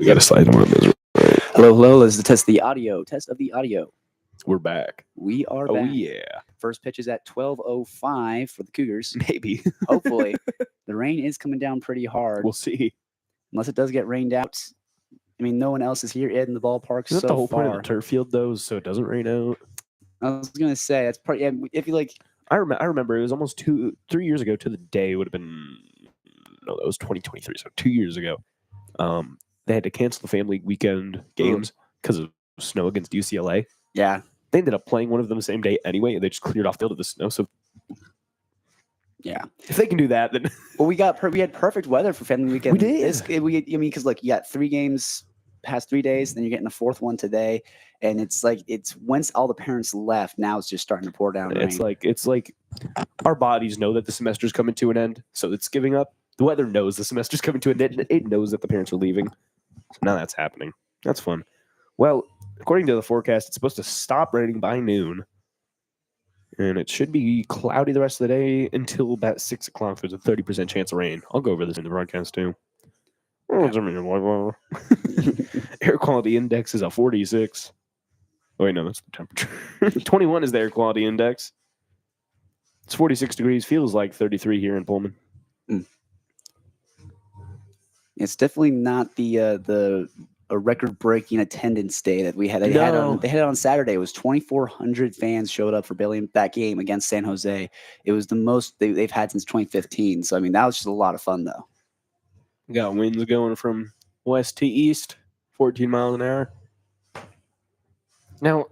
We got to slide them on this. Hello, hello. This is the test of the audio. Test of the audio. We're back. We are Oh, back. yeah. First pitch is at 12:05 for the Cougars. Maybe. Hopefully. The rain is coming down pretty hard. We'll see. Unless it does get rained out. I mean, no one else is here in the ballpark Isn't so that the whole far. point of the turf field, though, so it doesn't rain out? I was going to say, that's part. Yeah, if you like. I remember it was almost 3 years ago to the day. It would have been. No, that was 2023. So 2 years ago. They had to cancel the family weekend games because of snow against UCLA. Yeah. They ended up playing one of them the same day anyway, and they just cleared off the field of the snow. So, yeah, if they can do that, then well, we had perfect weather for family weekend. We did. Because like you got 3 games past 3 days, then you're getting the 4th one today, and it's once all the parents left, now it's just starting to pour down rain. It's like our bodies know that the semester's coming to an end, so it's giving up. The weather knows the semester's coming to an end. It knows that the parents are leaving. So now that's happening. That's fun. Well, according to the forecast, it's supposed to stop raining by noon. And it should be cloudy the rest of the day until about 6 o'clock. There's a 30% chance of rain. I'll go over this in the broadcast, too. Air quality index is a 46. Oh, wait, no, that's the temperature. 21 is the air quality index. It's 46 degrees. Feels like 33 here in Pullman. It's definitely not a record-breaking attendance day that we had. They had it on Saturday. It was 2,400 fans showed up for that game against San Jose. It was the most they've had since 2015. So I mean, that was just a lot of fun, though. We got winds going from west to east, 14 miles an hour. Now,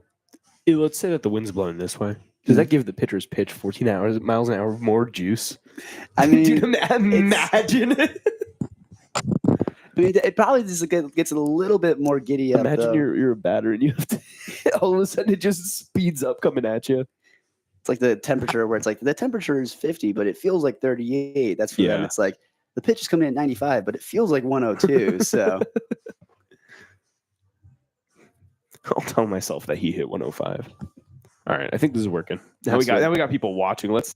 let's say that the wind's blowing this way. Does that give the pitcher's pitch 14 miles an hour more juice? I mean, dude, imagine it. I mean, it probably just gets a little bit more giddy up. Imagine you're a batter and you have to all of a sudden it just speeds up coming at you. It's like the temperature where it's like the temperature is 50, but it feels like 38. That's for them. It's like the pitch is coming in at 95, but it feels like 102. So I'll tell myself that he hit 105. All right, I think this is working. Now we got people watching. Let's.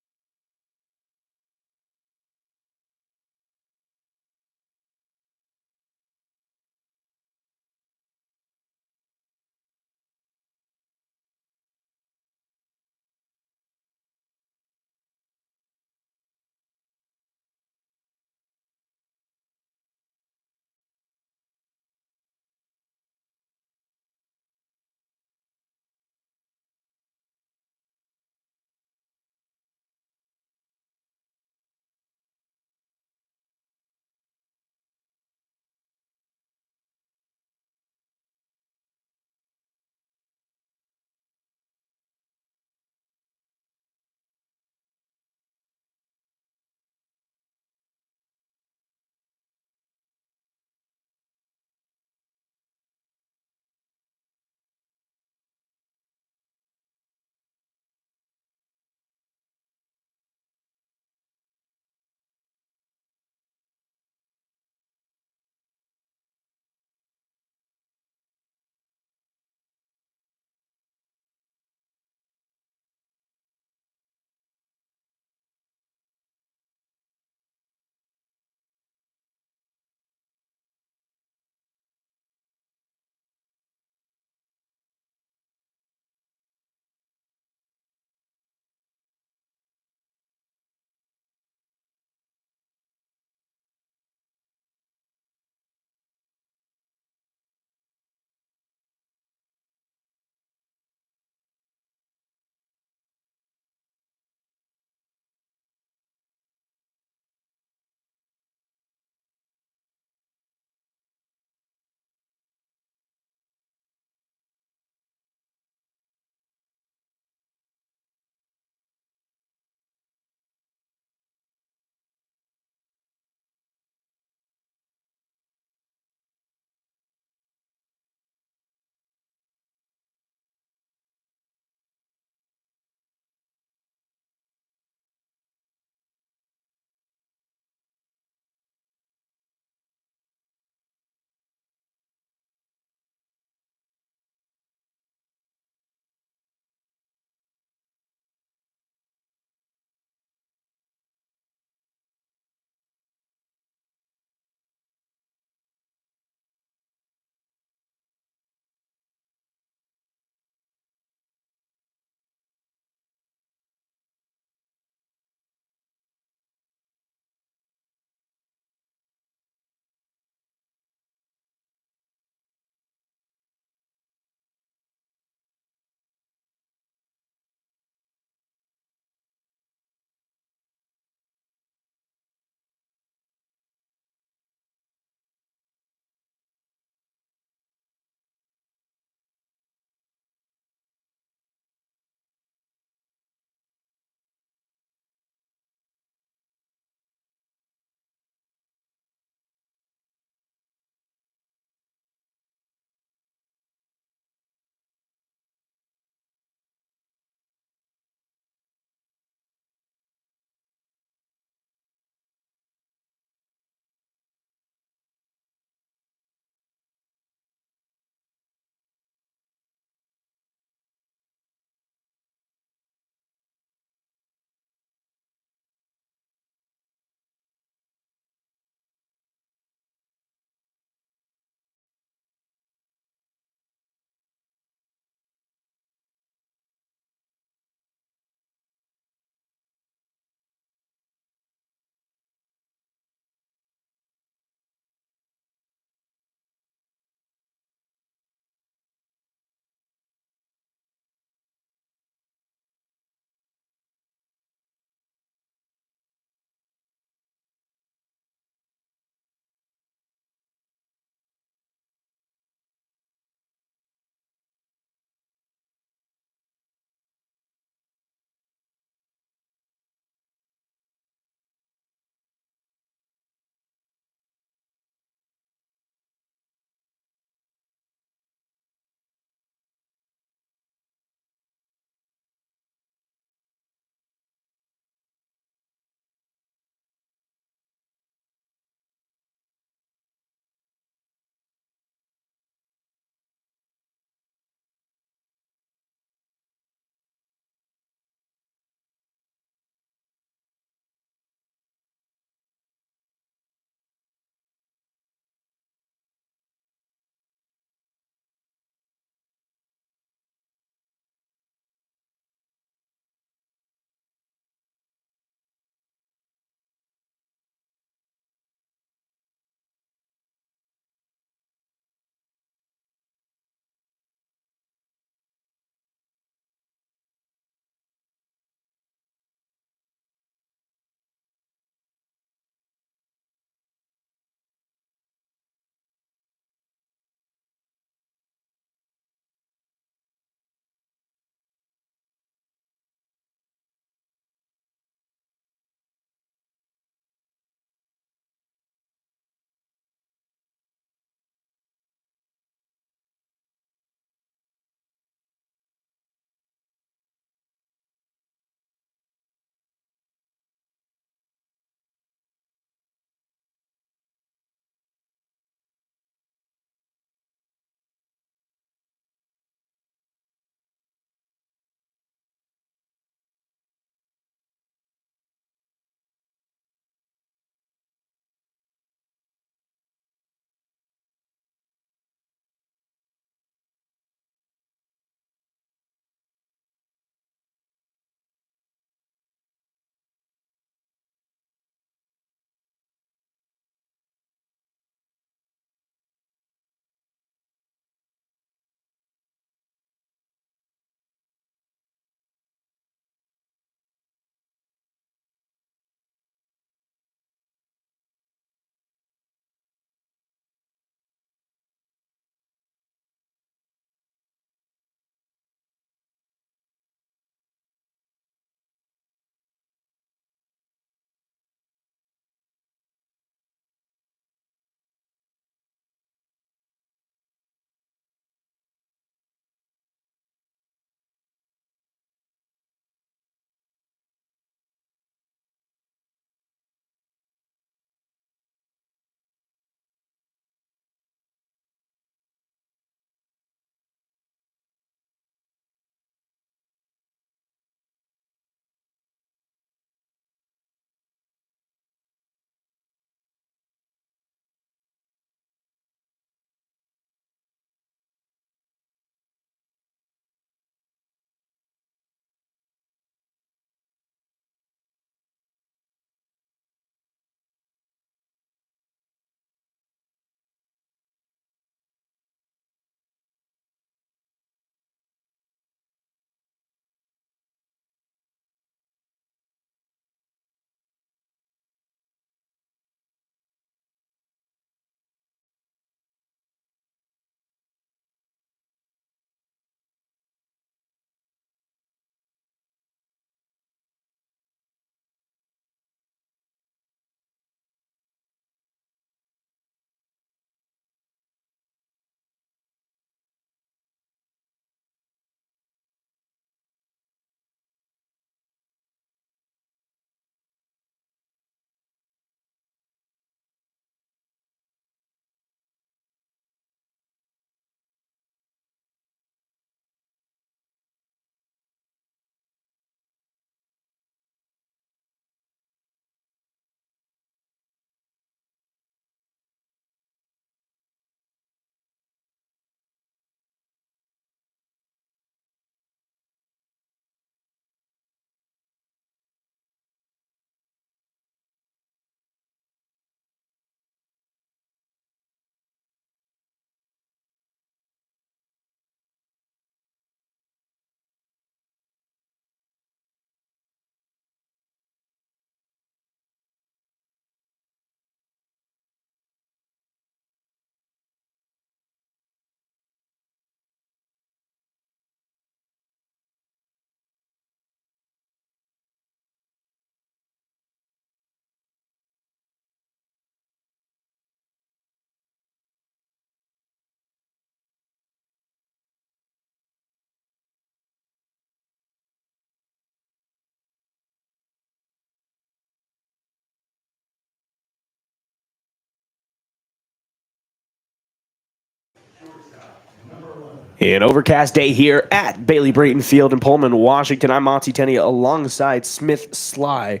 An overcast day here at Bailey Brayton Field in Pullman, Washington. I'm Mattie Tenney alongside Smith Slye.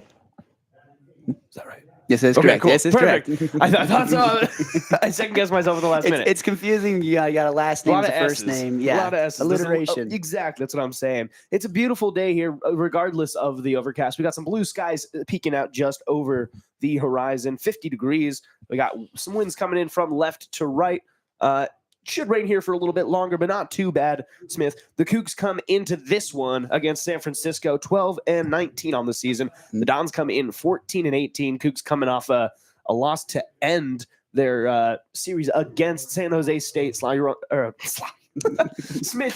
Is that right? Yes, that's Okay, correct. cool. Yes, it's Perfect. correct. I thought so. I second guessed myself at the last minute. It's confusing. You got a last name, a first name. Yeah, a lot of S's. alliteration. Exactly, that's what I'm saying. It's a beautiful day here, regardless of the overcast. We got some blue skies peeking out just over the horizon, 50 degrees. We got some winds coming in from left to right. Should rain here for a little bit longer, but not too bad, Smith. The Cougs come into this one against San Francisco, 12-19 on the season. The Dons come in 14-18. Cougs coming off a loss to end their series against San Jose State. Smith,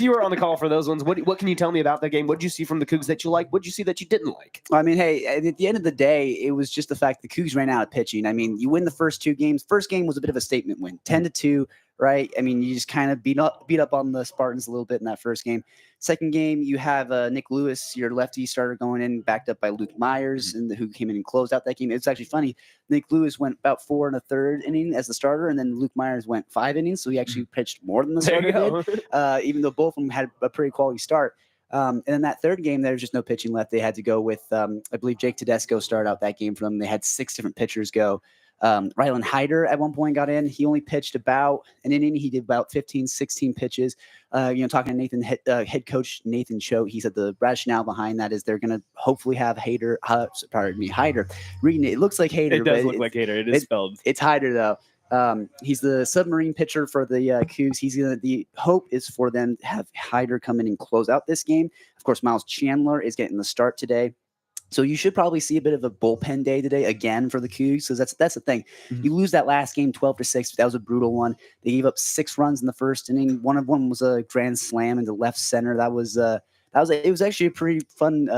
you were on the call for those ones. What can you tell me about that game? What did you see from the Cougs that you liked? What did you see that you didn't like? I mean, hey, at the end of the day, it was just the fact the Cougs ran out of pitching. I mean, you win the first two games. First game was a bit of a statement win, 10-2. Right? I mean, you just kind of beat up on the Spartans a little bit in that first game. Second game, you have Nick Lewis, your lefty starter, going in, backed up by Luke Myers, and who came in and closed out that game. It's actually funny. Nick Lewis went about 4 1/3 inning as the starter, and then Luke Myers went 5 innings, so he actually pitched more than the starter did, even though both of them had a pretty quality start. And in that third game, there was just no pitching left. They had to go with, I believe, Jake Tedesco started out that game for them. They had 6 different pitchers go. Rylan Hyder at one point got in. He only pitched about an inning. He did about 15, 16 pitches. Talking to Nathan, head coach Nathan Choate, he said the rationale behind that is they're going to hopefully have Hyder. Reading it looks like Hyder. It does look like Hyder. It is spelled. It's Hyder though. He's the submarine pitcher for the Cougs. The hope is for them to have Hyder come in and close out this game. Of course, Miles Chandler is getting the start today. So you should probably see a bit of a bullpen day today again for the Cougs, because that's the thing. Mm-hmm. You lose that last game 12-6. That was a brutal one. They gave up 6 runs in the first inning. One of them was a grand slam into left center. It was actually a pretty fun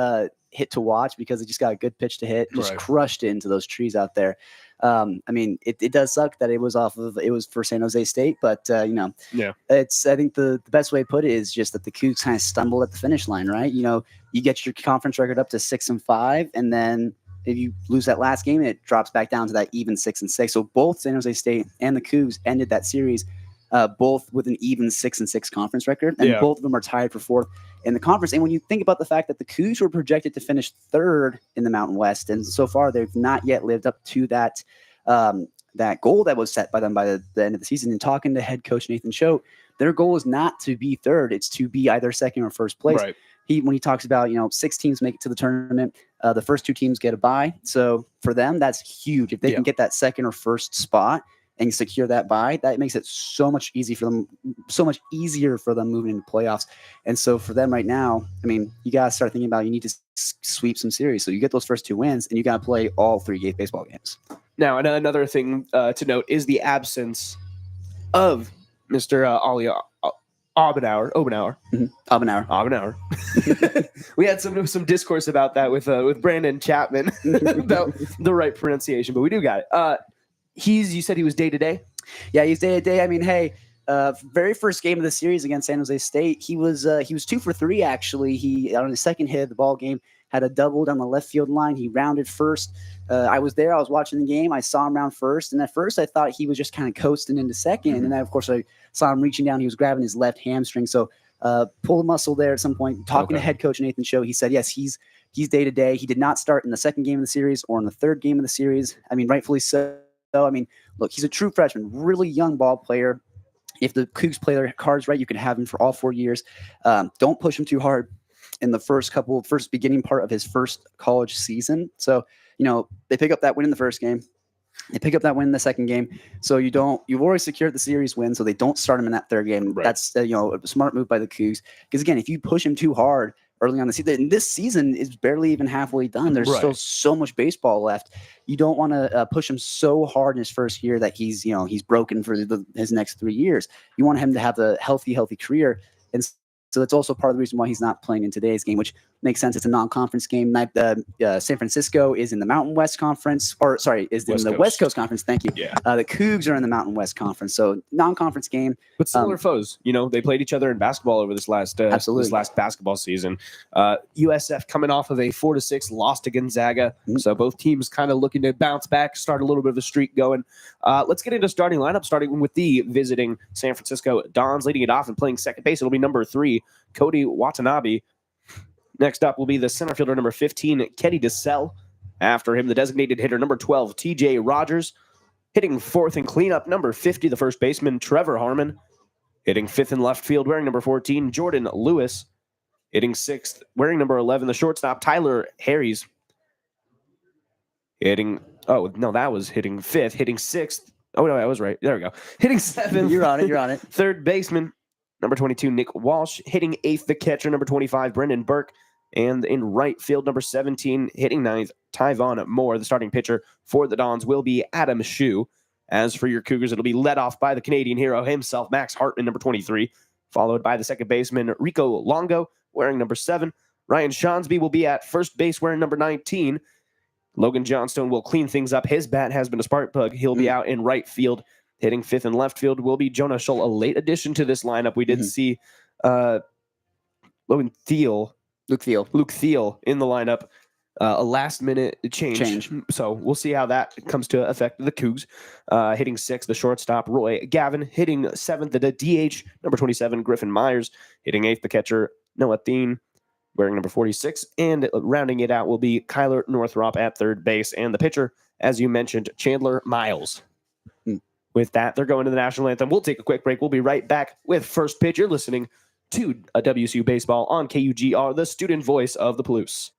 hit to watch, because it just got a good pitch to hit, just crushed it into those trees out there. I mean, it does suck that it was for San Jose State, but it's, I think the best way to put it is just that the Cougs kind of stumbled at the finish line, right? You get your conference record up to 6-5, and then if you lose that last game, it drops back down to that even 6-6. So both San Jose State and the Cougs ended that series both with an even 6-6 conference record, and both of them are tied for 4th in the conference. And when you think about the fact that the Cougs were projected to finish 3rd in the Mountain West, and so far they've not yet lived up to that goal that was set by them by the end of the season. And talking to head coach Nathan Choate, their goal is not to be 3rd; it's to be either 2nd or 1st place. Right. When he talks about 6 teams make it to the tournament, the first 2 teams get a bye. So for them, that's huge. If they can get that 2nd or 1st spot and secure that bye, that makes it so much easier for them moving into playoffs. And so for them right now, I mean, you got to start thinking about, you need to sweep some series. So you get those first 2 wins, and you got to play all 3 baseball games. Now, another thing to note is the absence of Mr. Ali Obenauer. Mm-hmm. Obenauer. We had some discourse about that with Brandon Chapman about the right pronunciation, but we do got it. You said he was day to day? Yeah, he's day to day. I mean, hey, very first game of the series against San Jose State, he was 2 for 3 actually. He, on his second hit of the ball game, had a double down the left field line. He rounded first. I was there. I was watching the game. I saw him round first, and at first I thought he was just kind of coasting into second. Mm-hmm. And then of course I saw him reaching down. He was grabbing his left hamstring. So pulled a muscle there at some point. Talking to head coach Nathan Choate, he said yes, he's day to day. He did not start in the second game of the series or in the third game of the series. I mean, rightfully so. I mean, look, he's a true freshman, really young ball player. If the Cougs play their cards right, you can have him for all 4 years. Don't push him too hard in the first beginning part of his first college season. So, they pick up that win in the first game. They pick up that win in the second game. So you've already secured the series win. So they don't start him in that third game. Right. That's, a smart move by the Cougs. Because again, if you push him too hard early on the season, and this season is barely even halfway done. There's still so much baseball left. You don't want to push him so hard in his first year that he's broken for his next 3 years. You want him to have a healthy career. And so that's also part of the reason why he's not playing in today's game, which Makes sense. It's a non-conference game. San Francisco is in the Mountain West Conference, is in the West Coast Conference. Thank you. Yeah. The Cougs are in the Mountain West Conference, so non-conference game. But similar foes. They played each other in basketball over this last basketball season. USF coming off of a 4-6 loss to Gonzaga. Mm-hmm. So both teams kind of looking to bounce back, start a little bit of a streak going. Let's get into starting lineup, starting with the visiting San Francisco Dons, leading it off and playing second base. It'll be number 3, Cody Watanabe. Next up will be the center fielder, number 15, Kenny DeSell. After him, the designated hitter, number 12, TJ Rogers. Hitting fourth in cleanup, number 50, the first baseman, Trevor Harmon. Hitting fifth in left field, wearing number 14, Jordan Lewis. Hitting sixth, wearing number 11, the shortstop, Tyler Harries. Hitting fifth. Hitting sixth. Oh, no, I was right. There we go. Hitting seventh. You're on it. Third baseman, number 22, Nick Walsh. Hitting eighth, the catcher, number 25, Brendan Burke. And in right field, number 17, hitting ninth, Tyvon Moore. The starting pitcher for the Dons will be Adam Shue. As for your Cougars, it'll be led off by the Canadian hero himself, Max Hartman, number 23, followed by the second baseman, Rico Longo, wearing number 7. Ryan Shonsby will be at first base, wearing number 19. Logan Johnstone will clean things up. His bat has been a spark plug. He'll be out in right field. Hitting fifth in left field will be Jonah Schull, a late addition to this lineup. We did see Luke Thiel in the lineup. A last-minute change. So we'll see how that comes to affect the Cougs. Hitting sixth, the shortstop, Roy Gavin. Hitting seventh, the DH, number 27, Griffin Myers. Hitting eighth, the catcher, Noah Thien, wearing number 46. And rounding it out will be Kyler Northrop at third base. And the pitcher, as you mentioned, Chandler Miles. With that, they're going to the national anthem. We'll take a quick break. We'll be right back with first pitch. You're listening to a WSU Baseball on KUGR, the student voice of the Palouse.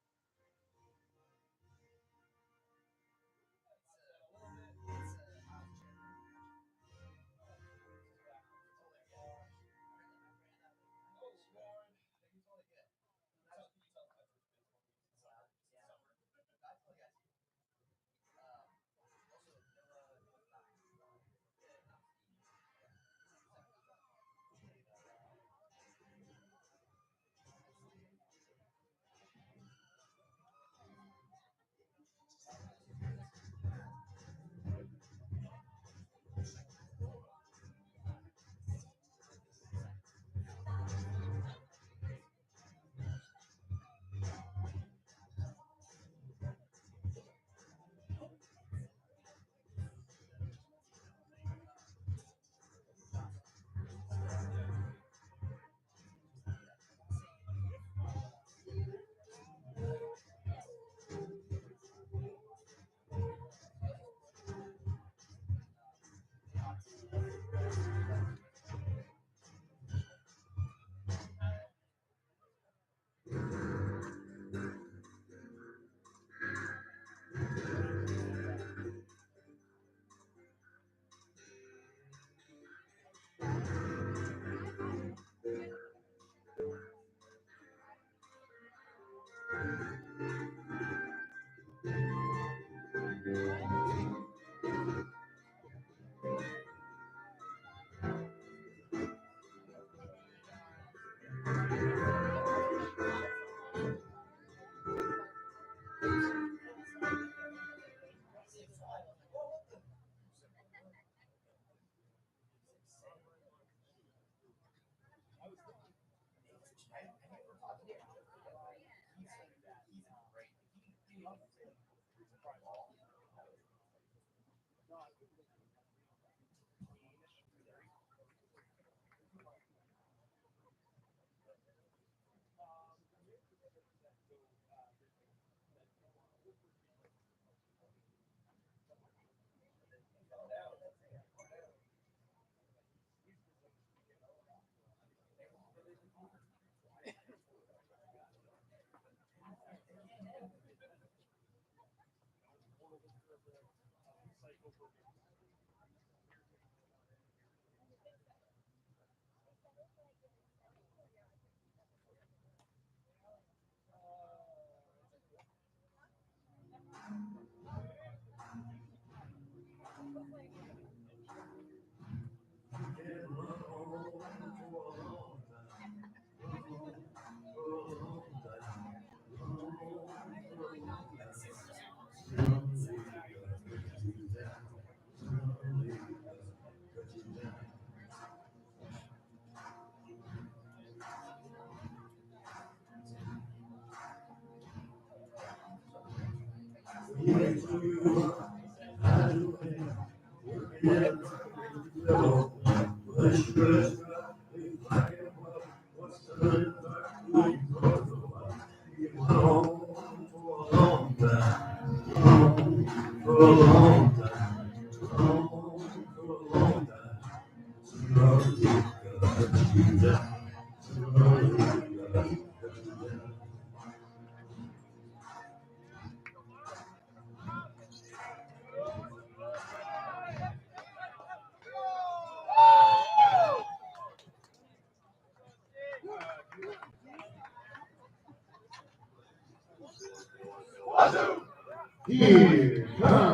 Here come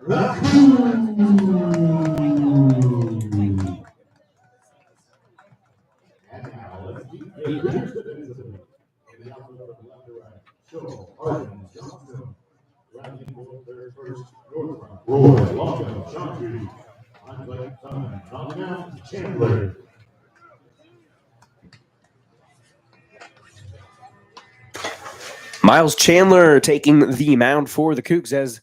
the Cougs. And now let's keep the distance. In the outfield of left to right. Show Arden Johnson. Running for their first North Roy Long Chauncey. On plate Simon. On now Chandler. Miles Chandler taking the mound for the Cougs as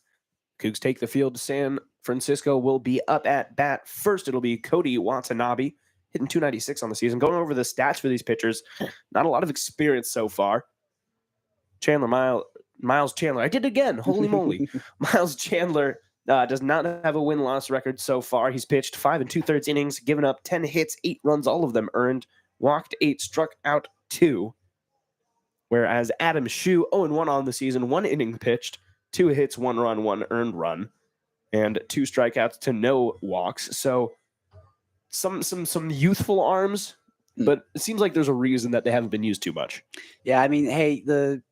Cougs take the field. San Francisco will be up at bat. First, it'll be Cody Watanabe, hitting 296 on the season. Going over the stats for these pitchers, not a lot of experience so far. Miles Chandler. I did it again. Holy moly. Miles Chandler does not have a win-loss record so far. He's pitched 5 2/3 innings, given up 10 hits, 8 runs, all of them earned, walked 8, struck out 2. Whereas Adam Shue, 0-1 on the season, 1 inning pitched, 2 hits, 1 run, 1 earned run, and 2 strikeouts to no walks. So some youthful arms, but it seems like there's a reason that they haven't been used too much. Yeah, I mean, hey, the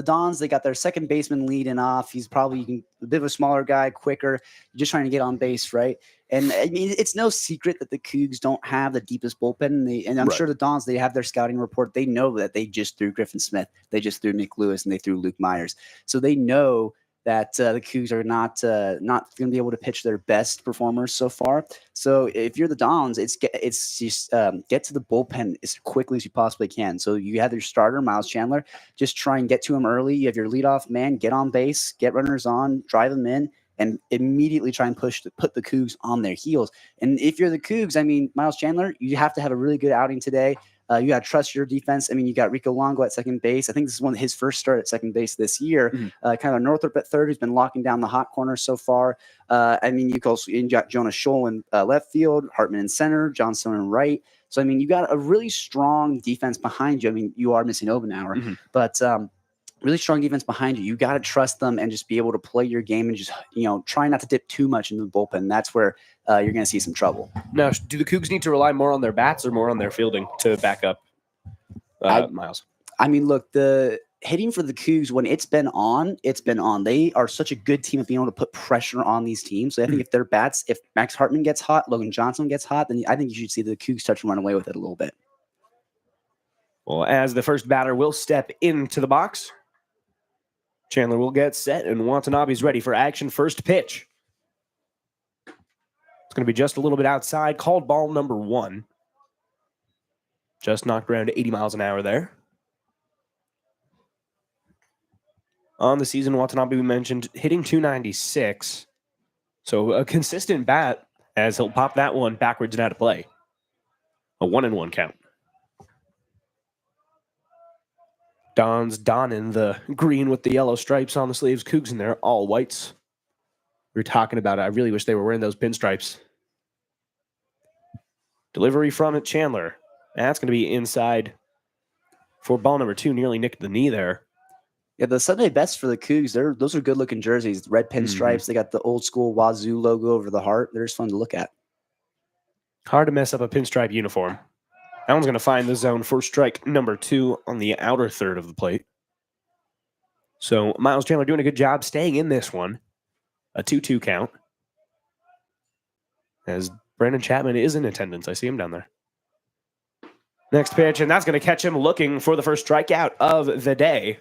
Dons, they got their second baseman leading off. He's probably a bit of a smaller guy, quicker, just trying to get on base, right? And I mean, it's no secret that the Cougs don't have the deepest bullpen. And I'm sure the Dons, they have their scouting report. They know that they just threw Griffin Smith, they just threw Nick Lewis, and they threw Luke Myers. So they know that the Cougs are not going to be able to pitch their best performers so far. So if you're the Dons, it's just get to the bullpen as quickly as you possibly can. So you have your starter, Miles Chandler, just try and get to him early. You have your leadoff man, get on base, get runners on, drive them in, and immediately try and put the Cougs on their heels. And if you're the Cougs, I mean, Miles Chandler, you have to have a really good outing today. You got to trust your defense. I mean, you got Rico Longo at second base. I think this is one of his first start at second base this year. Kind of Northrop at third, who's been locking down the hot corner so far. I mean, you got Jonah Scholl in left field, Hartman in center, Johnson in right. So, I mean, you got a really strong defense behind you. I mean, you are missing Obenauer, but really strong defense behind you. You got to trust them and just be able to play your game and just, try not to dip too much into the bullpen. That's where you're going to see some trouble. Now, do the Cougs need to rely more on their bats or more on their fielding to back up Miles? I mean, look, the hitting for the Cougs, when it's been on. They are such a good team at being able to put pressure on these teams. So I think if Max Hartman gets hot, Logan Johnson gets hot, then I think you should see the Cougs touch and run away with it a little bit. Well, as the first batter will step into the box, Chandler will get set, and Watanabe's ready for action. First pitch. It's going to be just a little bit outside. Called ball number 1. Just knocked around 80 miles an hour there. On the season, Watanabe, we mentioned, hitting 296. So a consistent bat as he'll pop that one backwards and out of play. A 1-1 count. Don's donning the green with the yellow stripes on the sleeves. Cougs in there, all whites. We were talking about it. I really wish they were wearing those pinstripes. Delivery from Chandler. That's going to be inside for ball number 2. Nearly nicked the knee there. Yeah, the Sunday best for the Cougs, those are good-looking jerseys. Red pinstripes. They got the old-school Wazoo logo over the heart. They're just fun to look at. Hard to mess up a pinstripe uniform. That one's going to find the zone for strike number 2 on the outer third of the plate. So Miles Chandler doing a good job staying in this one. A 2-2 count. As Brandon Chapman is in attendance. I see him down there. Next pitch, and that's going to catch him looking for the first strikeout of the day.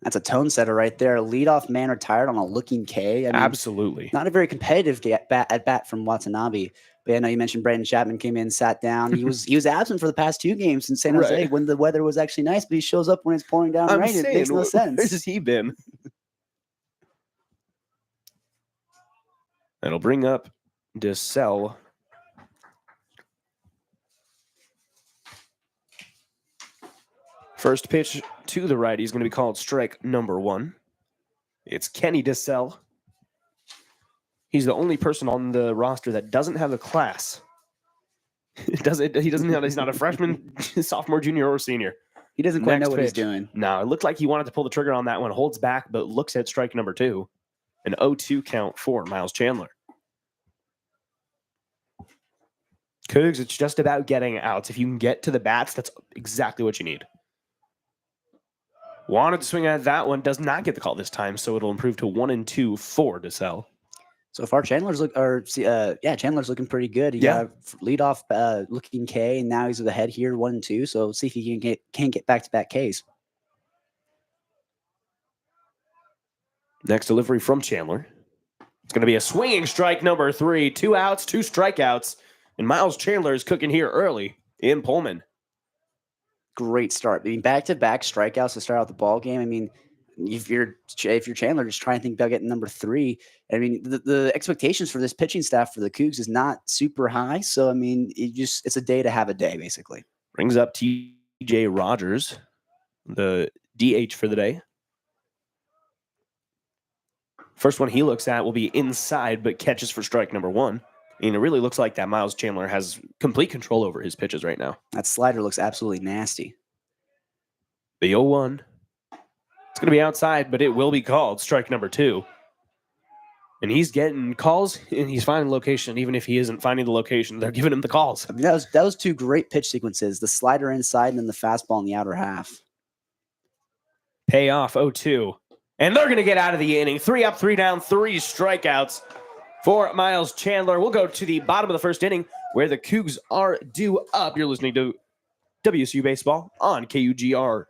That's a tone setter right there. Leadoff man retired on a looking K. I mean, absolutely. Not a very competitive at bat from Watanabe. But I know you mentioned Brandon Chapman came in, sat down. He was absent for the past 2 games in San Jose when the weather was actually nice, but he shows up when it's pouring down rain. It makes no sense. Where has he been? That'll bring up DeSell. First pitch to the righty is going to be called strike number 1. It's Kenny DeSell. He's the only person on the roster that doesn't have a class. He's not a freshman, sophomore, junior, or senior. He doesn't quite Next know what he's pitch. doing. No, it looked like he wanted to pull the trigger on that one. Holds back, but looks at strike number 2. An 0-2 count for Miles Chandler. Cougs, it's just about getting outs. If you can get to the bats, that's exactly what you need. Wanted to swing at that one, does not get the call this time, so it'll improve to 1-2 for DeSell. So far, Chandler's looking pretty good. He got a leadoff looking K, and now he's with the head here, 1-2. So see if he can get back-to-back Ks. Next delivery from Chandler. It's going to be a swinging strike number 3. 2 outs, 2 strikeouts, and Miles Chandler is cooking here early in Pullman. Great start. I mean, back-to-back strikeouts to start out the ball game. I mean, if you're Chandler, just trying to think about getting number 3. I mean, the expectations for this pitching staff for the Cougs is not super high. So, I mean, it's a day to have a day, basically. Brings up TJ Rogers, the DH for the day. First one he looks at will be inside, but catches for strike number 1. And it really looks like that Miles Chandler has complete control over his pitches right now. That slider looks absolutely nasty. The 0-1. It's going to be outside, but it will be called strike number 2. And he's getting calls, and he's finding location. Even if he isn't finding the location, they're giving him the calls. I mean, that was 2 great pitch sequences. The slider inside and then the fastball in the outer half. Payoff 0-2. And they're going to get out of the inning. 3 up, 3 down, 3 strikeouts for Miles Chandler. We'll go to the bottom of the first inning where the Cougs are due up. You're listening to WSU Baseball on KUGR.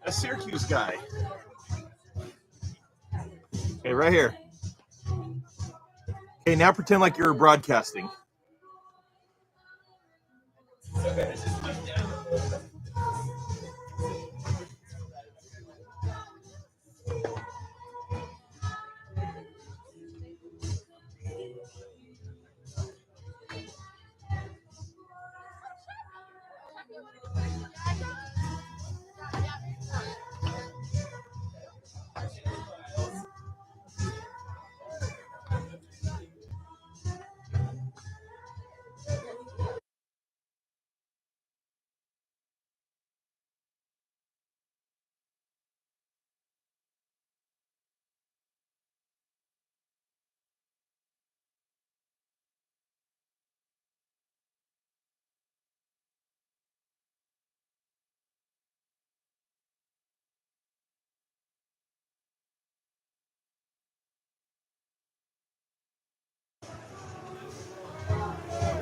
A Syracuse guy. Okay, right here. Okay, now pretend like you're broadcasting.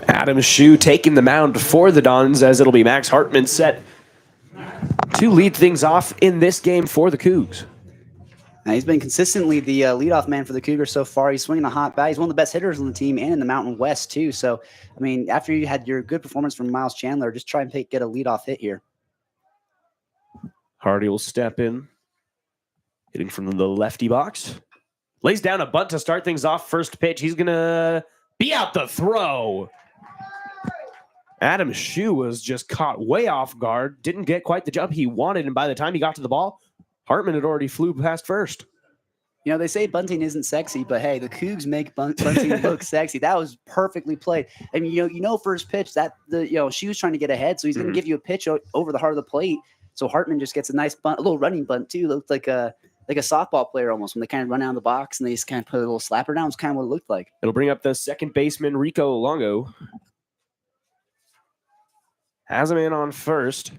Adam Shue taking the mound for the Dons, as it'll be Max Hartman set to lead things off in this game for the Cougs. Now, he's been consistently the leadoff man for the Cougars so far. He's swinging a hot bat. He's one of the best hitters on the team and in the Mountain West, too. So, I mean, after you had your good performance from Miles Chandler, just try and get a leadoff hit here. Hardy will step in, hitting from the lefty box. Lays down a bunt to start things off. First pitch, he's going to be out the throw. Adam Shue was just caught way off guard. Didn't get quite the jump he wanted, and by the time he got to the ball, Hartman had already flew past first. You know, they say bunting isn't sexy, but hey, the Cougs make bunting look sexy. That was perfectly played. And first pitch that Shue's trying to get ahead, so he's going to give you a pitch over the heart of the plate. So Hartman just gets a nice bunt, a little running bunt too. Looked like a softball player almost when they kind of run out of the box and they just kind of put a little slapper down. It's kind of what it looked like. It'll bring up the second baseman, Rico Longo. Has him in on first.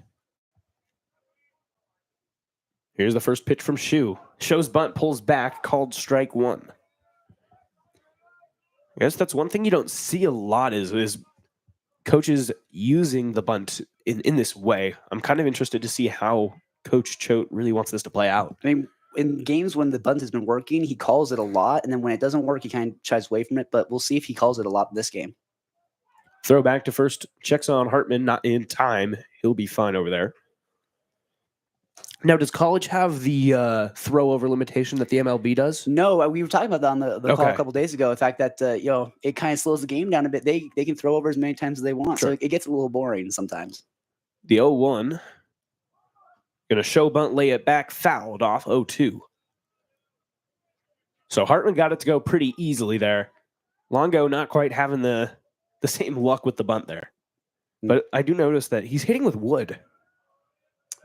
Here's the first pitch from Shu. Shows bunt, pulls back, called strike one. I guess that's one thing you don't see a lot is coaches using the bunt in this way. I'm kind of interested to see how Coach Choate really wants this to play out. I mean, in games when the bunt has been working, he calls it a lot, and then when it doesn't work, he kind of shies away from it. But we'll see if he calls it a lot in this game. Throw back to first. Checks on Hartman, not in time. He'll be fine over there. Now, does college have the throw over limitation that the MLB does? No, we were talking about that on the call Okay. a couple days ago. The fact that it kind of slows the game down a bit. They can throw over as many times as they want, Sure. so it gets a little boring sometimes. The 0-1. Going to show bunt, lay it back, fouled off 0-2. So Hartman got it to go pretty easily there. Longo not quite having the same luck with the bunt there. But I do notice that he's hitting with wood.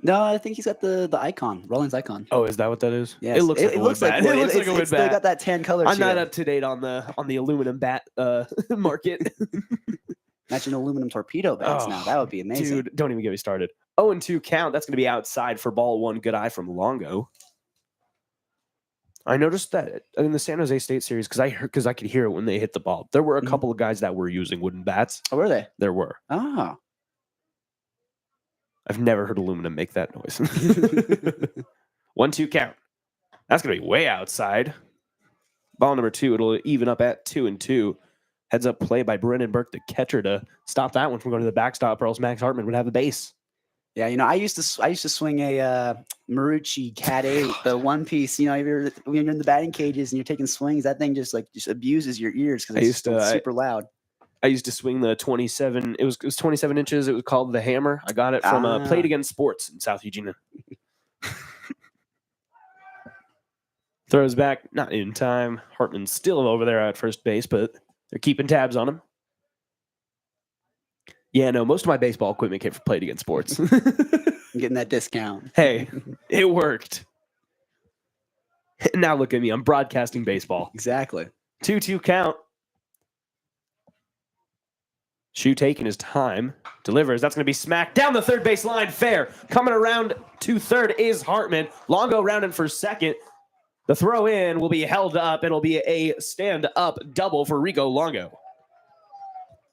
No, I think he's got the icon, Rollins icon. Oh, is that what that is? Yes. It looks like a wood bat. wood. It looks like a wood It's still bat. got that tan color. I'm to not it. up to date on the aluminum bat market. Imagine aluminum torpedo bats now. That would be amazing. Dude, don't even get me started. 0-2 count. That's going to be outside for ball one. Good eye from Longo. I noticed that in the San Jose State series, because I could hear it when they hit the ball. There were a couple of guys that were using wooden bats. Oh, were they? There were. Oh. I've never heard aluminum make that noise. 1-2 count. That's going to be way outside. Ball number 2. It'll even up at 2-2. Heads up play by Brennan Burke, the catcher, to stop that one from going to the backstop, or else Max Hartman would have the base. Yeah, I used to swing a Marucci Cat 8, the one piece. If when you're in the batting cages and you're taking swings, that thing just abuses your ears because it's super loud. I used to swing the 27. It was 27 inches. It was called the Hammer. I got it from Played Against Sports in South Eugene. Throws back, not in time. Hartman's still over there at first base, but they're keeping tabs on him. Yeah, no, most of my baseball equipment came from Played Against Sports. I'm getting that discount. Hey, it worked. Now look at me. I'm broadcasting baseball. Exactly. 2-2 count. Shu taking his time. Delivers. That's going to be smacked down the third base line. Fair. Coming around to third is Hartman. Longo rounding for second. The throw in will be held up. It'll be a stand-up double for Rico Longo.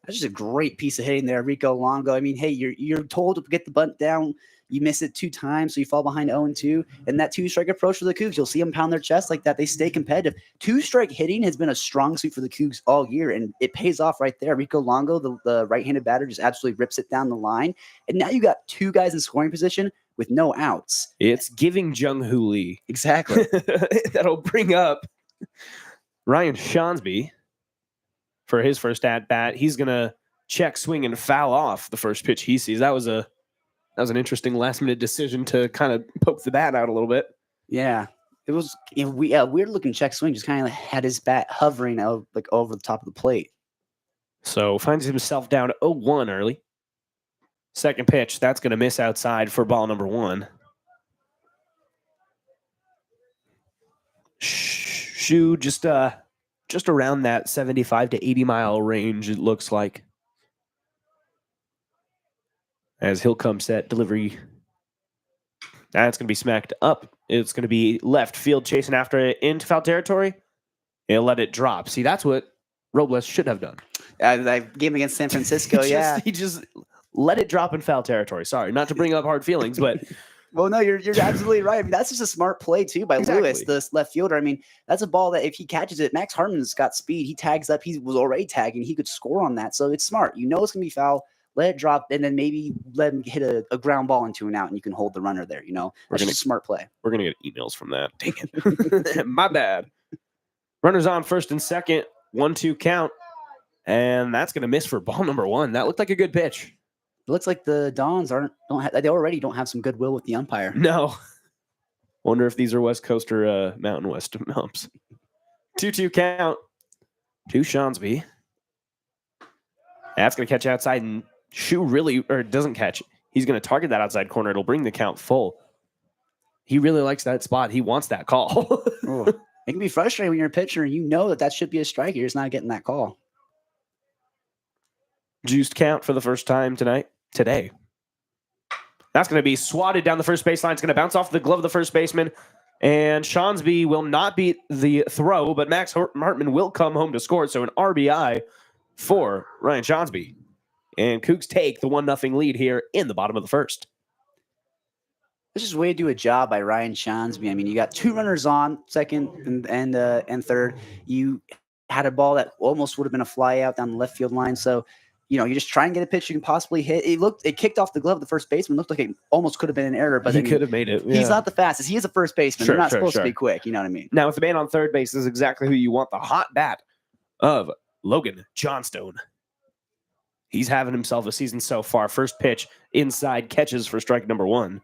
That's just a great piece of hitting there, Rico Longo. I mean, hey, you're told to get the bunt down. You miss it 2 times, so you fall behind 0-2. And that 2-strike approach for the Cougs, you'll see them pound their chest like that. They stay competitive. 2-strike hitting has been a strong suit for the Cougs all year, and it pays off right there. Rico Longo, the right-handed batter, just absolutely rips it down the line. And now you got 2 guys in scoring position with no outs. It's giving Jung-Hoo Lee. Exactly. That'll bring up Ryan Shonsby for his first at-bat. He's going to check, swing, and foul off the first pitch he sees. That was an interesting last-minute decision to kind of poke the bat out a little bit. Yeah. It was weird-looking check swing. Just kind of had his bat hovering over the top of the plate. So finds himself down 0-1 early. Second pitch, that's going to miss outside for ball number 1. Shu just around that 75 to 80 mile range, it looks like. As he'll come set, delivery. That's going to be smacked up. It's going to be left field chasing after it into foul territory. He'll let it drop. See, that's what Robles should have done. That game against San Francisco, He just let it drop in foul territory. Sorry, not to bring up hard feelings, but well, no, you're absolutely right. I mean, that's just a smart play too by Lewis, the left fielder. I mean, that's a ball that if he catches it, Max Hartman's got speed. He tags up. He was already tagging. He could score on that. So it's smart. You know it's gonna be foul. Let it drop, and then maybe let him hit a ground ball into an out, and you can hold the runner there. That's just a smart play. We're gonna get emails from that. Dang it, my bad. Runners on first and second. 1-2 count, and that's gonna miss for ball number 1. That looked like a good pitch. It looks like the Dons they already don't have some goodwill with the umpire. No. Wonder if these are West Coast or Mountain West umps. 2-2 count. To Shonsby. That's going to catch outside, and Shu doesn't catch. He's going to target that outside corner. It'll bring the count full. He really likes that spot. He wants that call. Oh, it can be frustrating when you're a pitcher and you know that should be a strike. You're just not getting that call. Juiced count for the first time today. That's going to be swatted down the first baseline. It's going to bounce off the glove of the first baseman. And Shawnsby will not beat the throw, but Max Hartman will come home to score. So an RBI for Ryan Shawnsby. And Cougs take the 1-0 lead here in the bottom of the first. This is way to do a job by Ryan Shawnsby. I mean, you got 2 runners on, second and third. You had a ball that almost would have been a fly out down the left field line. So, you just try and get a pitch you can possibly hit. It kicked off the glove of the first baseman. Looked like it almost could have been an error, but he could have made it. Yeah. He's not the fastest. He is a first baseman. They're not supposed to be quick. You know what I mean? Now, with the man on third base, this is exactly who you want. The hot bat of Logan Johnstone. He's having himself a season so far. First pitch, inside, catches for strike number 1.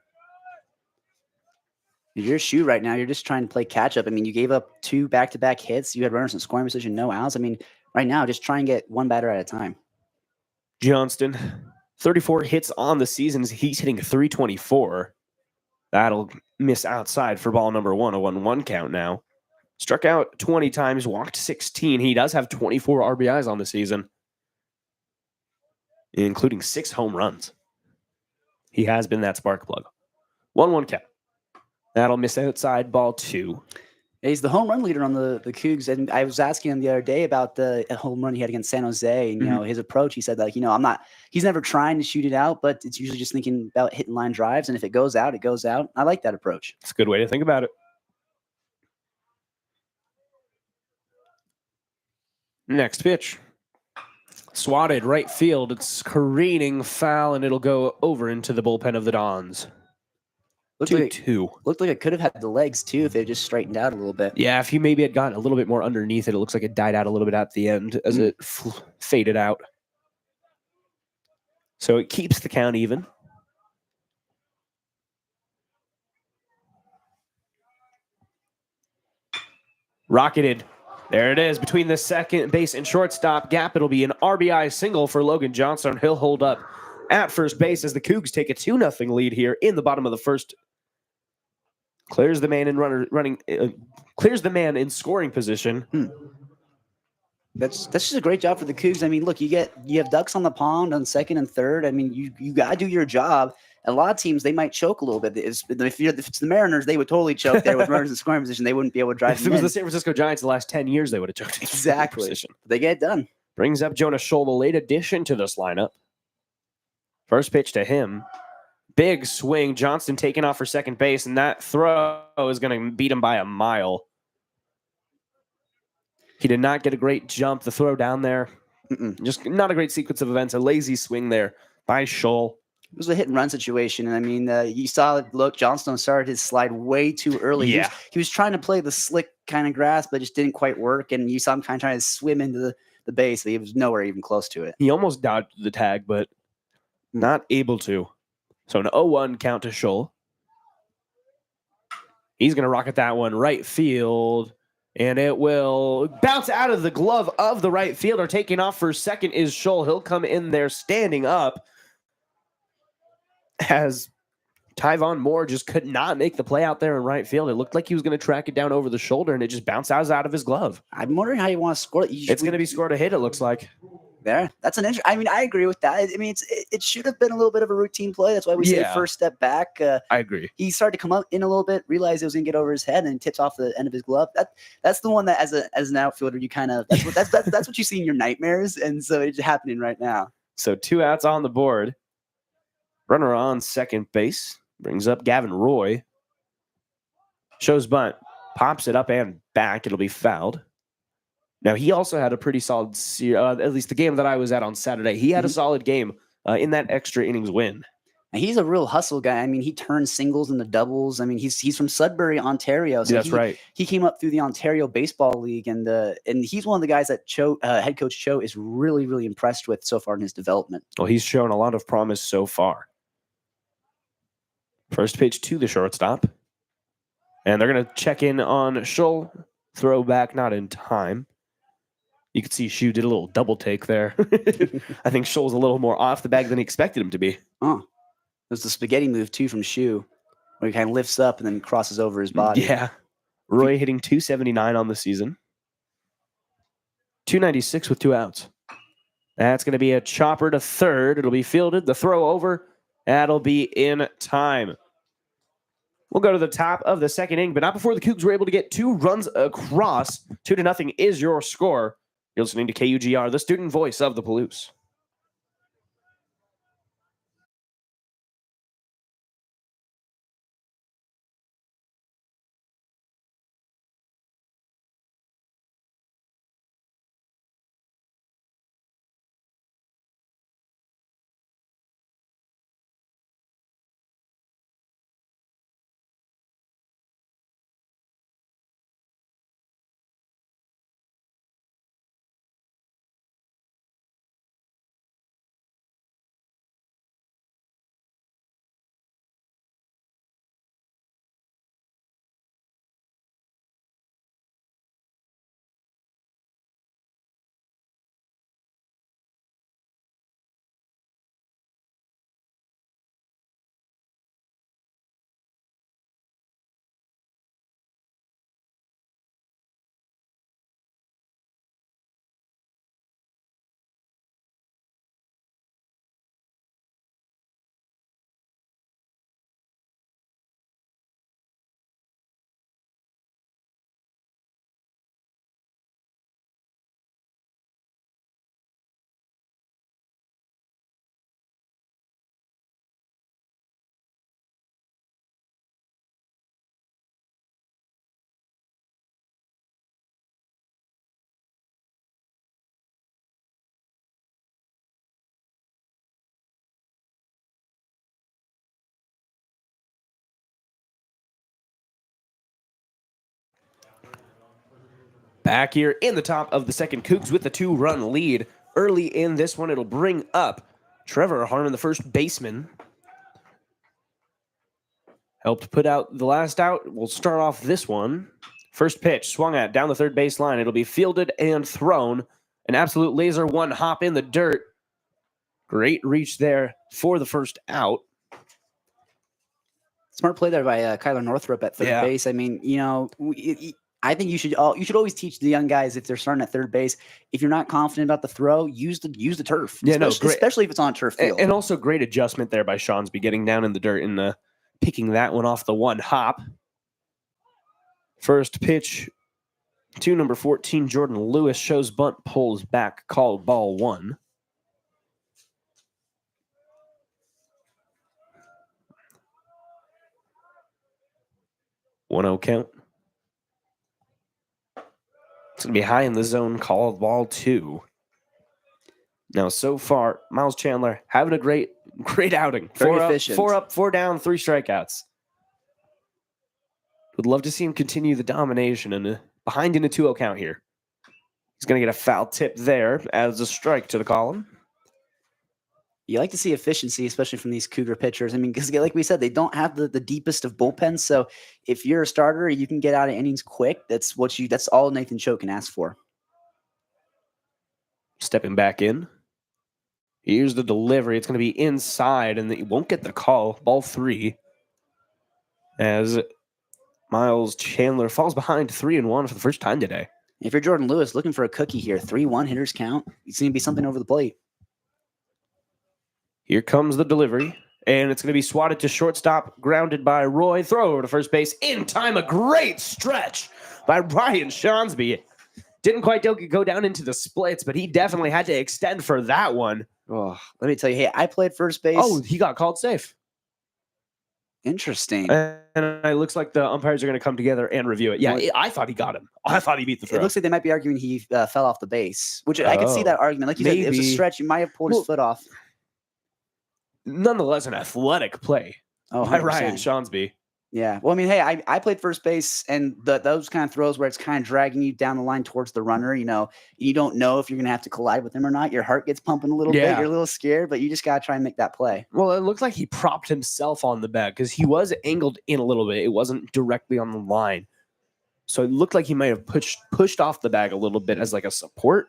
Your shoe right now, you're just trying to play catch up. I mean, you gave up 2 back-to-back hits. You had runners in scoring position, no outs. I mean, right now, just try and get one batter at a time. Johnston, 34 hits on the season. He's hitting 324. That'll miss outside for ball number 1, a 1-1 count now. Struck out 20 times, walked 16. He does have 24 RBIs on the season, including 6 home runs. He has been that spark plug. 1-1 count. That'll miss outside, ball 2. He's the home run leader on the Cougs, and I was asking him the other day about the home run he had against San Jose, and his approach. He said that he's never trying to shoot it out, but it's usually just thinking about hitting line drives, and if it goes out, it goes out. I like that approach. It's a good way to think about it. Next pitch. Swatted right field. It's careening foul, and it'll go over into the bullpen of the Dons. 2-2. Looked like it could have had the legs, too, if they just straightened out a little bit. Yeah, if he maybe had gotten a little bit more underneath it, it looks like it died out a little bit at the end as it faded out. So it keeps the count even. Rocketed. There it is. Between the second base and shortstop gap, it'll be an RBI single for Logan Johnson. He'll hold up at first base as the Cougs take a 2-0 lead here in the bottom of the first. Clears the man in clears the man in scoring position. That's just a great job for the Cougs. I mean, look, you have ducks on the pond on second and third. I mean, you got to do your job. A lot of teams, they might choke a little bit. If it's the Mariners, they would totally choke there with runners in scoring position. They wouldn't be able to drive. If it was the San Francisco Giants the last 10 years, they would have choked. Exactly. They get it done. Brings up Jonah Scholl, the late addition to this lineup. First pitch to him. Big swing. Johnston taking off for second base, and that throw is going to beat him by a mile. He did not get a great jump. The throw down there, just not a great sequence of events. A lazy swing there by Scholl. It was a hit and run situation. And I mean, you saw it. Look, Johnstone started his slide way too early. Yeah. He was trying to play the slick kind of grass, but it just didn't quite work. And you saw him kind of trying to swim into the base. He was nowhere even close to it. He almost dodged the tag, but not able to. So an 0-1 count to Scholl. He's going to rocket that one right field, and it will bounce out of the glove of the right fielder. Taking off for second is Scholl. He'll come in there standing up as Tyvon Moore just could not make the play out there in right field. It looked like he was going to track it down over the shoulder, and it just bounced out of his glove. I'm wondering how you want to score it. It's going to be scored a hit, it looks like. There, that's an I mean, I agree with that. I mean, it should have been a little bit of a routine play. That's why we say first step back. I agree. He started to come up in a little bit, realized it was going to get over his head, and tips off the end of his glove. That's the one that, as an outfielder, you kind of that's what you see in your nightmares, and so it's happening right now. So 2 outs on the board. Runner on second base brings up Gavin Roy. Shows bunt, pops it up and back. It'll be fouled. Now, he also had a pretty solid, at least the game that I was at on Saturday, he had a solid game in that extra innings win. And he's a real hustle guy. I mean, he turns singles into doubles. I mean, he's from Sudbury, Ontario. So that's right. He came up through the Ontario Baseball League, and he's one of the guys that head coach Cho is really, really impressed with so far in his development. Well, he's shown a lot of promise so far. First pitch to the shortstop. And they're going to check in on Scholl. Throw back, not in time. You could see Shu did a little double take there. I think Scholl's a little more off the bag than he expected him to be. Oh. There's the spaghetti move, too, from Shu, where he kind of lifts up and then crosses over his body. Yeah. Roy hitting 279 on the season. 296 with 2 outs. That's going to be a chopper to third. It'll be fielded. The throw over. That'll be in time. We'll go to the top of the second inning, but not before the Cougs were able to get 2 runs across. 2-0 is your score. You're listening to KUGR, the student voice of the Palouse. Back here in the top of the second, Cougs with the 2-run lead. Early in this one, it'll bring up Trevor Harmon, the first baseman. Helped put out the last out. We'll start off this one. First pitch, swung at down the third base line. It'll be fielded and thrown. An absolute laser one hop in the dirt. Great reach there for the first out. Smart play there by Kyler Northrup at third base. I mean, I think you should always teach the young guys if they're starting at third base. If you're not confident about the throw, use the turf. Yeah, especially if it's on a turf field. And also great adjustment there by Seansby getting down in the dirt and picking that one off the one hop. First pitch to number 14, Jordan Lewis, shows bunt, pulls back, called ball 1. One 0 count. It's going to be high in the zone, called ball 2. Now, so far, Miles Chandler having a great outing. Very efficient. 4 up, 4 down, 3 strikeouts. Would love to see him continue the domination and behind in a 2-0 count here. He's going to get a foul tip there as a strike to the column. You like to see efficiency, especially from these Cougar pitchers. I mean, because like we said, they don't have the deepest of bullpens. So if you're a starter, you can get out of innings quick. That's all Nathan Cho can ask for. Stepping back in. Here's the delivery. It's going to be inside, and he won't get the call. Ball 3. As Miles Chandler falls behind 3-1 for the first time today. If you're Jordan Lewis looking for a cookie here, 3-1 hitters count. It's going to be something over the plate. Here comes the delivery, and it's going to be swatted to shortstop, grounded by Roy. Throw over to first base. In time, a great stretch by Ryan Seansby. Didn't quite go down into the splits, but he definitely had to extend for that one. Oh, let me tell you, hey, I played first base. Oh, he got called safe. Interesting. And it looks like the umpires are going to come together and review it. Yeah, I thought he got him. I thought he beat the throw. It looks like they might be arguing he fell off the base, which I could see that argument. Like you said, it was a stretch. You might have pulled his foot off. Nonetheless, an athletic play by Ryan Seansby. Yeah. Well, I mean, hey, I played first base, and those kind of throws where it's kind of dragging you down the line towards the runner, you don't know if you're going to have to collide with him or not. Your heart gets pumping a little bit. You're a little scared, but you just got to try and make that play. Well, it looks like he propped himself on the bag because he was angled in a little bit. It wasn't directly on the line. So it looked like he might have pushed off the bag a little bit as like a support.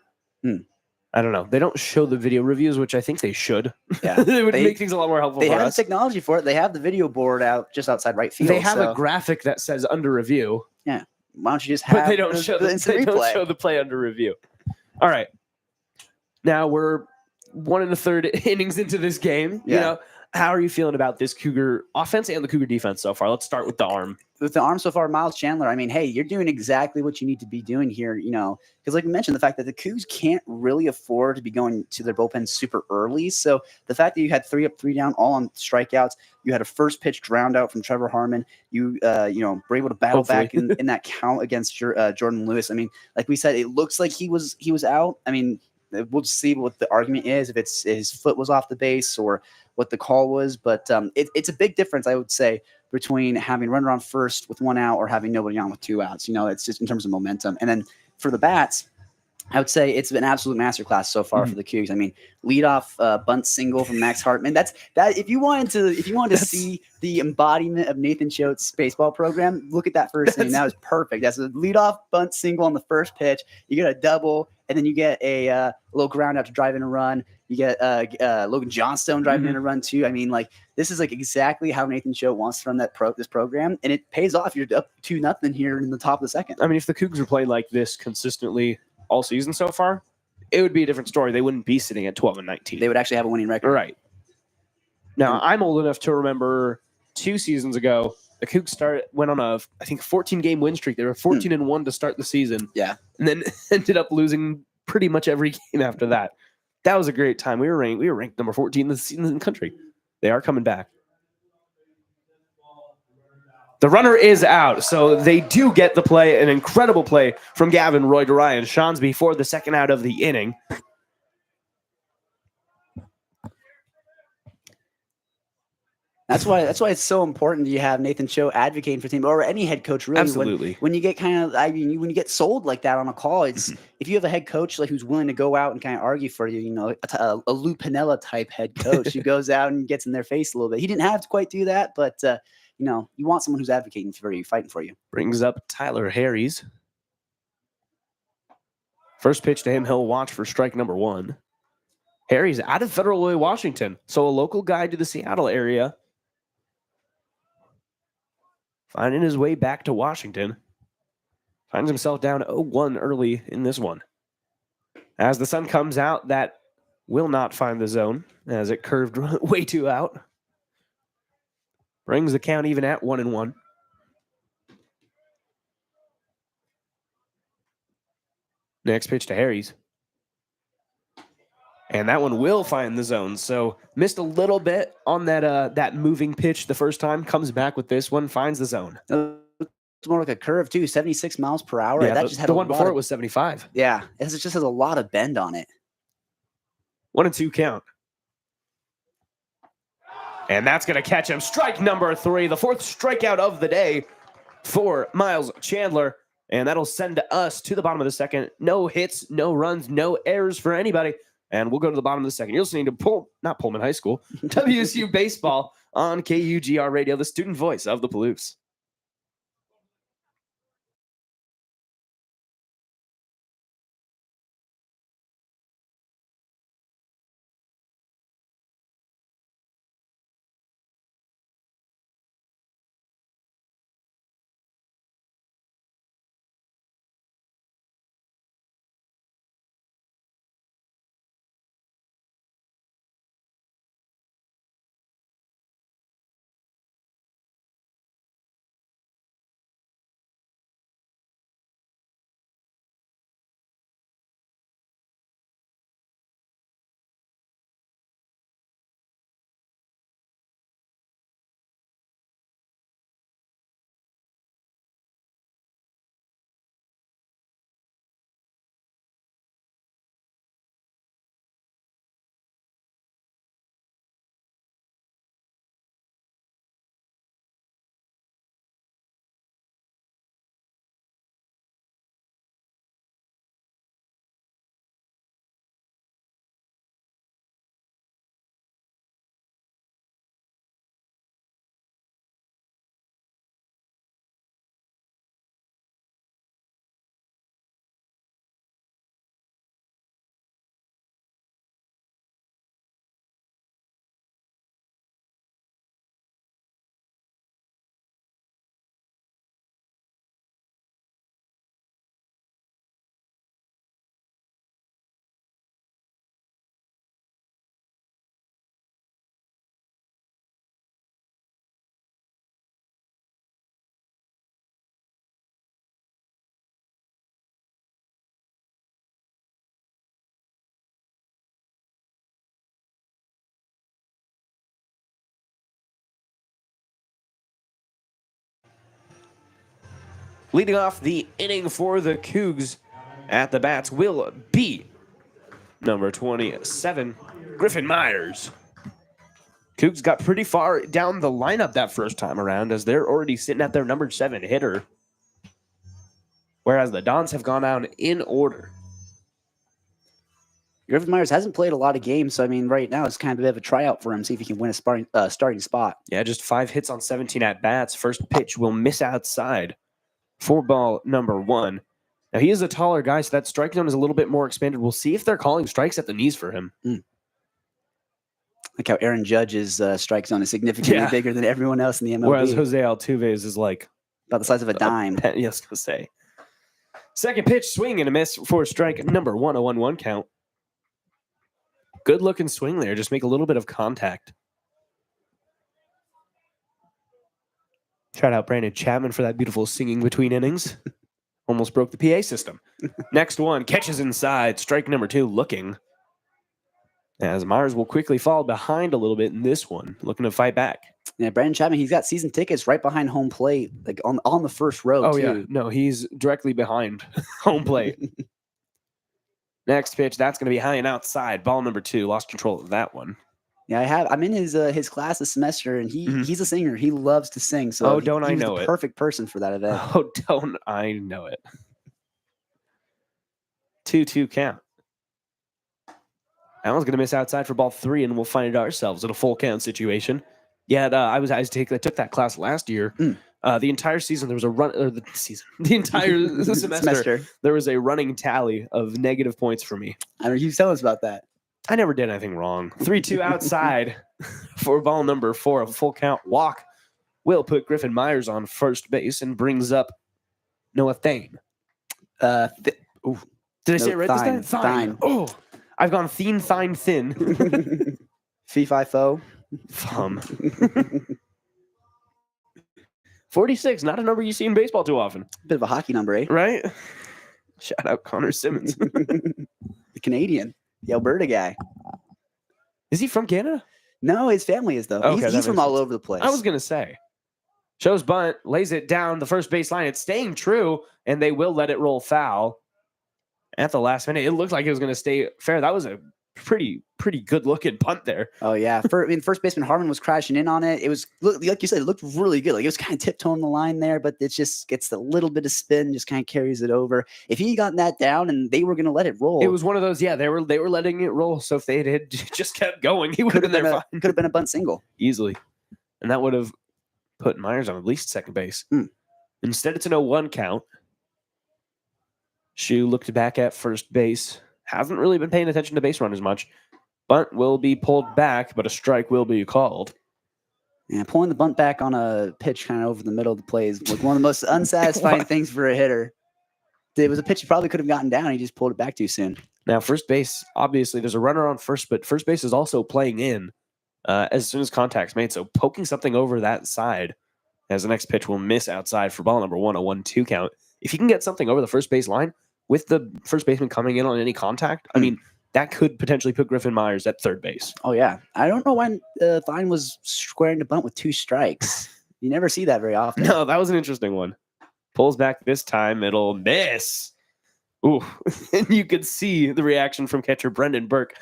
I don't know. They don't show the video reviews, which I think they should. Yeah. It would make things a lot more helpful They for have us. the technology for it. They have the video board out just outside right field. They have so a graphic that says under review, why don't you just have but they don't show the the, instant they don't replay? show the play under review. All right. Now we're 1 1/3 innings into this game. Yeah. You know, how are you feeling about this Cougar offense and the Cougar defense so far? Let's start with the arm. With the arm so far, Miles Chandler, I mean, hey, you're doing exactly what you need to be doing here, you know, because like we mentioned, the fact that the Cougs can't really afford to be going to their bullpen super early. So the fact that you had 3 up, 3 down, all on strikeouts, you had a first pitch ground out from Trevor Harmon, you were able to battle back in that count against Jordan Lewis. I mean, like we said, it looks like he was out. I mean, we'll just see what the argument is, if it's his foot was off the base or what the call was. But it's a big difference, I would say, between having runner on first with 1 out or having nobody on with 2 outs. You know, it's just in terms of momentum. And then for the bats, I would say it's been an absolute masterclass so far for the Cougs. I mean, leadoff bunt single from Max Hartman. That if you wanted to see the embodiment of Nathan Choate's baseball program, look at that first inning. That was perfect. That's a leadoff bunt single on the first pitch. You get a double, and then you get a little ground out to drive in a run. You get Logan Johnstone driving in a run too. I mean, like, this is like exactly how Nathan Choate wants to run this program, and it pays off. You're up 2-0 here in the top of the second. I mean, if the Cougs are playing like this consistently all season so far, it would be a different story. They wouldn't be sitting at 12-19. They would actually have a winning record. Right. Now, I'm old enough to remember 2 seasons ago, the Cougs went on a, I think, 14-game win streak. They were 14-1 to start the season. Yeah. And then ended up losing pretty much every game after that. That was a great time. We were ranked number 14 this season in the country. They are coming back. The runner is out, so they do get the play, an incredible play from Gavin Roy to Ryan Shawnsby for the second out of the inning. That's why it's so important that you have Nathan Choate advocating for the team, or any head coach really. Absolutely. When you get when you get sold like that on a call, it's if you have a head coach like who's willing to go out and kind of argue for you, you know, a Lou Piniella type head coach who goes out and gets in their face a little bit. He didn't have to quite do that, but you know, you want someone who's advocating for you, fighting for you. Brings up Tyler Harries. First pitch to him, he'll watch for strike number 1. Harry's out of Federal Way, Washington, so a local guy to the Seattle area. Finding his way back to Washington. Finds himself down 0-1 early in this one. As the sun comes out, that will not find the zone as it curved way too out. Brings the count even at 1-1. Next pitch to Harry's. And that one will find the zone. So missed a little bit on that moving pitch the first time. Comes back with this one, finds the zone. It's more like a curve too, 76 miles per hour. Yeah, that just had the one before it was 75. Yeah, it just has a lot of bend on it. 1-2 count. And that's going to catch him. Strike number 3, the 4th strikeout of the day for Miles Chandler. And that'll send us to the bottom of the second. No hits, no runs, no errors for anybody. And we'll go to the bottom of the second. You're listening to not Pullman High School, WSU Baseball on KUGR Radio, the student voice of the Palouse. Leading off the inning for the Cougs at the bats will be number 27, Griffin Myers. Cougs got pretty far down the lineup that first time around as they're already sitting at their number 7 hitter, whereas the Dons have gone down in order. Griffin Myers hasn't played a lot of games, so I mean, right now it's kind of a bit of a tryout for him, see if he can win a starting spot. Yeah, just 5 hits on 17 at-bats. First pitch will miss outside for ball number 1. Now, he is a taller guy, so that strike zone is a little bit more expanded. We'll see if they're calling strikes at the knees for him. Like how Aaron Judge's strike zone is significantly bigger than everyone else in the MLB. Whereas Jose Altuve's is like about the size of a dime. Yes, I was going to say. Second pitch, swing and a miss for strike number 1, a 1-1 count. Good looking swing there. Just make a little bit of contact. Shout out Brandon Chapman for that beautiful singing between innings. Almost broke the PA system. Next one, catches inside. Strike number 2, looking. As Myers will quickly fall behind a little bit in this one, looking to fight back. Yeah, Brandon Chapman, he's got season tickets right behind home plate, like on the first row, too. Yeah. No, he's directly behind home plate. Next pitch, that's going to be high and outside. Ball number 2, lost control of that one. Yeah, I'm in his class this semester, and he's a singer. He loves to sing, so don't I he's know the it? perfect person for that event. Oh, don't I know it? 2-2 count. That one's going to miss outside for ball 3, and we'll find ourselves in a full count situation. Yeah, I took that class last year. The entire season, there was a run. The entire semester, there was a running tally of negative points for me. I mean, you tell us about that. I never did anything wrong. 3-2 outside for ball number 4, a full count walk will put Griffin Myers on first base and brings up Noah Thane. Did I say it right this time? Thine. Oh, I've gone thin. Fee-fi-fo. Fum. 46, not a number you see in baseball too often. Bit of a hockey number, eh? Right? Shout out Connor Simmons. The Canadian, the Alberta guy. Is he from Canada? No, his family is, though. Okay, he's from all over the place. I was going to say. Shows bunt, lays it down the first base line. It's staying true, and they will let it roll foul at the last minute. It looked like it was going to stay fair. That was a pretty good looking punt there. Oh yeah, first baseman Harmon was crashing in on it. It was, like you said, it looked really good. Like it was kind of tiptoeing the line there, but it just gets a little bit of spin, just kind of carries it over. If he had gotten that down and they were going to let it roll, it was one of those. Yeah, they were letting it roll. So if they had just kept going, he would have been there fine. Could have been a bunt single easily, and that would have put Myers on at least second base. Instead, it's an 0-1 count. Shu looked back at first base. Hasn't really been paying attention to base runners much. Bunt will be pulled back, but a strike will be called. Yeah, pulling the bunt back on a pitch kind of over the middle of the play is like one of the most unsatisfying things for a hitter. It was a pitch he probably could have gotten down. He just pulled it back too soon. Now, first base, obviously, there's a runner on first, but first base is also playing in as soon as contact's made. So poking something over that side as the next pitch will miss outside for ball number 1, a 1-2 count. If you can get something over the first base line, with the first baseman coming in on any contact, I mean, that could potentially put Griffin Myers at third base. Oh, yeah. I don't know when Fine was squaring to bunt with 2 strikes. You never see that very often. No, that was an interesting one. Pulls back this time. It'll miss. Ooh. And you could see the reaction from catcher Brendan Burke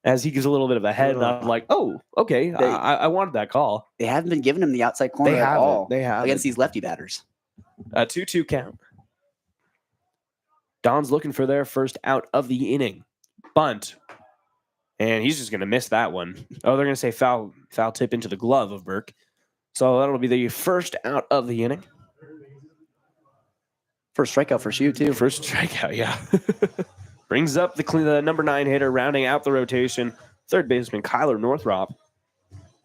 as he gives a little bit of a head nod like, oh, okay, I wanted that call. They haven't been giving him the outside corner at all. They have against these lefty batters. A 2-2 count. Don's looking for their first out of the inning. Bunt. And he's just going to miss that one. Oh, they're going to say foul tip into the glove of Burke. So that'll be the first out of the inning. First strikeout for Shu, too. First strikeout, yeah. Brings up the number 9 hitter, rounding out the rotation. Third baseman Kyler Northrop.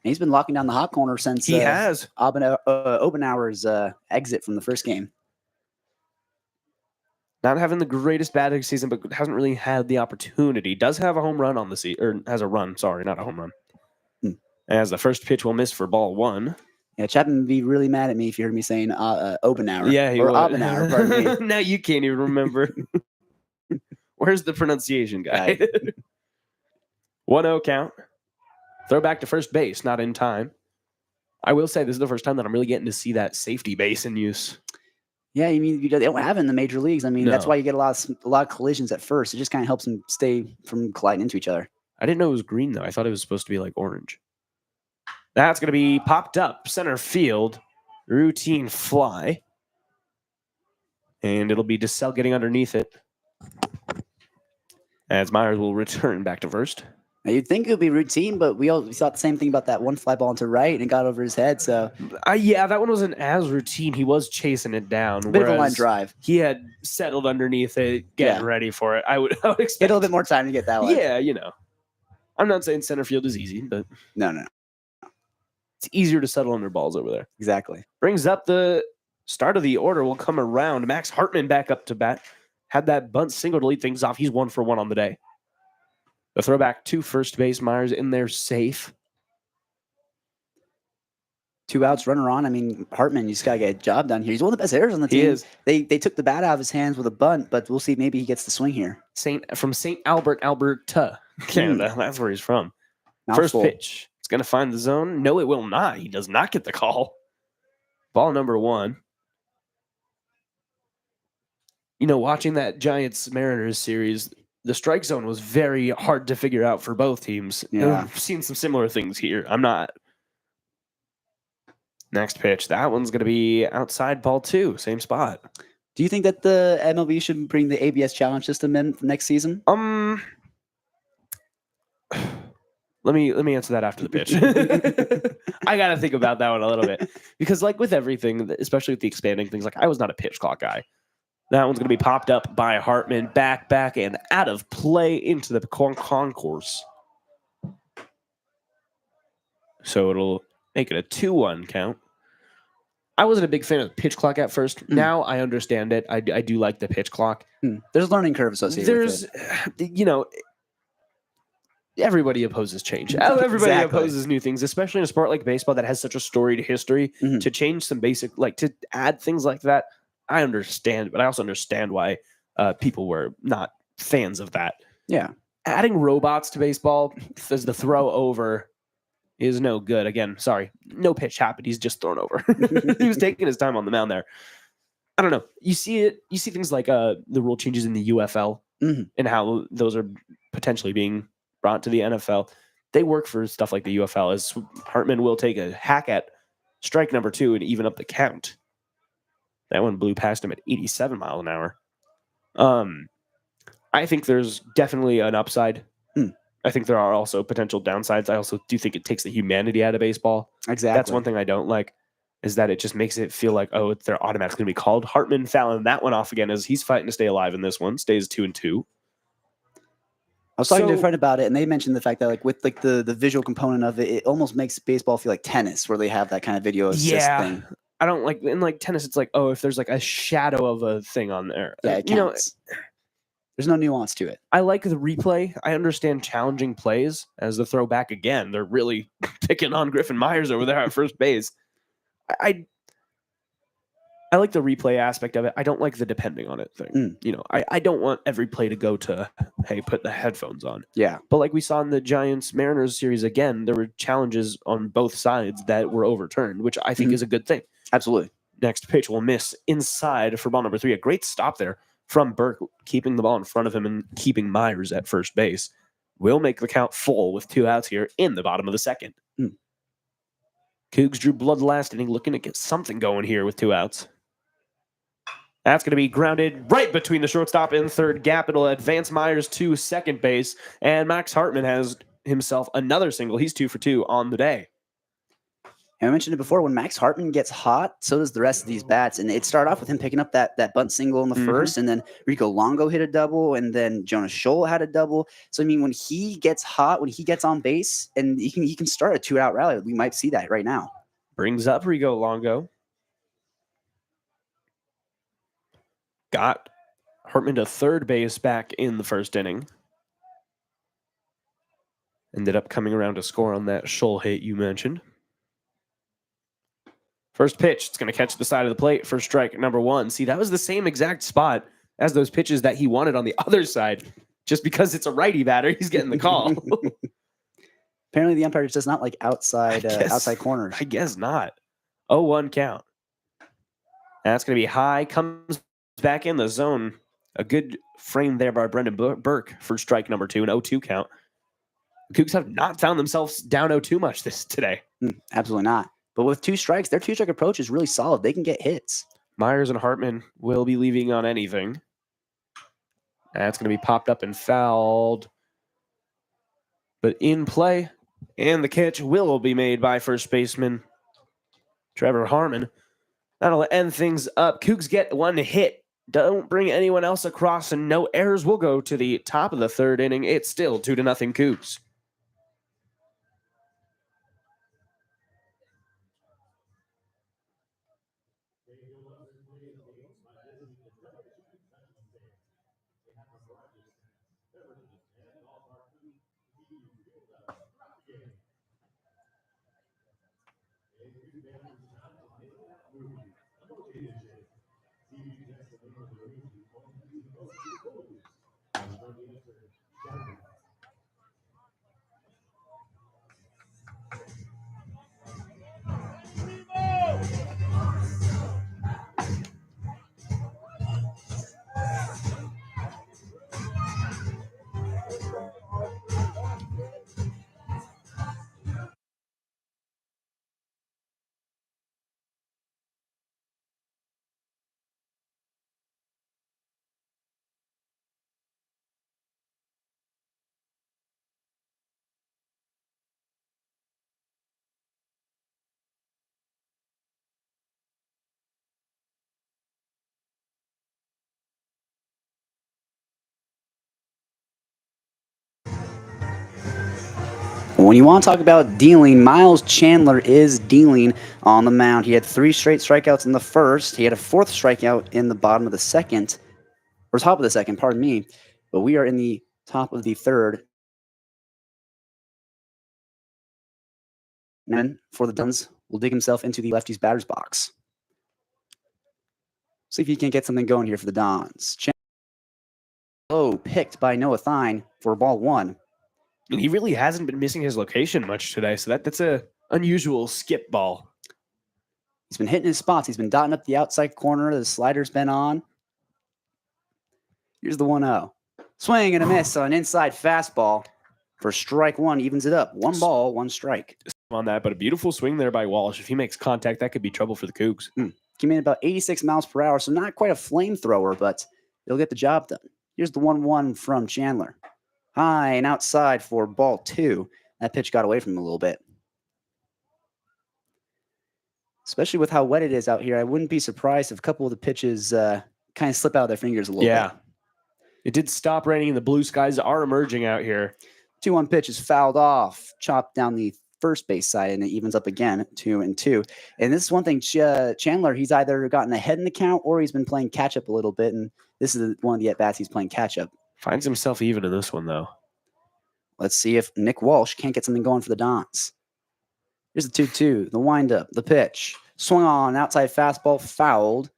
He's been locking down the hot corner since he has Obenauer's exit from the first game. Not having the greatest batting season, but hasn't really had the opportunity. Does have a home run on the season, or has a run. Sorry, not a home run. As the first pitch will miss for ball 1. Yeah, Chapman would be really mad at me if you heard me saying Obenauer. Yeah, he or would. Obenauer, pardon me. Now you can't even remember. Where's the pronunciation guy? 1-0 count. Throw back to first base, not in time. I will say this is the first time that I'm really getting to see that safety base in use. Yeah, I mean, they don't have it in the major leagues. I mean, that's No. why you get a lot of collisions at first. It just kind of helps them stay from colliding into each other. I didn't know it was green, though. I thought it was supposed to be like orange. That's going to be popped up center field. Routine fly. And it'll be DeSalle getting underneath it. As Myers will return back to first. Now, you'd think it would be routine, but we thought the same thing about that one fly ball into right, and it got over his head. So Yeah, that one wasn't as routine. He was chasing it down. bit of a line drive. He had settled underneath it, getting ready for it. I would expect Get a little bit more time to get that one. Yeah, I'm not saying center field is easy, but No. it's easier to settle under balls over there. Exactly. Brings up the start of the order. Will come around. Max Hartman back up to bat. Had that bunt single to lead things off. He's 1 for 1 on the day. The throwback to first base. Myers in there safe. 2 outs, runner on. I mean, Hartman, you just got to get a job done here. He's one of the best hitters on the team. He is. They took the bat out of his hands with a bunt, but we'll see. Maybe he gets the swing here. From St. Albert, Alberta, Canada. That's where he's from. Mouthful. First pitch. It's going to find the zone. No, it will not. He does not get the call. Ball number 1. Watching that Giants-Mariners series, the strike zone was very hard to figure out for both teams. Yeah. I've seen some similar things here. I'm not. Next pitch. That one's going to be outside ball 2. Same spot. Do you think that the MLB should bring the ABS challenge system in for next season? Let me answer that after the pitch. I got to think about that one a little bit. Because like with everything, especially with the expanding things, like I was not a pitch clock guy. That one's going to be popped up by Hartman. Back, and out of play into the concourse. So it'll make it a 2-1 count. I wasn't a big fan of the pitch clock at first. Now I understand it. I do like the pitch clock. There's a learning curve associated with it. Everybody opposes change. Everybody Exactly. opposes new things, especially in a sport like baseball that has such a storied history. To change some basic, to add things like that, I understand, but I also understand why people were not fans of that. Yeah. Adding robots to baseball as the throw over is no good. Again, sorry, no pitch happened. He's just thrown over. He was taking his time on the mound there. I don't know. You see it. You see things like the rule changes in the UFL and how those are potentially being brought to the NFL. They work for stuff like the UFL, as Hartman will take a hack at strike number 2 and even up the count. That one blew past him at 87 miles an hour. I think there's definitely an upside. I think there are also potential downsides. I also do think it takes the humanity out of baseball. Exactly. That's one thing I don't like, is that it just makes it feel like, they're automatically going to be called. Hartman fouling that one off again as he's fighting to stay alive in this one. Stays 2-2. I was talking to a friend about it, and they mentioned the fact that, with the visual component of it, it almost makes baseball feel like tennis, where they have that kind of video assist thing. I don't like in tennis. It's like, if there's a shadow of a thing on there, Yeah, it counts. There's no nuance to it. I like the replay. I understand challenging plays as the throwback again. They're really picking on Griffin Myers over there at first base. I like the replay aspect of it. I don't like the depending on it thing. I don't want every play to go to, hey, put the headphones on. Yeah. But like we saw in the Giants-Mariners series again, there were challenges on both sides that were overturned, which I think is a good thing. Absolutely. Next pitch will miss inside for ball number 3. A great stop there from Burke, keeping the ball in front of him and keeping Myers at first base. Will make the count full with 2 outs here in the bottom of the second. Cougs drew blood last inning, looking to get something going here with 2 outs. That's going to be grounded right between the shortstop and third gap. It'll advance Myers to second base, and Max Hartman has himself another single. He's 2 for 2 on the day. And I mentioned it before, when Max Hartman gets hot, so does the rest of these bats. And it started off with him picking up that bunt single in the first, and then Rico Longo hit a double, and then Jonas Scholl had a double. So, I mean, when he gets hot, when he gets on base, and he can start a 2-out rally, we might see that right now. Brings up Rico Longo. Got Hartman to third base back in the first inning. Ended up coming around to score on that Scholl hit you mentioned. First pitch, it's going to catch the side of the plate for strike number 1. See, that was the same exact spot as those pitches that he wanted on the other side. Just because it's a righty batter, he's getting the call. Apparently, the umpire just does not like outside corners. I guess not. 0-1 count. That's going to be high. Comes back in the zone. A good frame there by Brendan Burke for strike number 2, an 0-2 count. The Cougs have not found themselves down 0-2 much today. Absolutely not. But with 2 strikes, their 2-strike approach is really solid. They can get hits. Myers and Hartman will be leaving on anything. That's going to be popped up and fouled. But in play, and the catch will be made by first baseman Trevor Harmon. That'll end things up. Cougs get 1 hit. Don't bring anyone else across, and no errors. Will go to the top of the 3rd inning. It's still 2-0 Cougs. When you want to talk about dealing, Miles Chandler is dealing on the mound. He had 3 straight strikeouts in the first. He had a 4th strikeout in the bottom of the second, or top of the second, pardon me. But we are in the top of the 3rd. And for the Duns, will dig himself into the lefty's batter's box. See if he can get something going here for the Dons. Chandler picked by Noah Thine for ball 1. And he really hasn't been missing his location much today, so that's a unusual skip ball. He's been hitting his spots. He's been dotting up the outside corner. The slider's been on. Here's the 1-0. Swing and a miss on an inside fastball for strike 1. Evens it up. 1 ball, 1 strike. On that, but a beautiful swing there by Walsh. If he makes contact, that could be trouble for the Cougs. Came in about 86 miles per hour, so not quite a flamethrower, but it'll get the job done. Here's the 1-1 from Chandler. High and outside for ball 2. That pitch got away from him a little bit. Especially with how wet it is out here, I wouldn't be surprised if a couple of the pitches kind of slip out of their fingers a little bit. It did stop raining and the blue skies are emerging out here. 2-1 pitch is fouled off, chopped down the first base side, and it evens up again, 2-2. And this is one thing, Chandler, he's either gotten ahead in the count or he's been playing catch-up a little bit, and this is one of the at-bats he's playing catch-up. Finds himself even in this one, though. Let's see if Nick Walsh can't get something going for the Dons. Here's the 2-2, the windup, the pitch. Swung on, outside fastball, fouled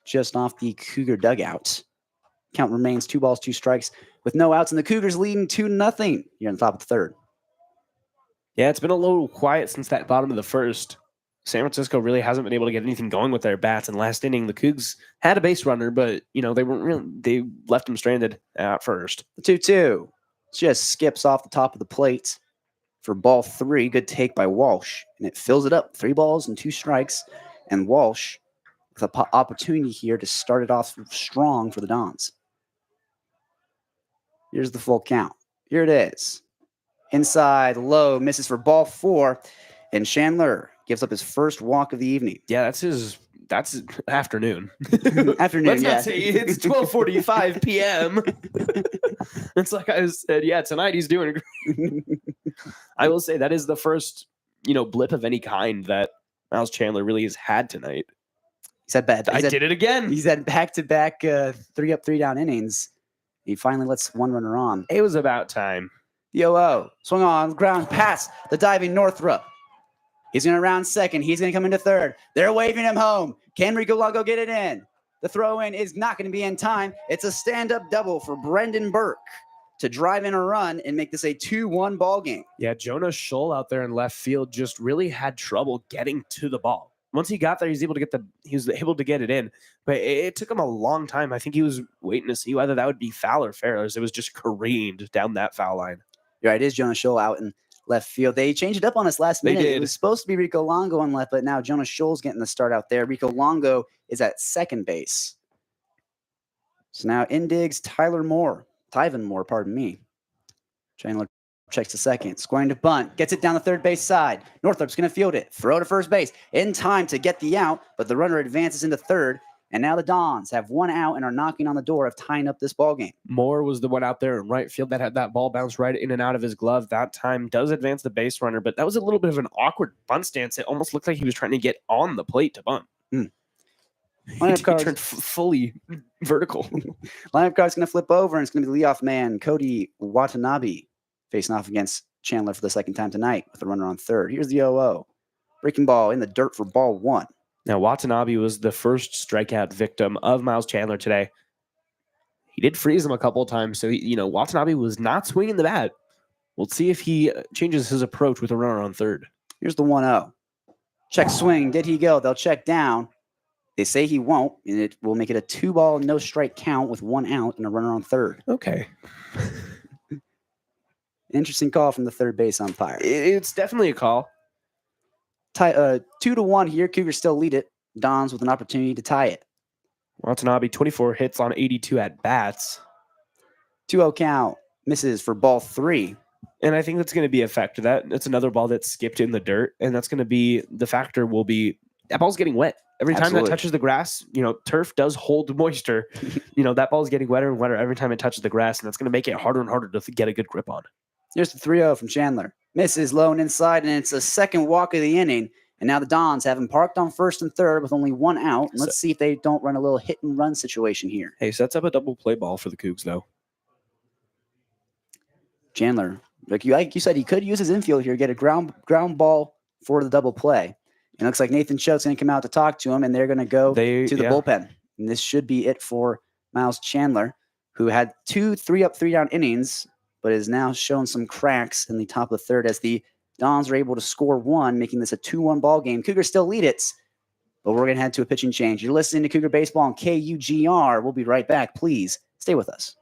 just off the Cougar dugout. Count remains 2 balls, 2 strikes with no outs, and the Cougars leading 2-0 here on the top of the 3rd. Yeah, it's been a little quiet since that bottom of the 1st. San Francisco really hasn't been able to get anything going with their bats. In last inning, the Cougs had a base runner, but they left them stranded at first. The 2-2 just skips off the top of the plate for ball 3. Good take by Walsh, and it fills it up. 3 balls and 2 strikes, and Walsh with an opportunity here to start it off strong for the Dons. Here's the full count. Here it is. Inside, low, misses for ball 4, and Chandler gives up his first walk of the evening. Yeah, that's afternoon. Afternoon, Let's yeah. not say it's 12:45 p.m. It's like I said, yeah, tonight he's doing great. I will say that is the first, blip of any kind that Miles Chandler really has had tonight. He's had bad. I did it again. He's had back-to-back 3 up, 3 down innings. He finally lets one runner on. It was about time. The 0-0. Swung on, ground pass, the diving Northrup. He's going to round second. He's going to come into 3rd. They're waving him home. Can Rico Longo get it in? The throw-in is not going to be in time. It's a stand-up double for Brendan Burke to drive in a run and make this a 2-1 ball game. Yeah, Jonah Scholl out there in left field just really had trouble getting to the ball. once he got there, he was able to get it in. But it took him a long time. I think he was waiting to see whether that would be foul or fair. As it was just careened down that foul line. You're right. It is Jonas Scholl out in left field. They changed it up on us last minute. did. It was supposed to be Rico Longo on left, but now Jonas Scholl's getting the start out there. Rico Longo is at second base. So now in digs Tyvin Moore, pardon me. Chandler checks the second, scoring to bunt, gets it down the third base side. Northrup's going to field it, throw to first base, in time to get the out, but the runner advances into third, and now the Dons have one out and are knocking on the door of tying up this ball game. Moore was the one out there in right field that had that ball bounce right in and out of his glove. That time does advance the base runner, but that was a little bit of an awkward bunt stance. It almost looked like he was trying to get on the plate to bunt. He turned fully vertical. Lineup card's going to flip over, and it's going to be the leadoff man, Cody Watanabe, facing off against Chandler for the second time tonight with a runner on third. Here's the 0-0. Breaking ball in the dirt for ball one. Now, Watanabe was the first strikeout victim of Miles Chandler today. He did freeze him a couple of times, so Watanabe was not swinging the bat. We'll see if he changes his approach with a runner on third. Here's the 1-0. Check swing. Did he go? They'll check down. They say he won't, and it will make it a 2-ball, no strike count with one out and a runner on third. Okay. Interesting call from the third base umpire. It's definitely a call. 2-1 here. Cougars still lead it. Dons with an opportunity to tie it. Watanabe, 24 hits on 82 at-bats. 2-0 count. Misses for ball three. And I think that's going to be a factor. That's another ball that's skipped in the dirt, and that's going to be the factor will be that ball's getting wet. Every time that touches the grass, turf does hold moisture. That ball's getting wetter and wetter every time it touches the grass, and that's going to make it harder and harder to get a good grip on. Here's the 3-0 from Chandler. Misses low and inside, and it's a second walk of the inning. And now the Dons have him parked on first and third with only one out. And let's see if they don't run a little hit and run situation here. Hey, sets up a double play ball for the Cougs, though. Chandler, like you said, he could use his infield here, get a ground ball for the double play. It looks like Nathan Choate's going to come out to talk to him, and they're going to go to the bullpen. And this should be it for Miles Chandler, who had 2 3-up, 3-down innings, but is now showing some cracks in the top of the third as the Dons are able to score one, making this a 2-1 ball game. Cougars still lead it, but we're going to head to a pitching change. You're listening to Cougar Baseball on KUGR. We'll be right back. Please stay with us.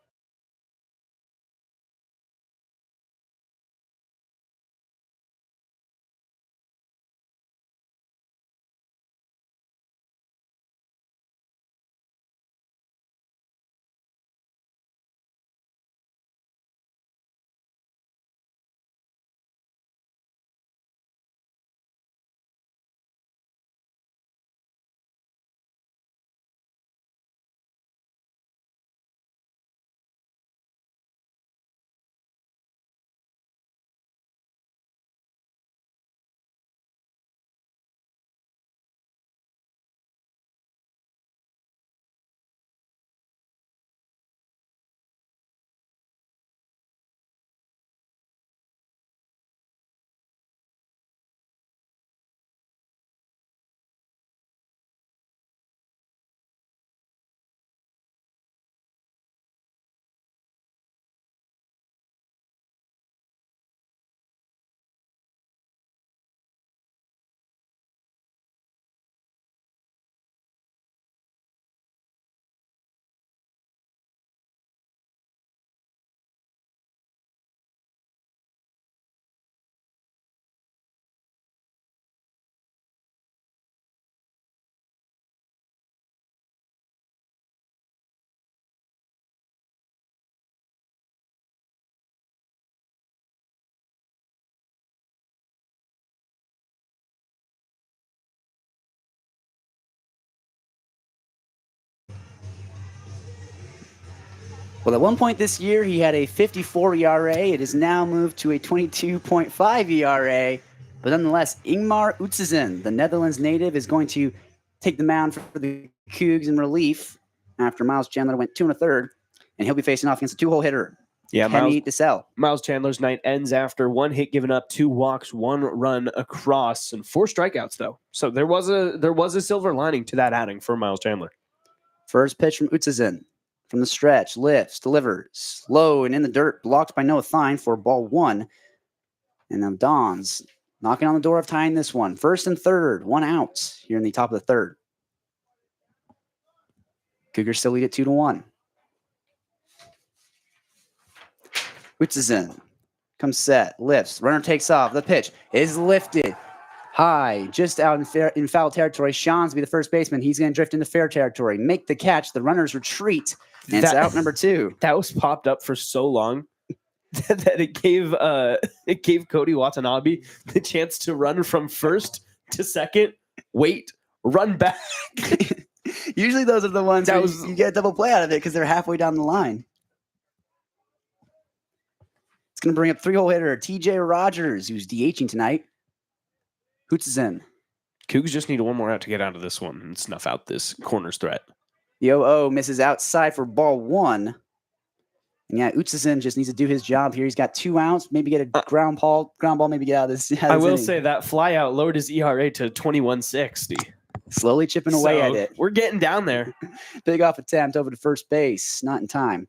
Well, at one point this year, he had a 54 ERA. It has now moved to a 22.5 ERA. But nonetheless, Ingmar Utsezen, the Netherlands native, is going to take the mound for the Cougs in relief after Miles Chandler went 2 1/3, and he'll be facing off against a 2-hole hitter, Kenny DeSalle. Miles Chandler's night ends after 1 hit given up, 2 walks, 1 run across, and 4 strikeouts, though. So there was a silver lining to that outing for Miles Chandler. First pitch from Utsezen. From the stretch, lifts, delivers, low and in the dirt, blocked by Noah Thine for ball 1. And now Dons knocking on the door of tying this one. First and third, 1 out here in the top of the third. Cougars still lead it 2-1. Hutchison comes set, lifts, runner takes off. The pitch is lifted high, just out in foul territory. Shawnsby, the first baseman, he's going to drift into fair territory. Make the catch. The runners retreat, and it's out number 2. That was popped up for so long that it gave Cody Watanabe the chance to run from first to second, wait, run back. Usually those are the ones that you get a double play out of it because they're halfway down the line. It's going to bring up 3-hole hitter TJ Rogers, who's DHing tonight. Hutchison. Cougs just need one more out to get out of this one and snuff out this corner's threat. The 0-0 misses outside for ball 1. And yeah, Hutchison just needs to do his job here. He's got 2 outs, maybe get a ground ball, maybe get out of this. I will say that fly out lowered his ERA to 21.60. Slowly chipping away at it. We're getting down there. Big off attempt over to first base, not in time.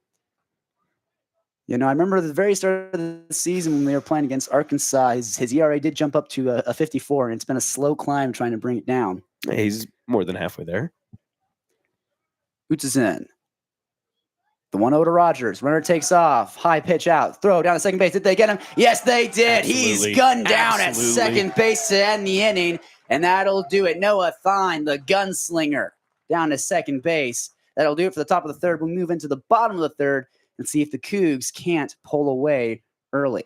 You know, I remember the very start of the season when they were playing against Arkansas, his ERA did jump up to a 54, and it's been a slow climb trying to bring it down. He's more than halfway there. Hutchison. The 1-0 to Rogers. Runner takes off. High pitch out. Throw down to second base. Did they get him? Yes, they did. Absolutely. He's gunned down at Absolutely. second base to end the inning, and that'll do it. Noah Thine, the gunslinger, down to second base. That'll do it for the top of the third. We'll move into the bottom of the third and see if the Cougs can't pull away early.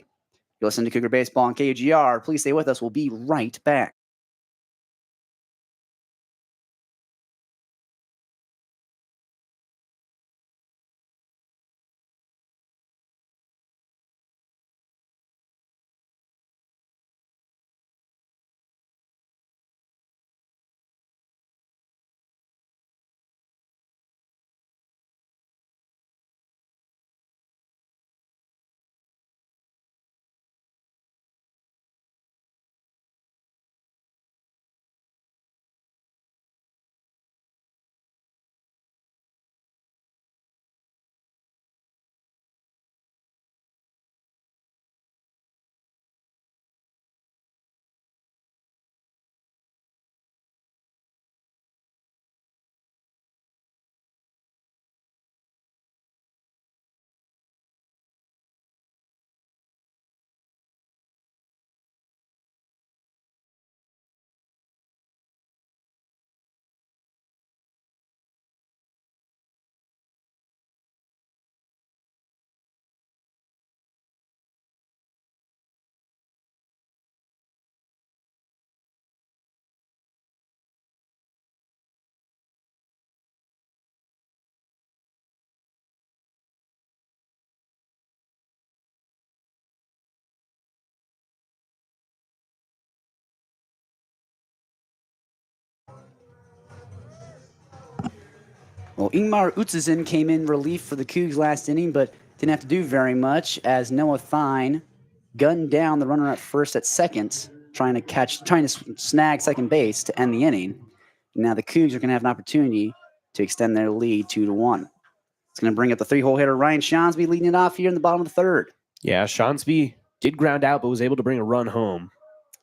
You listen to Cougar Baseball on KUGR. Please stay with us. We'll be right back. Well, Ingmar Hutchison came in relief for the Cougs last inning, but didn't have to do very much as Noah Thine gunned down the runner at first at second, trying to snag second base to end the inning. Now the Cougs are going to have an opportunity to extend their lead 2-1. It's going to bring up the 3-hole hitter Ryan Shawnsby leading it off here in the bottom of the third. Yeah, Shawnsby did ground out, but was able to bring a run home.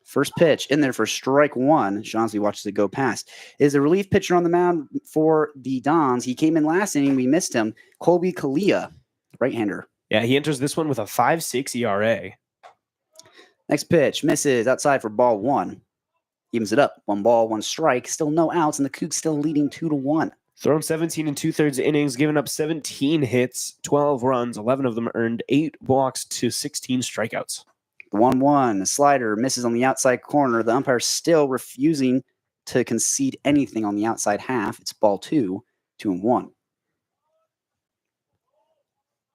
First pitch in there for strike 1. Shawnsby watches it go past. Is the relief pitcher on the mound for the Dons. He came in last inning. We missed him. Colby Kalia, right-hander. Yeah, he enters this one with a 5.6 ERA. Next pitch misses outside for ball 1. Evens it up. 1 ball, 1 strike. Still no outs, and the Cougs still leading 2-1. Thrown 17 and 2/3 innings, given up 17 hits, 12 runs, 11 of them earned, 8 walks to 16 strikeouts. 1-1. The slider misses on the outside corner. The umpire still refusing to concede anything on the outside half. It's ball 2, 2-1.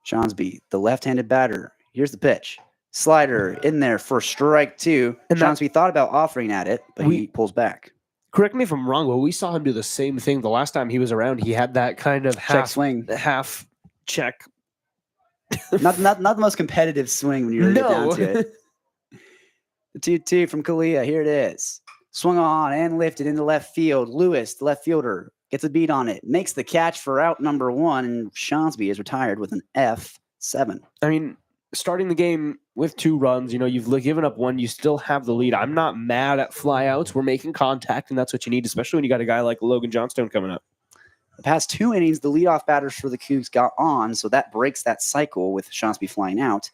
Shawnsby, the left-handed batter. Here's the pitch. Slider in there for strike 2. And Shawnsby thought about offering at it, but he pulls back. Correct me if I'm wrong, but we saw him do the same thing the last time he was around. He had that kind of Check swing. half check. not the most competitive swing when you really get down to it. The 2-2 from Kalia. Here it is. Swung on and lifted into left field. Lewis, the left fielder, gets a beat on it. Makes the catch for out number 1. And Shawnsby is retired with an F7. I mean, starting the game with 2 runs, you've given up 1, you still have the lead. I'm not mad at flyouts. We're making contact, and that's what you need, especially when you got a guy like Logan Johnstone coming up. The past 2 innings, the leadoff batters for the Cougs got on, so that breaks that cycle with Shonsby flying out.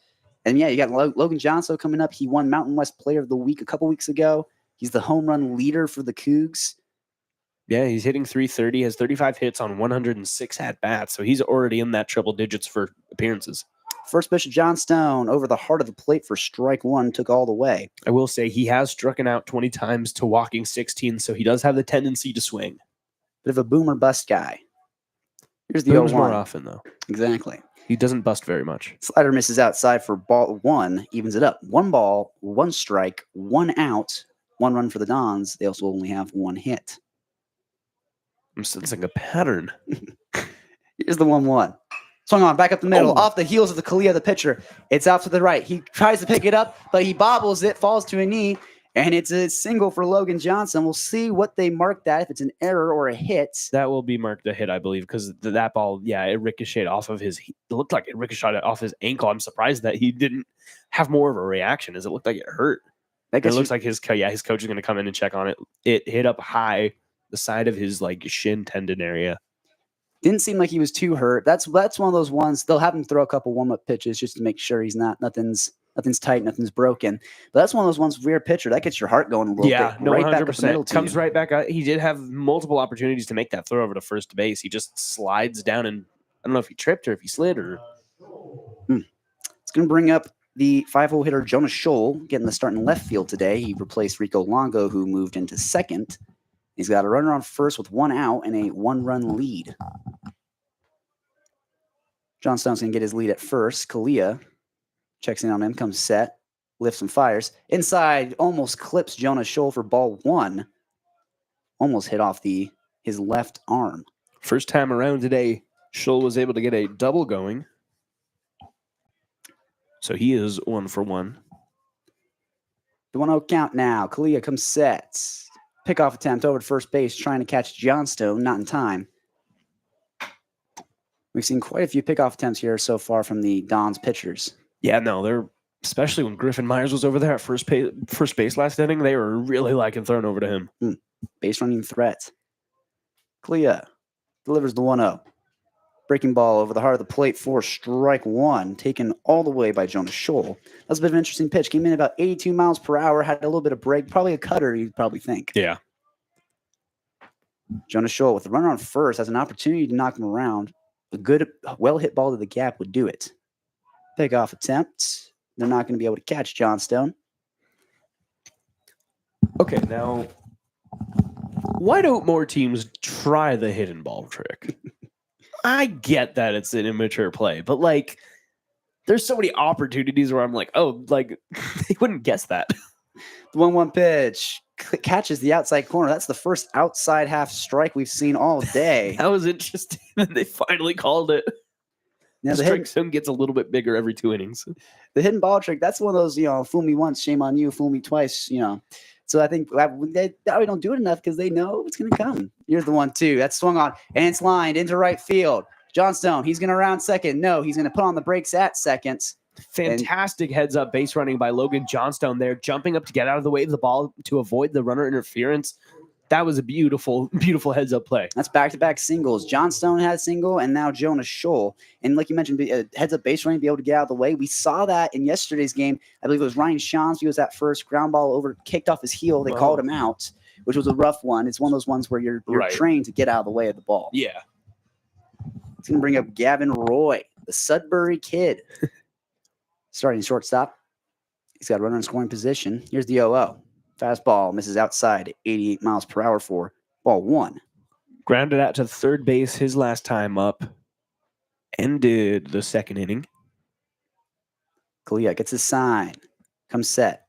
And yeah, you got Logan Johnstone coming up. He won Mountain West Player of the Week a couple weeks ago. He's the home run leader for the Cougs. Yeah, he's hitting 330, has 35 hits on 106 at-bats, so he's already in that triple digits for appearances. First pitch of Johnstone over the heart of the plate for strike 1, took all the way. I will say he has struck out 20 times to walking 16, so he does have the tendency to swing. Bit of a boomer bust guy. Here's the Booms 0-1. more often, though. Exactly. He doesn't bust very much. Slider misses outside for ball 1, evens it up. 1 ball, 1 strike, 1 out, 1 run for the Dons. They also only have 1 hit. I'm sensing a pattern. Here's the 1-1. Swung on, back up the middle, off the heels of the Kalia, the pitcher. It's out to the right. He tries to pick it up, but he bobbles it, falls to a knee, and it's a single for Logan Johnson. We'll see what they mark that, if it's an error or a hit. That will be marked a hit, I believe, because that ball, it ricocheted off of his. It looked like it ricocheted off his ankle. I'm surprised that he didn't have more of a reaction, as it looked like it hurt. It looks like his coach is going to come in and check on it. It hit up high, the side of his shin tendon area. Didn't seem like he was too hurt. That's one of those ones. They'll have him throw a couple warm-up pitches just to make sure he's nothing's tight, nothing's broken. But that's one of those ones where you're a pitcher, that gets your heart going a little bit. Yeah, no, right 100%. Back up the middle Comes right back out. He did have multiple opportunities to make that throw over to first base. He just slides down, and I don't know if he tripped or if he slid or. It's going to bring up the 5-hole hitter Jonah Scholl, getting the start in left field today. He replaced Rico Longo, who moved into second. He's got a runner on first with 1 out and a 1-run lead. Johnstone's going to get his lead at first. Kalia checks in on him, comes set, lifts and fires. Inside, almost clips Jonah Scholl for ball 1. Almost hit off his left arm. First time around today, Scholl was able to get a double going. So he is 1 for 1. The 1-0 count now. Kalia comes set. Pickoff attempt over to first base, trying to catch Johnstone, not in time. We've seen quite a few pickoff attempts here so far from the Dons pitchers. Yeah, no, they're especially when Griffin Myers was over there at first base last inning, they were really liking throwing over to him. Base running threat. Kalia delivers the 1-0. Breaking ball over the heart of the plate for strike 1, taken all the way by Jonah Scholl. That was a bit of an interesting pitch. Came in about 82 miles per hour, had a little bit of break, probably a cutter, you'd probably think. Yeah. Jonah Scholl with the runner on first has an opportunity to knock him around. A good, well-hit ball to the gap would do it. Pickoff attempt. They're not going to be able to catch Johnstone. Okay, now, why don't more teams try the hidden ball trick? I get that it's an immature play, but there's so many opportunities where I'm they wouldn't guess that. The 1-1 pitch catches the outside corner. That's the first outside half strike we've seen all day. That was interesting that they finally called it. Now the strike zone gets a little bit bigger every 2 innings. The hidden ball trick, that's one of those, fool me once, shame on you, fool me twice, So I think they don't do it enough because they know it's going to come. Here's the 1-2. That's swung on, and it's lined into right field. Johnstone, he's going to round second. No, he's going to put on the brakes at second. Fantastic heads-up base running by Logan Johnstone there, jumping up to get out of the way of the ball to avoid the runner interference. That was a beautiful, beautiful heads-up play. That's back-to-back singles. Johnstone had a single, and now Jonah Scholl. And like you mentioned, heads-up base running, be able to get out of the way. We saw that in yesterday's game. I believe it was Ryan Shonsby was at first. Ground ball over, kicked off his heel. They called him out, which was a rough one. It's one of those ones where you're Right. trained to get out of the way of the ball. Yeah. It's going to bring up Gavin Roy, the Sudbury kid. Starting shortstop. He's got a runner in scoring position. Here's the 0-0. Fastball misses outside at 88 miles per hour for ball 1. Grounded out to third base his last time up. Ended the second inning. Kalia gets his sign. Comes set.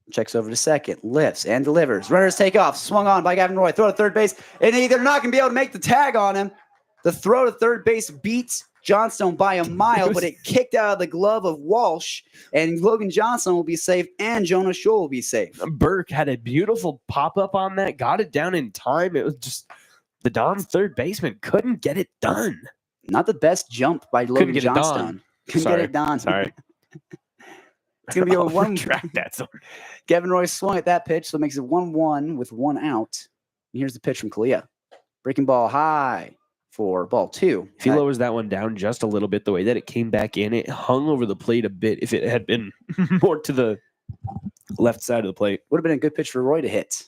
Checks over to second. Lifts and delivers. Runners take off. Swung on by Gavin Roy. Throw to third base. And they're not going to be able to make the tag on him. The throw to third base beats Johnstone by a mile, but it kicked out of the glove of Walsh, and Logan Johnson will be safe, and Jonah Scholl will be safe. Burke had a beautiful pop-up on that, got it down in time. It was just the Don's third baseman couldn't get it done. Not the best jump by Logan Johnstone. Couldn't get it done. Sorry. It's going to be a I'll one. retract that. So Gavin Roy swung at that pitch, so it makes it 1-1 with 1 out. And here's the pitch from Kalia. Breaking ball high for ball 2. if he lowers that one down just a little bit, the way that it came back in, it hung over the plate a bit. If it had been more to the left side of the plate, would have been a good pitch for Roy to hit.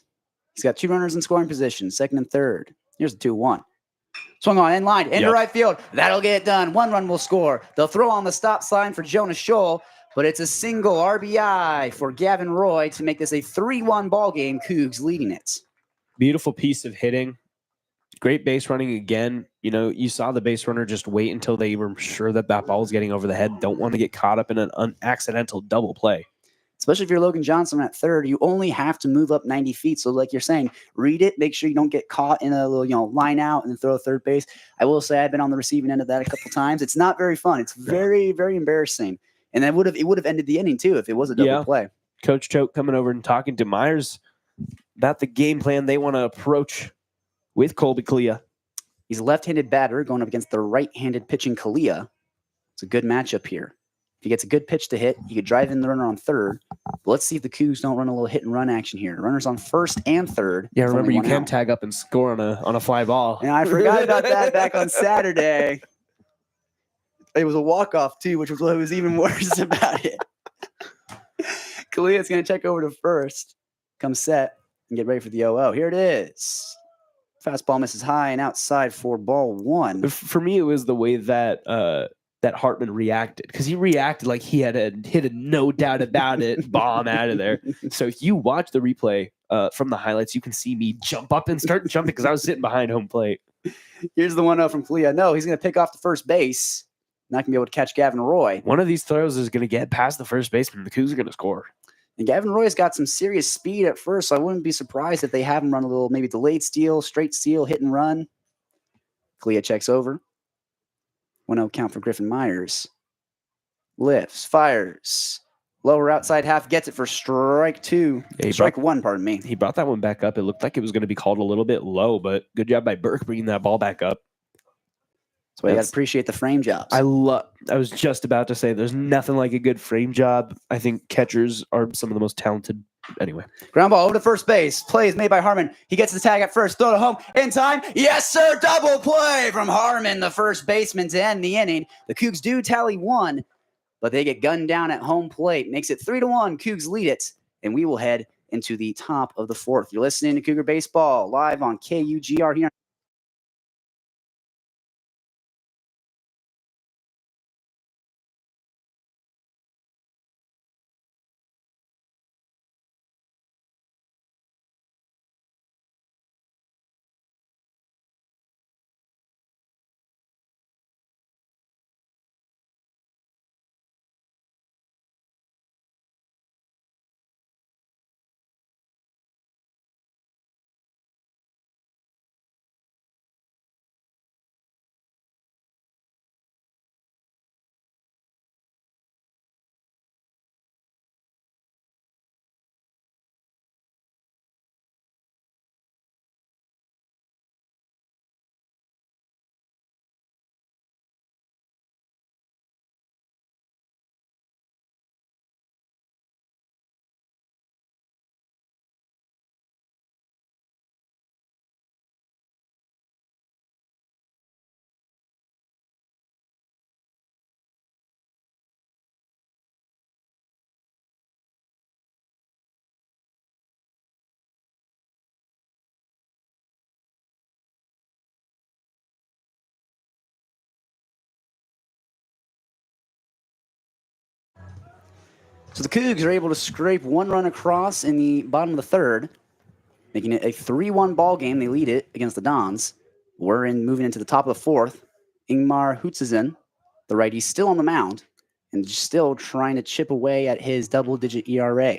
He's got 2 runners in scoring position, second and third. Here's the 2-1. Swung on, in line, into right field. That'll get it done. 1 run will score. They'll throw on the stop sign for Jonas Scholl, but it's a single RBI for Gavin Roy to make this a 3-1 ball game. Cougs leading it. beautiful piece of hitting. Great base running again. You know, you saw the base runner just wait until they were sure that that ball was getting over the head. Don't want to get caught up in an accidental double play. Especially if you're Logan Johnson at third, you only have to move up 90 feet. So like you're saying, read it, make sure you don't get caught in a little, line out and then throw a third base. I will say I've been on the receiving end of that a couple times. It's not very fun. It's very, very embarrassing. And it would have ended the inning too if it was a double play. Coach Choate coming over and talking to Myers about the game plan they want to approach with Colby Kalia. He's a left-handed batter going up against the right-handed pitching Kalia. It's a good matchup here. If he gets a good pitch to hit, he could drive in the runner on third. But let's see if the Cougs don't run a little hit and run action here. Runners on first and third. Yeah, remember you can tag up and score on a fly ball. And I forgot about that back on Saturday. It was a walk-off too, which was what was even worse about it. Kalia's going to check over to first, come set, and get ready for the 0-0. Here it is. Fastball misses high and outside for ball 1. For me, it was the way that that Hartman reacted, because he reacted like he had hit a no doubt about it bomb out of there. So if you watch the replay from the highlights, you can see me jump up and start jumping because I was sitting behind home plate. Here's the 1-0 from Kalia. No, he's going to pick off the first base. Not going to be able to catch Gavin Roy. One of these throws is going to get past the first baseman. The Cougs are going to score. And Gavin Roy's got some serious speed at first, so I wouldn't be surprised if they have him run a little, maybe delayed steal, straight steal, hit and run. Kalia checks over. 1-0 count for Griffin Myers. Lifts, fires. Lower outside half, gets it for strike 2. Yeah, strike 1, pardon me. He brought that one back up. It looked like it was going to be called a little bit low, but good job by Burke bringing that ball back up. That's why you got to appreciate the frame jobs. I was just about to say there's nothing like a good frame job. I think catchers are some of the most talented. Anyway. Ground ball over to first base. Play is made by Harmon. He gets the tag at first. Throw to home in time. Yes, sir. Double play from Harmon, the first baseman, to end the inning. The Cougs do tally 1, but they get gunned down at home plate. Makes it 3-1. Cougs lead it, and we will head into the top of the 4th. You're listening to Cougar Baseball live on KUGR here. So the Cougs are able to scrape 1 run across in the bottom of the 3rd, making it a 3-1 ball game. They lead it against the Dons. We're moving into the top of the 4th. Ingmar Hutzesen, the righty, still on the mound and still trying to chip away at his double-digit ERA.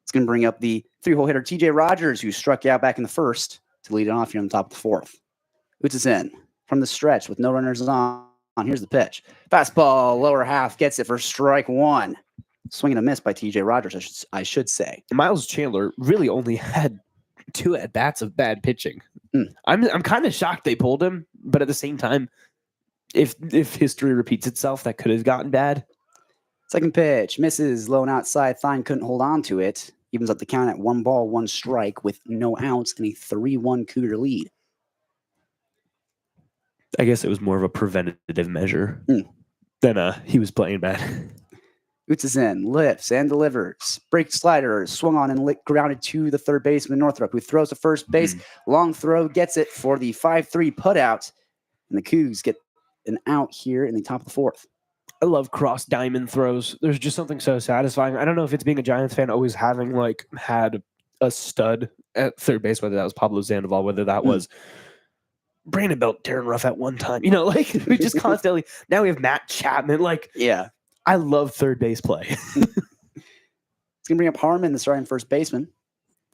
It's going to bring up the 3-hole hitter TJ Rogers, who struck out back in the 1st, to lead it off here on the top of the 4th. Hutzesen from the stretch with no runners on. Here's the pitch. Fastball, lower half, gets it for strike 1. Swing and a miss by TJ Rogers, I should say. Miles Chandler really only had 2 at-bats of bad pitching. I'm kind of shocked they pulled him, but at the same time, if history repeats itself, that could have gotten bad. Second pitch misses, low and outside. Thine couldn't hold on to it. Evens up the count at 1 ball, 1 strike with no outs and a 3-1 Cougar lead. I guess it was more of a preventative measure than he was playing bad. Boots is in, lifts and delivers. Break slider, swung on and grounded to the third baseman Northrup, who throws to first base. Long throw gets it for the 5-3 putout. And the Cougs get an out here in the top of the fourth. I love cross diamond throws. There's just something so satisfying. I don't know if it's being a Giants fan, always having had a stud at third base, whether that was Pablo Sandoval, whether that was Brandon Belt, Darren Ruff at one time. We just constantly. Now we have Matt Chapman. Yeah. I love third base play. It's going to bring up Harmon, the starting first baseman.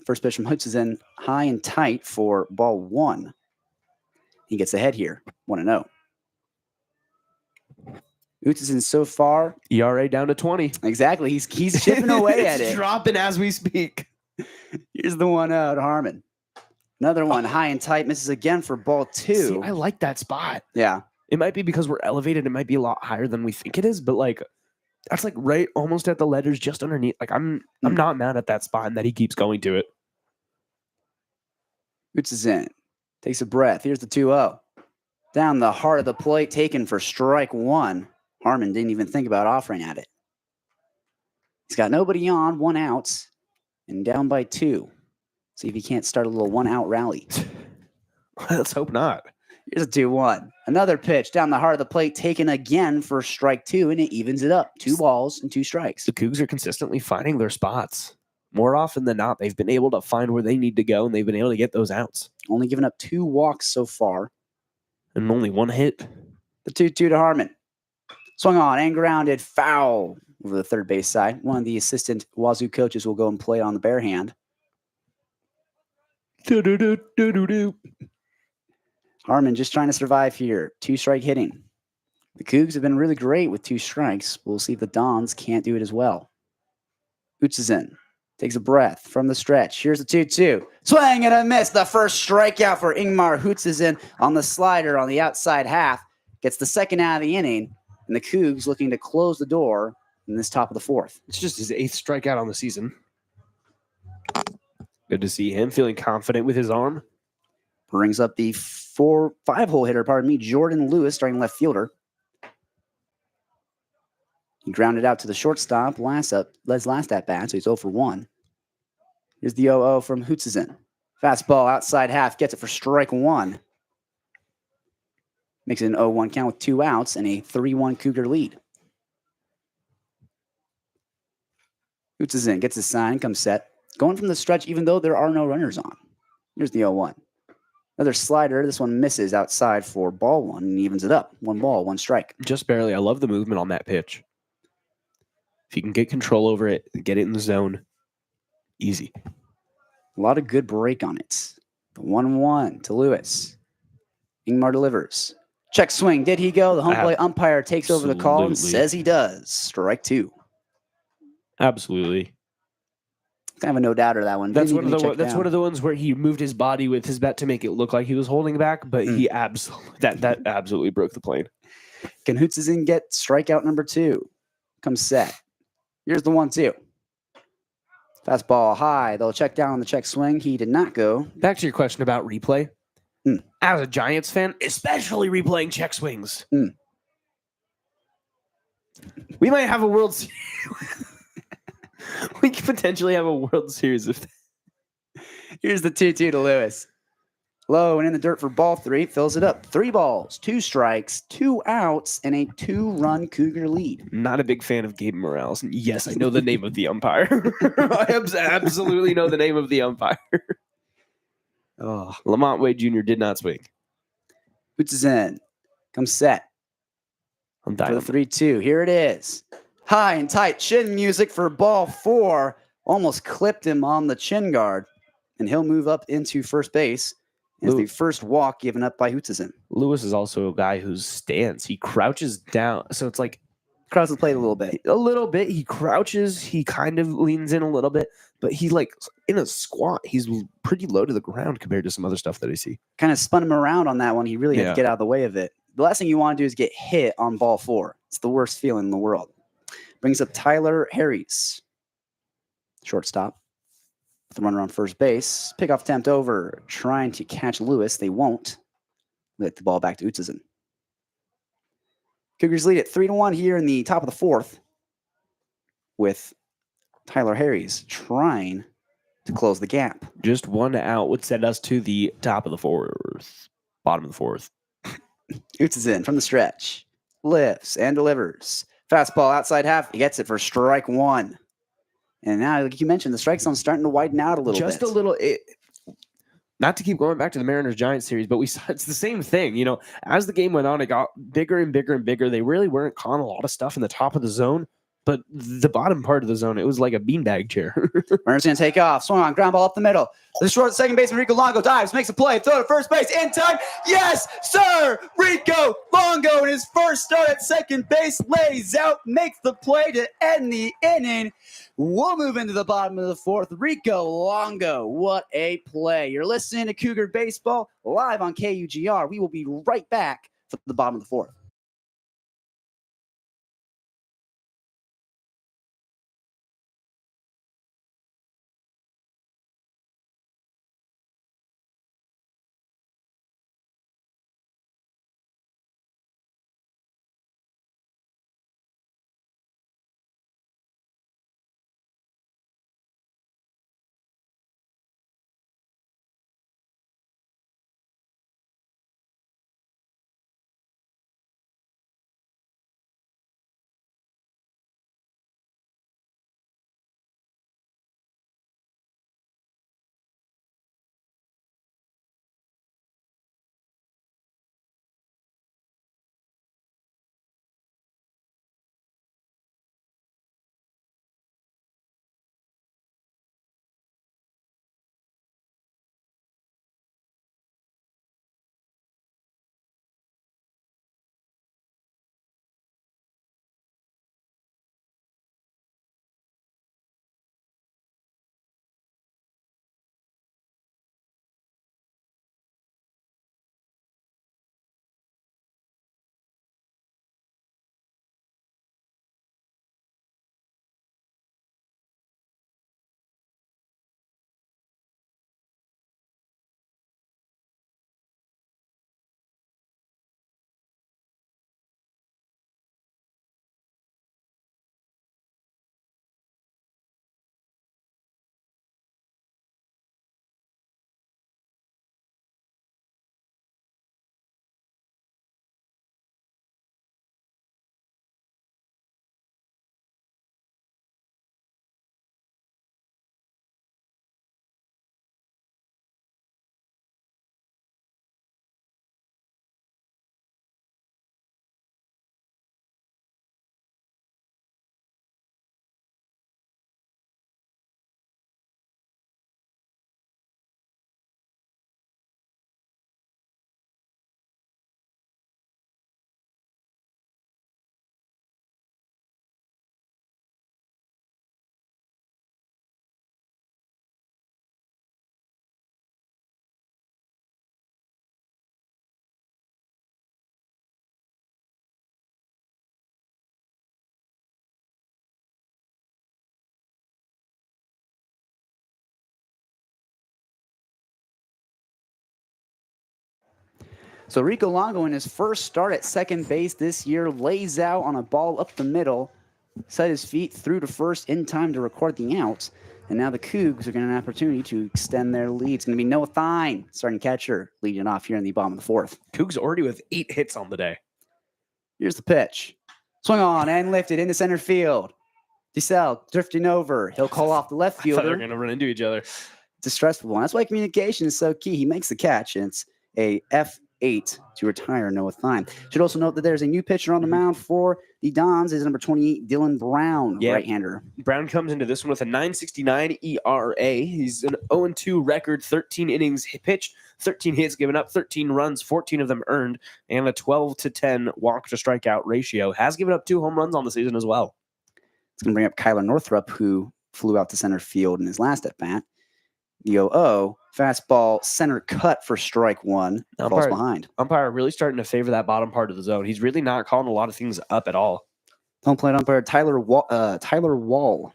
First pitch from Hoots is in high and tight for ball 1. He gets ahead here, 1-0. Hoots is in so far. ERA down to 20. Exactly. He's chipping away at It's it. dropping as we speak. Here's the 1-0 to Harmon. Another one, high and tight, misses again for ball 2. See, I like that spot. Yeah. It might be because we're elevated. It might be a lot higher than we think it is, but that's right almost at the letters just underneath. I'm not mad at that spot and that he keeps going to it. Hoots is in. Takes a breath. Here's the 2-0. Down the heart of the plate, taken for strike 1. Harmon didn't even think about offering at it. He's got nobody on, 1 out, and down by 2. See if he can't start a little 1-out rally. Let's hope not. Here's a 2-1. Another pitch down the heart of the plate, taken again for strike 2, and it evens it up. 2 balls and 2 strikes. The Cougs are consistently finding their spots. More often than not, they've been able to find where they need to go, and they've been able to get those outs. Only given up 2 walks so far. And only 1 hit. The 2-2 to Harmon. Swung on and grounded, foul over the third base side. One of the assistant Wazoo coaches will go and play on the bare hand. Harmon just trying to survive here. 2-strike hitting. The Cougs have been really great with 2 strikes. We'll see if the Dons can't do it as well. Hoots is in. Takes a breath from the stretch. Here's the 2-2. Swing and a miss. The first strikeout for Ingmar. Hoots is in on the slider on the outside half. Gets the second out of the inning. And the Cougs looking to close the door in this top of the fourth. It's just his 8th strikeout on the season. Good to see him feeling confident with his arm. Brings up the 5-hole hitter, Jordan Lewis, starting left fielder. He grounded out to the shortstop last at bat, so he's 0 for 1. Here's the 0-0 from Hootsisen. Fastball outside half, gets it for strike 1. Makes it an 0-1 count with 2 outs and a 3-1 Cougar lead. Hootsisen gets his sign, comes set. Going from the stretch even though there are no runners on. Here's the 0-1. Another slider. This one misses outside for ball 1 and evens it up. 1 ball, 1 strike. Just barely. I love the movement on that pitch. If you can get control over it, get it in the zone, easy. A lot of good break on it. The 1-1 to Lewis. Ingmar delivers. Check swing. Did he go? The home plate umpire takes over the call and says he does. Strike 2. Absolutely. Kind of a no doubter that one. That's one of the ones where he moved his body with his bat to make it look like he was holding back, but he that absolutely broke the plane. Can Hootsisen get strikeout number 2? Comes set. Here's the 1-2. Fastball high. They'll check down on the check swing. He did not go. Back to your question about replay. As a Giants fan, especially replaying check swings. We might have a World Series. We could potentially have a World Series if. Here's the 2-2 to Lewis. Low and in the dirt for ball 3. Fills it up. 3 balls, 2 strikes, 2 outs, and a 2-run Cougar lead. Not a big fan of Gabe Morales. Yes, I know the name of the umpire. I absolutely know the name of the umpire. Lamont Wade Jr. did not swing. Boots is in. Comes set. I'm dying. For the 3-2. Here it is. High and tight chin music for ball 4. Almost clipped him on the chin guard. And he'll move up into first base. It's the first walk given up by Hootsisen. Lewis is also a guy whose stance, he crouches down. So it's like crowds the plate a little bit. A little bit. He crouches. He kind of leans in a little bit. But he in a squat, he's pretty low to the ground compared to some other stuff that I see. Kind of spun him around on that one. He really had to get out of the way of it. The last thing you want to do is get hit on ball 4. It's the worst feeling in the world. Brings up Tyler Harris. Shortstop. The runner on first base. Pickoff attempt over. Trying to catch Lewis. They won't. Let the ball back to Utsuzen. Cougars lead at 3-1 here in the top of the fourth with Tyler Harris trying to close the gap. Just one out would send us to the top of the fourth. Bottom of the fourth. Utsuzen from the stretch. Lifts and delivers. Fastball outside half. He gets it for strike one. And now, like you mentioned, the strike zone's starting to widen out a little bit. Just a little. Not to keep going back to the Mariners-Giants series, but it's the same thing. You know, as the game went on, it got bigger and bigger and bigger. They really weren't calling a lot of stuff in the top of the zone, but the bottom part of the zone, it was like a beanbag chair. Runner's going to take off. Swung on, ground ball up the middle. The short second baseman, Rico Longo, dives, makes a play, throw to first base, in time. Yes, sir! Rico Longo in his first start at second base, lays out, makes the play to end the inning. We'll move into the bottom of the fourth. Rico Longo, what a play. You're listening to Cougar Baseball live on KUGR. We will be right back for the bottom of the fourth. So Rico Longo in his first start at second base this year lays out on a ball up the middle, set his feet through to first in time to record the out. And now the Cougs are going to have an opportunity to extend their lead. It's going to be Noah Thine, starting catcher, leading off here in the bottom of the fourth. Cougs already with 8 hits on the day. Here's the pitch. Swung on and lifted into center field. DeSalle drifting over. He'll call off the left I thought fielder. they were going to run into each other. It's a stressful one. That's why communication is so key. He makes the catch, and it's a F8 to retire Noah Thine. Should also note that there's a new pitcher on the mound for the Dons. Is number 28, Dylan Brown, right-hander. Brown comes into this one with a 9.69 ERA. He's an 0-2 record, 13 innings pitched, 13 hits given up, 13 runs, 14 of them earned, and a 12-10 walk-to-strikeout ratio. Has given up 2 home runs on the season as well. It's going to bring up Kyler Northrup, who flew out to center field in his last at-bat. The 0-0, fastball center cut for strike one, falls behind. Umpire really starting to favor that bottom part of the zone. He's really not calling a lot of things up at all. Home plate umpire Tyler Wall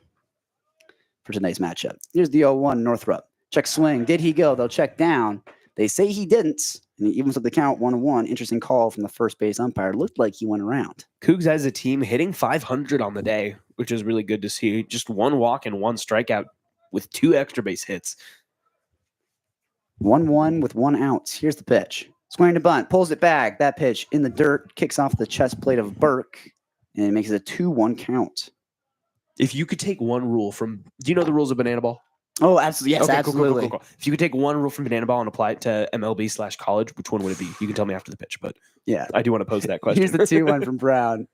for tonight's matchup. Here's the 0-1 Northrop. Check swing. Did he go? They'll check down. They say he didn't. And he evens up the count 1-1. Interesting call from the first base umpire. Looked like he went around. Cougs as a team hitting 500 on the day, which is really good to see. Just one walk and one strikeout with 2 extra base hits. 1-1 with 1 out. Here's the pitch. Swing to bunt. Pulls it back. That pitch in the dirt. Kicks off the chest plate of Burke. And it makes it a 2-1 count. If you could take one rule from, do you know the rules of banana ball? Oh, absolutely. Yes, Okay, absolutely. cool. If you could take one rule from banana ball and apply it to MLB/college, which one would it be? You can tell me after the pitch, but Yeah. I do want to pose that question. Here's the 2-1 from Brown.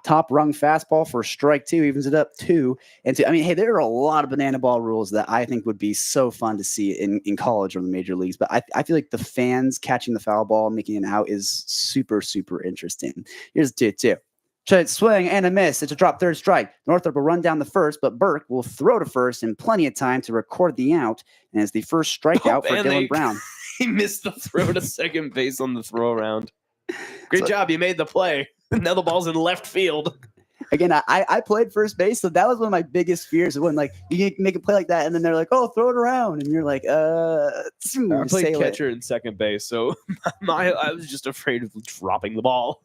Top rung fastball for strike 2, evens it up 2 and 2. I mean, hey, there are a lot of banana ball rules that I think would be so fun to see in college or the major leagues. But I feel like the fans catching the foul ball and making it out is super, super interesting. Here's the 2-2. Swing and a miss. It's a drop third strike. Northrop will run down the first, but Burke will throw to first in plenty of time to record the out. And it's the first strikeout for Dylan Brown. He missed the throw to second base on the throw around. Great job. You made the play. Now the ball's in left field. Again, I played first base, so that was one of my biggest fears. When like you make a play like that, and then they're like, "Oh, throw it around," and you're like, I played sail catcher and second base, so I was just afraid of dropping the ball.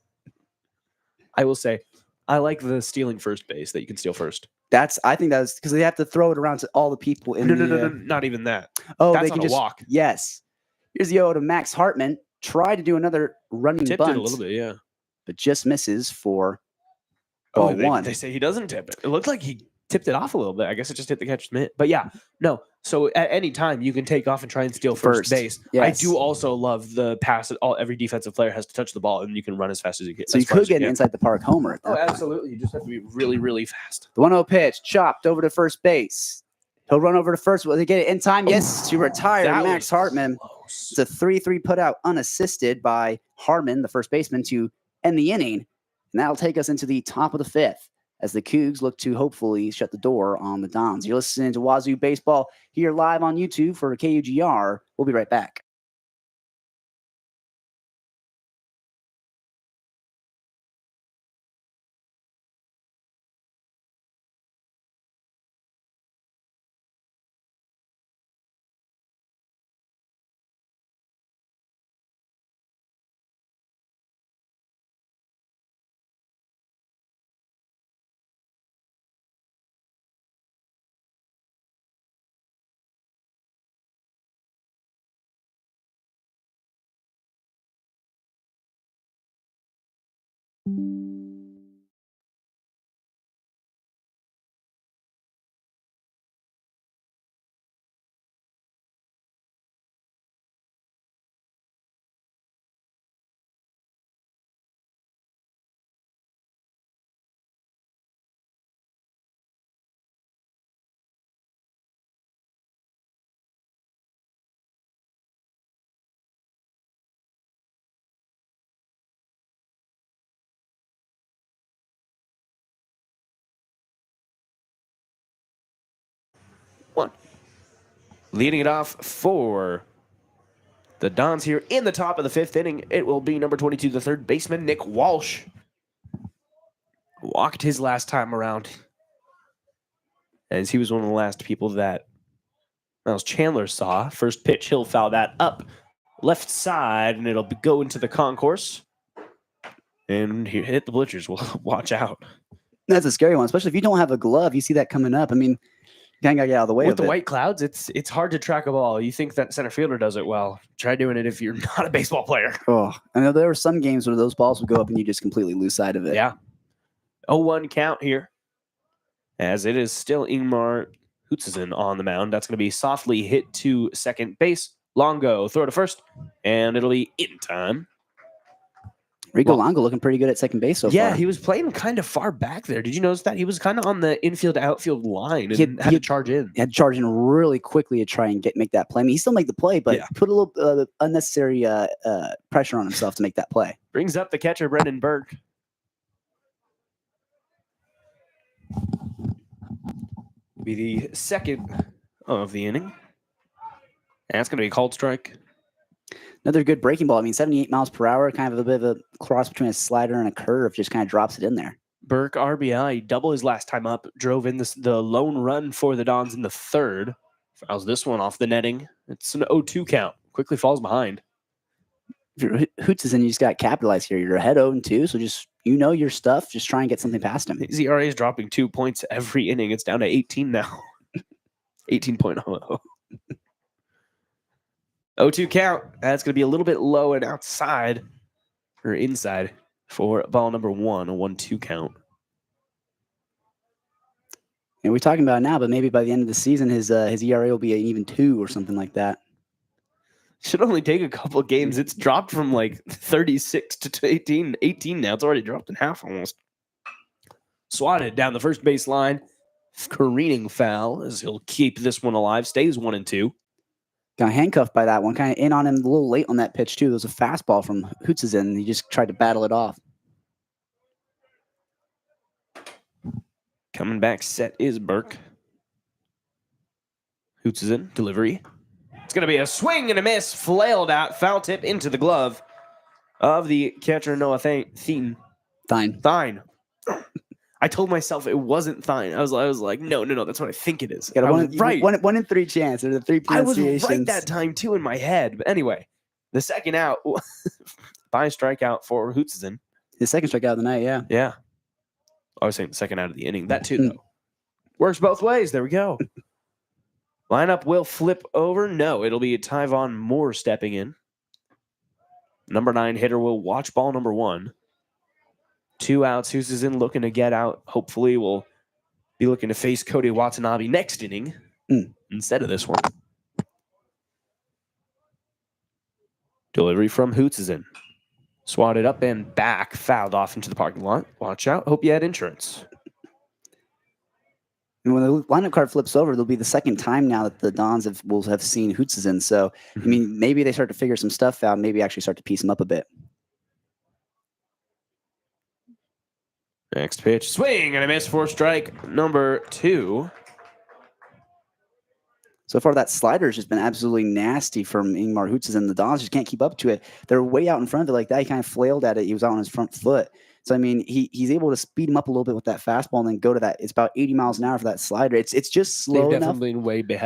I will say, I like the stealing first base that you can steal first. I think that's because they have to throw it around to all the people in No, not even that. Oh, That's they can on a just walk. Yes. Here's the 0 to Max Hartman. Tried to do another running Tipped bunt, it a little bit, yeah. but just misses for ball one. They say he doesn't tip it. It looked like he tipped it off a little bit. I guess it just hit the catcher's mitt. But yeah, no. So at any time you can take off and try and steal first base. Yes. I do also love the pass that every defensive player has to touch the ball, and you can run as fast as you can. So you could get an inside the park homer. At that Oh, point. absolutely. You just have to be really, really fast. The 1-0 pitch, chopped over to first base. He'll run over to first. Will they get it in time? Yes, to retire That Max was Hartman. close. It's a 3-3 put out unassisted by Harmon, the first baseman, to end the inning. And that'll take us into the top of the 5th as the Cougs look to hopefully shut the door on the Dons. You're listening to Wazoo Baseball here live on YouTube for KUGR. We'll be right back. One. Leading it off for the Dons here in the top of the 5th inning. It will be number 22, the third baseman, Nick Walsh. Walked his last time around, as he was one of the last people that Miles Chandler saw. First pitch, he'll foul that up left side, and it'll go into the concourse. And he hit the bleachers. Well, watch out. That's a scary one, especially if you don't have a glove. You see that coming up. I mean, you kind of got to get out of the way With of the it. white clouds, it's hard to track a ball. You think that center fielder does it well. Try doing it if you're not a baseball player. Oh, I know there were some games where those balls would go up and you just completely lose sight of it. Yeah. 0-1 count here. As it is still Ingmar Hutzesen on the mound. That's going to be softly hit to second base. Longo, throw to first, and it'll be in time. Rico Longo looking pretty good at second base so far. He was playing kind of far back there. Did you notice that? He was kind of on the infield to outfield line and had to charge in. He had to charge in really quickly to try and make that play. I mean, he still made the play, but put a little unnecessary pressure on himself to make that play. Brings up the catcher, Brendan Burke. Be the second of the inning. And that's going to be a called strike. Another good breaking ball. I mean, 78 miles per hour, kind of a bit of a cross between a slider and a curve, just kind of drops it in there. Burke RBI, double his last time up, drove in the lone run for the Dons in the third. Fouls this one off the netting. It's an 0-2 count. Quickly falls behind. If you're Hoots is in, you just got capitalized here. You're ahead 0-2, so just your stuff. Just try and get something past him. His ERA is dropping 2 points every inning. It's down to 18 now. 18.00. 0-2 count. That's going to be a little bit low and outside or inside for ball number 1, a 1-2 count. And we're talking about it now, but maybe by the end of the season, his ERA will be an even 2 or something like that. Should only take a couple of games. It's dropped from like 36 to 18 now. It's already dropped in half almost. Swatted down the first base line. Careening foul as he'll keep this one alive. Stays 1-2. Got handcuffed by that one. Kind of in on him a little late on that pitch, too. There was a fastball from Hoots is in. He just tried to battle it off. Coming back set is Burke. Hoots is in. Delivery. It's going to be a swing and a miss. Flailed out. Foul tip into the glove of the catcher, Noah Thien. Thine. I told myself it wasn't Thine. I was like, no, that's what I think it is. Got I was right. 1 in 3 chance. There's the 3 I was pronunciations. right that time, too, in my head. But anyway, the second out by strikeout for Hoots is in. His second strikeout of the night, yeah. Yeah. I was saying the second out of the inning. That, too, though. Works both ways. There we go. Lineup will flip over. No, it'll be Tyvon Moore stepping in. Number 9 hitter will watch ball number 1. 2 outs. Hughes is in looking to get out. Hopefully we'll be looking to face Cody Watanabe next inning instead of this one. Delivery from Hoots is in. Swatted up and back. Fouled off into the parking lot. Watch out. Hope you had insurance. And when the lineup card flips over, it'll be the second time now that the Dons will have seen Hoots is in. So, I mean, maybe they start to figure some stuff out. Maybe actually start to piece them up a bit. Next pitch. Swing and a miss for strike number 2. So far, that slider has just been absolutely nasty from Ingmar Hoots, and the Dons just can't keep up to it. They're way out in front of it like that. He kind of flailed at it. He was out on his front foot. So, I mean, he's able to speed him up a little bit with that fastball and then go to that. It's about 80 miles an hour for that slider. It's just slow They've enough. definitely been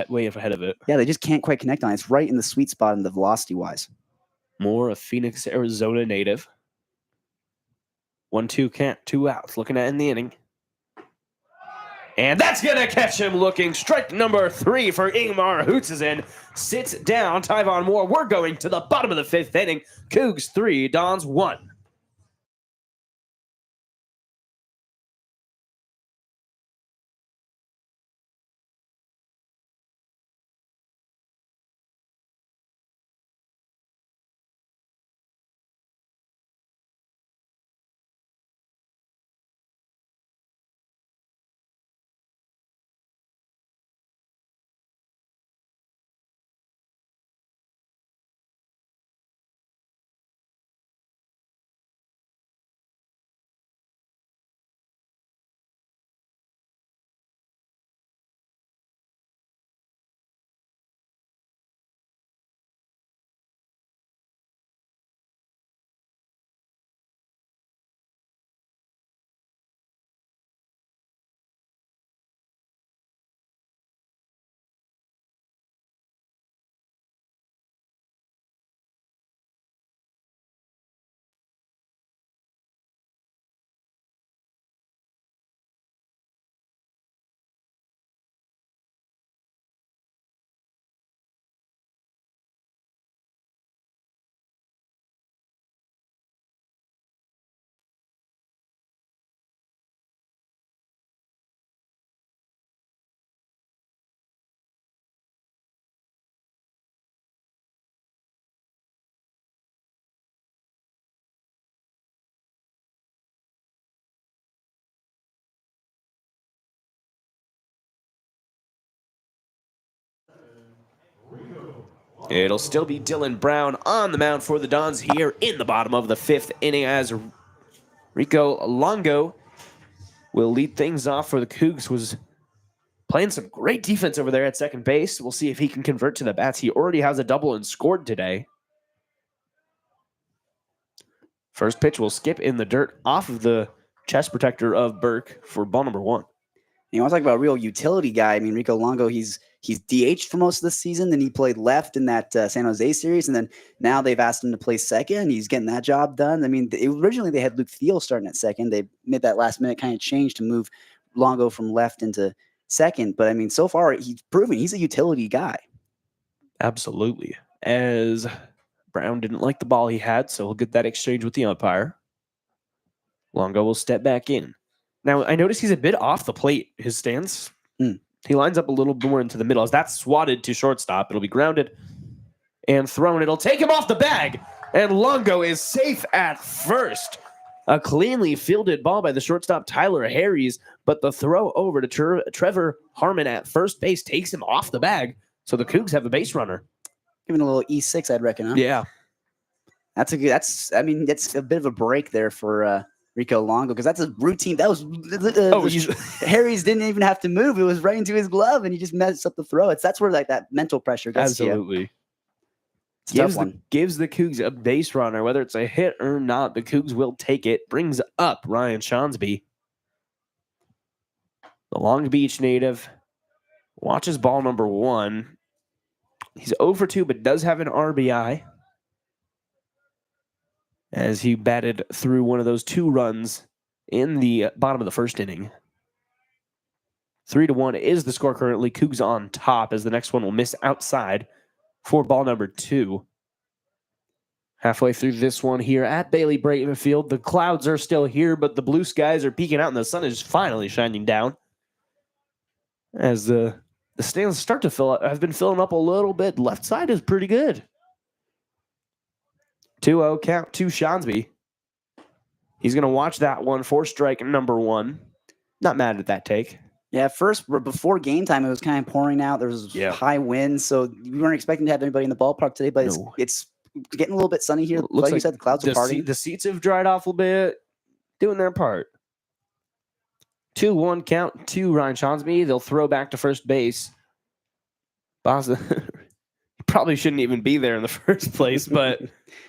way ahead of it. Yeah, they just can't quite connect on it. It's right in the sweet spot in the velocity-wise. Moore, a Phoenix, Arizona native. 1-2 count, 2 outs. Looking at in the inning. And that's going to catch him looking. Strike number 3 for Ingmar Hoots is in. Sits down. Tyvon Moore. We're going to the bottom of the 5th inning. Cougs 3, Dons 1. It'll still be Dylan Brown on the mound for the Dons here in the bottom of the 5th inning as Rico Longo will lead things off for the Cougs. Was playing some great defense over there at second base. We'll see if he can convert to the bats. He already has a double and scored today. First pitch will skip in the dirt off of the chest protector of Burke for ball number 1. You want to talk about a real utility guy? I mean, Rico Longo, he's DH'd for most of the season. Then he played left in that San Jose series, and then now they've asked him to play second. He's getting that job done. I mean, originally they had Luke Thiel starting at second. They made that last minute kind of change to move Longo from left into second. But I mean, so far he's proven he's a utility guy. Absolutely. As Brown didn't like the ball he had, so he'll get that exchange with the umpire. Longo will step back in. Now, I notice he's a bit off the plate, his stance. He lines up a little more into the middle. As that's swatted to shortstop, it'll be grounded and thrown. It'll take him off the bag, and Longo is safe at first. A cleanly fielded ball by the shortstop, Tyler Harries, but the throw over to Trevor Harmon at first base takes him off the bag, so the Cougs have a base runner. Giving a little E6, I'd reckon. Huh? Yeah. That's a bit of a break there for Rico Longo, because that's a routine. That was Harry's didn't even have to move. It was right into his glove, and he just messed up the throw. That's where like that mental pressure gets to you. Absolutely. Gives the Cougs a base runner, whether it's a hit or not. The Cougs will take it. Brings up Ryan Shonsby. The Long Beach native watches ball number 1. He's 0 for 2, but does have an RBI, as he batted through one of those 2 runs in the bottom of the first inning. 3-1 is the score currently. Cougs on top, as the next one will miss outside for ball number 2. Halfway through this one here at Bailey Brayton Field, the clouds are still here, but the blue skies are peeking out, and the sun is finally shining down. As the stands start to fill up, have been filling up a little bit. Left side is pretty good. 2-0 count to Shonsby. He's going to watch that one for strike number 1. Not mad at that take. Yeah, first, before game time, it was kind of pouring out. There was high winds, so we weren't expecting to have anybody in the ballpark today, but it's getting a little bit sunny here. Looks like you said, the clouds are partying. The seats have dried off a little bit, doing their part. 2-1 count to Ryan Shonsby. They'll throw back to first base. Boston probably shouldn't even be there in the first place, but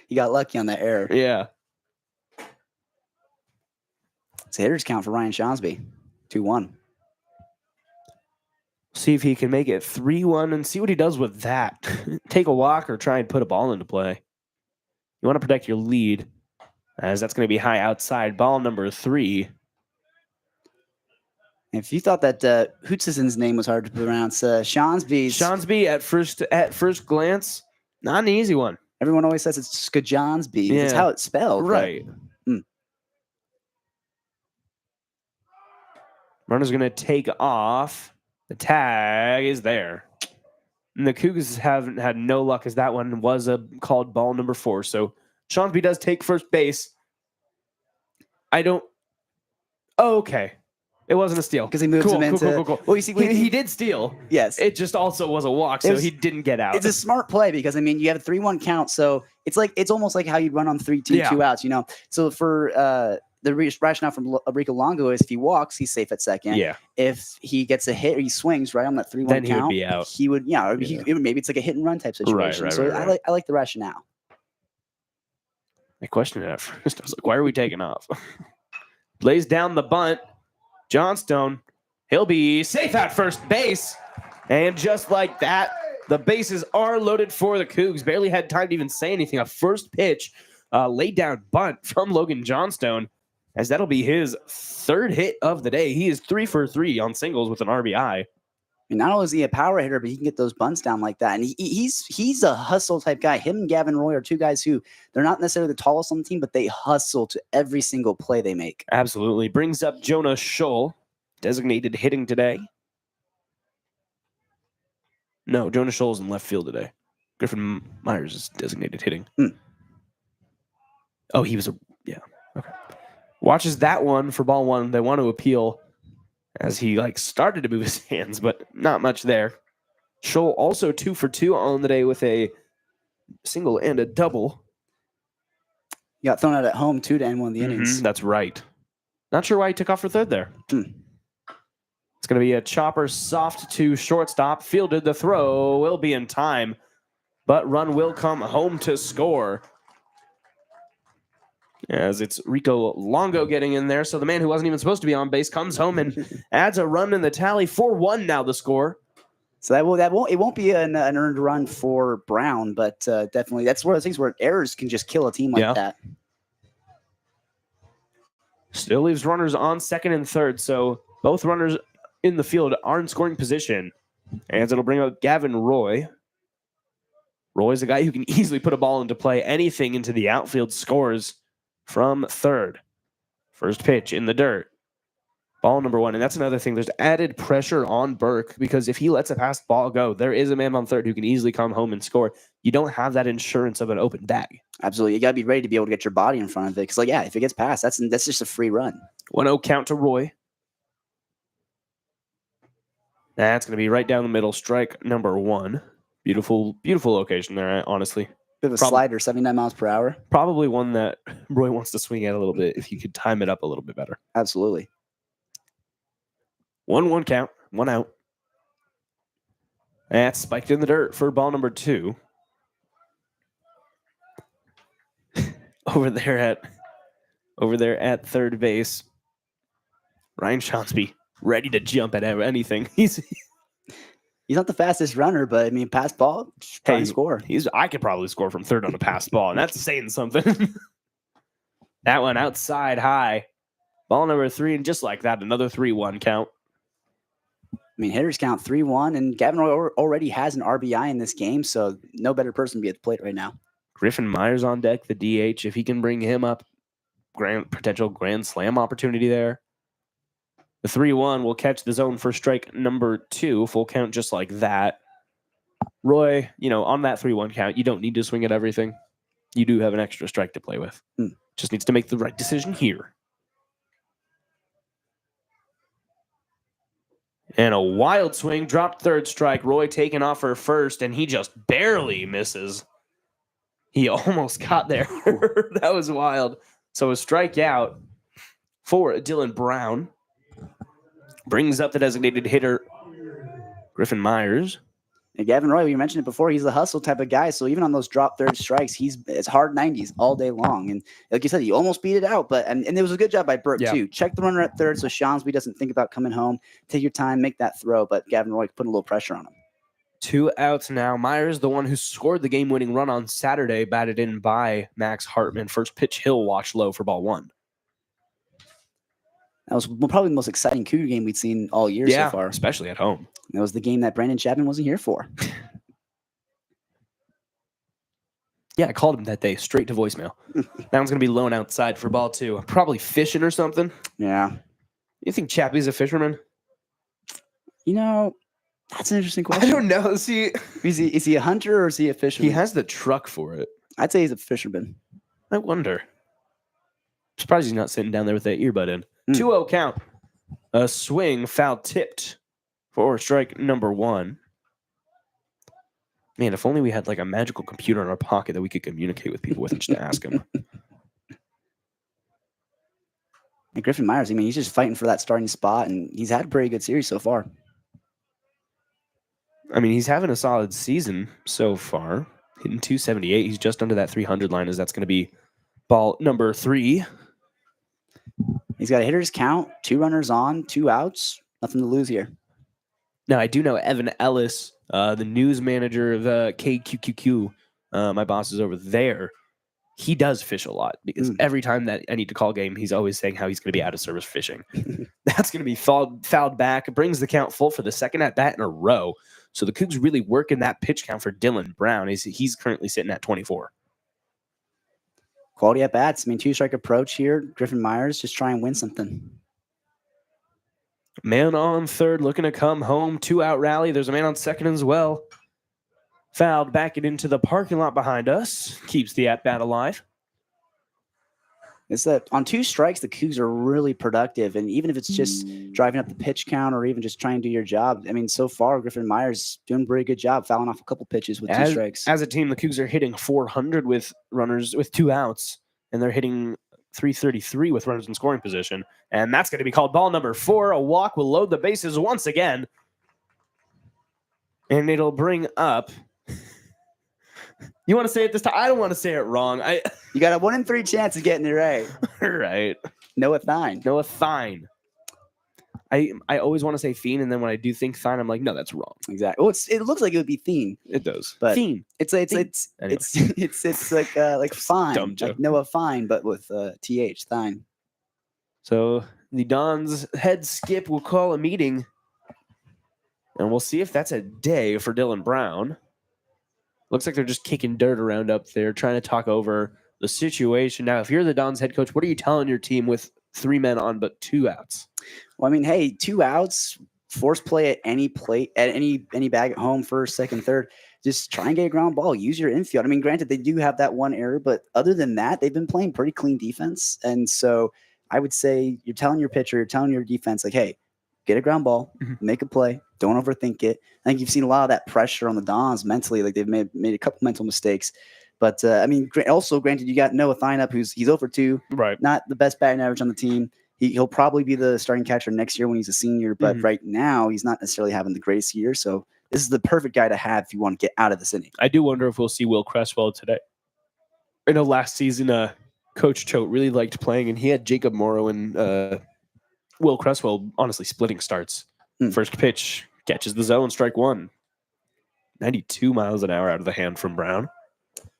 he got lucky on that error. Yeah. It's a hitter's count for Ryan Shonsby. 2-1. See if he can make it 3-1 and see what he does with that. Take a walk or try and put a ball into play. You want to protect your lead, as that's going to be high outside. Ball number 3. If you thought that Hootsison's name was hard to pronounce, Shonsby at first glance, not an easy one. Everyone always says it's Skajonsby. Yeah. It's how it's spelled. Right. Runner's going to take off. The tag is there. And the Cougs haven't had no luck, as that one was called ball number 4. So Shonsby does take first base. Okay. It wasn't a steal. Because he moves him into... Cool. Well, you see, he did steal. Yes. It just also was a walk, so he didn't get out. It's a smart play because, I mean, you have a 3-1 count, so it's almost like how you'd run on 3-2, 2 outs, you know? So for the rationale from Rico Longo is if he walks, he's safe at second. Yeah. If he gets a hit or he swings right on that 3-1 count, he would be out. He would, maybe it's like a hit and run type situation. Right. I like the rationale. I questioned it at first. I was like, why are we taking off? Lays down the bunt. Johnstone, he'll be safe at first base. And just like that, the bases are loaded for the Cougs. Barely had time to even say anything. A first pitch, laid down bunt from Logan Johnstone, as that'll be his 3rd hit of the day. He is 3 for 3 on singles with an RBI. I mean, not only is he a power hitter, but he can get those bunts down like that. And he's a hustle type guy. Him and Gavin Roy are 2 guys who they're not necessarily the tallest on the team, but they hustle to every single play they make. Absolutely. Brings up Jonah Scholl, designated hitting today. No, Jonah Scholl's in left field today. Griffin Myers is designated hitting. Oh, he was okay. Watches that one for ball 1. They want to appeal, as he started to move his hands, but not much there. Scholl also 2 for 2 on the day with a single and a double. He got thrown out at home too to end one of the innings. That's right. Not sure why he took off for 3rd there. It's going to be a chopper soft to shortstop. Fielded. The throw will be in time, but run will come home to score. as it's Rico Longo getting in there. So the man who wasn't even supposed to be on base comes home and adds a run in the tally. 4-1 now the score. So it won't be an earned run for Brown, but definitely that's one of those things where errors can just kill a team like that. Still leaves runners on second and third, so both runners in the field are in scoring position. And it'll bring up Gavin Roy. Roy's a guy who can easily put a ball into play. Anything into the outfield scores from third. First pitch in the dirt. Ball number 1. And that's another thing. There's added pressure on Burke because if he lets a passed ball go, there is a man on third who can easily come home and score. You don't have that insurance of an open bag. Absolutely. You got to be ready to be able to get your body in front of it. Because, if it gets passed, that's just a free run. 1-0 count to Roy. That's going to be right down the middle. Strike number 1. Beautiful, beautiful location there, honestly. Bit of a slider, 79 miles per hour. Probably one that Roy wants to swing at a little bit if you could time it up a little bit better. Absolutely. 1-1 count, 1 out. That's spiked in the dirt for ball number 2. Over there at third base, Ryan Shonsby ready to jump at anything. He's not the fastest runner, but pass ball, try and score. I could probably score from third on a pass ball, and that's saying something. That one outside high. Ball number 3, and just like that, another 3-1 count. Hitters count 3-1, and Gavin Roy already has an RBI in this game, so no better person to be at the plate right now. Griffin Myers on deck, the DH. If he can bring him up, potential grand slam opportunity there. The 3-1 will catch the zone for strike number 2. Full count just like that. Roy, on that 3-1 count, you don't need to swing at everything. You do have an extra strike to play with. Just needs to make the right decision here. And a wild swing, dropped third strike. Roy taking off for first, and he just barely misses. He almost got there. That was wild. So a strikeout for Dylan Brown. Brings up the designated hitter, Griffin Myers. And Gavin Roy, we mentioned it before, he's the hustle type of guy. So even on those drop third strikes, it's hard 90s all day long. And like you said, he almost beat it out. But and it was a good job by Burke, too. Check the runner at third so Shonsby doesn't think about coming home. Take your time, make that throw. But Gavin Roy putting a little pressure on him. 2 outs now. Myers, the one who scored the game-winning run on Saturday, batted in by Max Hartman. First pitch, Hill watched low for ball 1. That was probably the most exciting Cougar game we'd seen all year so far. Especially at home. That was the game that Brandon Chapman wasn't here for. Yeah, I called him that day, straight to voicemail. That one's going to be low outside for ball 2. Probably fishing or something. Yeah. You think Chappie's a fisherman? That's an interesting question. I don't know. See, is he a hunter or is he a fisherman? He has the truck for it. I'd say he's a fisherman. I wonder. Surprised he's not sitting down there with that earbud in. 2-0 count. A swing, foul tipped for strike number 1. Man, if only we had like a magical computer in our pocket that we could communicate with people with and just ask them. And Griffin Myers, he's just fighting for that starting spot, and he's had a pretty good series so far. He's having a solid season so far. Hitting 278. He's just under that 300 line, as that's going to be ball number 3. He's got a hitter's count, 2 runners on, 2 outs, nothing to lose here. Now, I do know Evan Ellis, the news manager of KQQQ, my boss is over there. He does fish a lot because every time that I need to call a game, he's always saying how he's going to be out of service fishing. That's going to be fouled back. It brings the count full for the second at bat in a row. So the Cougs really working that pitch count for Dylan Brown. He's currently sitting at 24. Quality at bats. 2-strike approach here. Griffin Myers just try and win something. Man on third looking to come home. 2-out rally. There's a man on second as well. Fouled back it into the parking lot behind us. Keeps the at-bat alive. It's that on 2 strikes, the Cougs are really productive. And even if it's just driving up the pitch count or even just trying to do your job, so far, Griffin Myers doing a pretty good job fouling off a couple pitches with 2 strikes. As a team, the Cougs are hitting 400 with runners with 2 outs, and they're hitting 333 with runners in scoring position. And that's going to be called ball number 4. A walk will load the bases once again. And it'll bring up You want to say it this time? I don't want to say it wrong. You got a 1 in 3 chance of getting it right. Right. Noah Thine. Noah Thine. I always want to say Fiend, and then when I do think Thine, I'm like, no, that's wrong. Exactly. Well, it looks like it would be Thine. It does. But Fiend. It's Anyway. it's like fine, Dumb joke. like Noah Fine, but with th Thine. So the Dons head skip will call a meeting, and we'll see if that's a day for Dylan Brown. Looks like they're just kicking dirt around up there, trying to talk over the situation. Now, if you're the Dons head coach, what are you telling your team with 3 men on but 2 outs? Well, I mean, hey, 2 outs, force play at any bag at home, first, second, third. Just try and get a ground ball. Use your infield. I mean, granted, they do have that one error, but other than that, they've been playing pretty clean defense. And so I would say you're telling your pitcher, you're telling your defense, like, hey, get a ground ball, make a play, don't overthink it. I think you've seen a lot of that pressure on the Dons mentally. Like they've made a couple mental mistakes. But I mean, also granted, you got Noah Thine up, he's over 2, Right. Not the best batting average on the team. He'll probably be the starting catcher next year when he's a senior, but right now he's not necessarily having the greatest year. So this is the perfect guy to have if you want to get out of this inning. I do wonder if we'll see Will Cresswell today. I know last season, Coach Choate really liked playing, and he had Jacob Morrow and Will Cresswell honestly splitting starts. First pitch catches the zone, strike 1. 92 miles an hour out of the hand from Brown.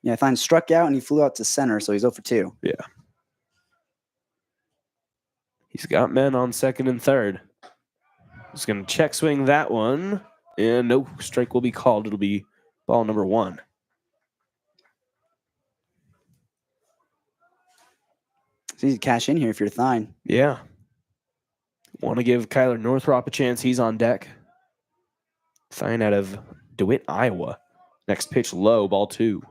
Yeah, Thine struck out and he flew out to center, so he's 0 for 2. Yeah. He's got men on second and third. He's going to check swing that one. And no strike will be called. It'll be ball number 1. It's easy to cash in here if you're Thine. Yeah. Want to give Kyler Northrop a chance. He's on deck. Thine out of DeWitt, Iowa. Next pitch low, ball 2.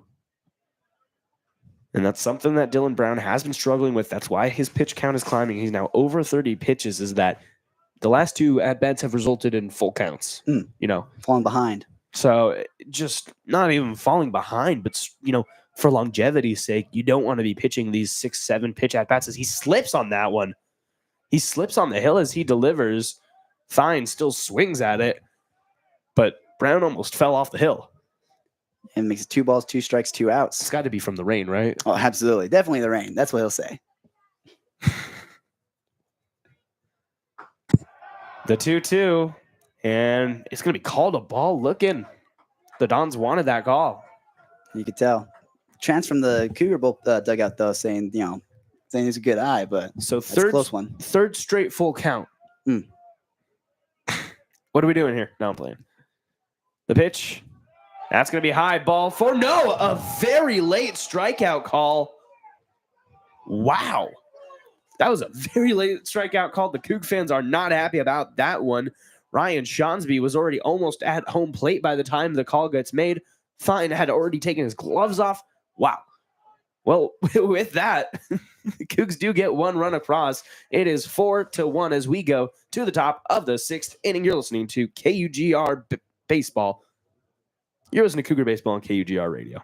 And that's something that Dylan Brown has been struggling with. That's why his pitch count is climbing. He's now over 30 pitches, is that the last 2 at-bats have resulted in full counts. Falling behind. So just not even falling behind, but, for longevity's sake, you don't want to be pitching these 6-7 pitch at-bats as he slips on that one. He slips on the hill as he delivers. Thine still swings at it, but Brown almost fell off the hill. And makes it 2 balls, 2 strikes, 2 outs. It's got to be from the rain, right? Oh, absolutely. Definitely the rain. That's what he'll say. The 2-2, and it's going to be called a ball looking. The Dons wanted that call. You could tell. Chance from the Cougar dugout, though, saying it's a good eye, but so that's a close one. Third straight full count. What are we doing here? No, I'm playing. The pitch. That's going to be high, ball 4. No, a very late strikeout call. Wow. That was a very late strikeout call. The Coug fans are not happy about that one. Ryan Shonsby was already almost at home plate by the time the call gets made. Thine had already taken his gloves off. Wow. Well, with that, the Cougs do get 1 run across. It is 4-1 as we go to the top of the 6th inning. You're listening to KUGR Baseball. You're listening to Cougar Baseball on KUGR Radio.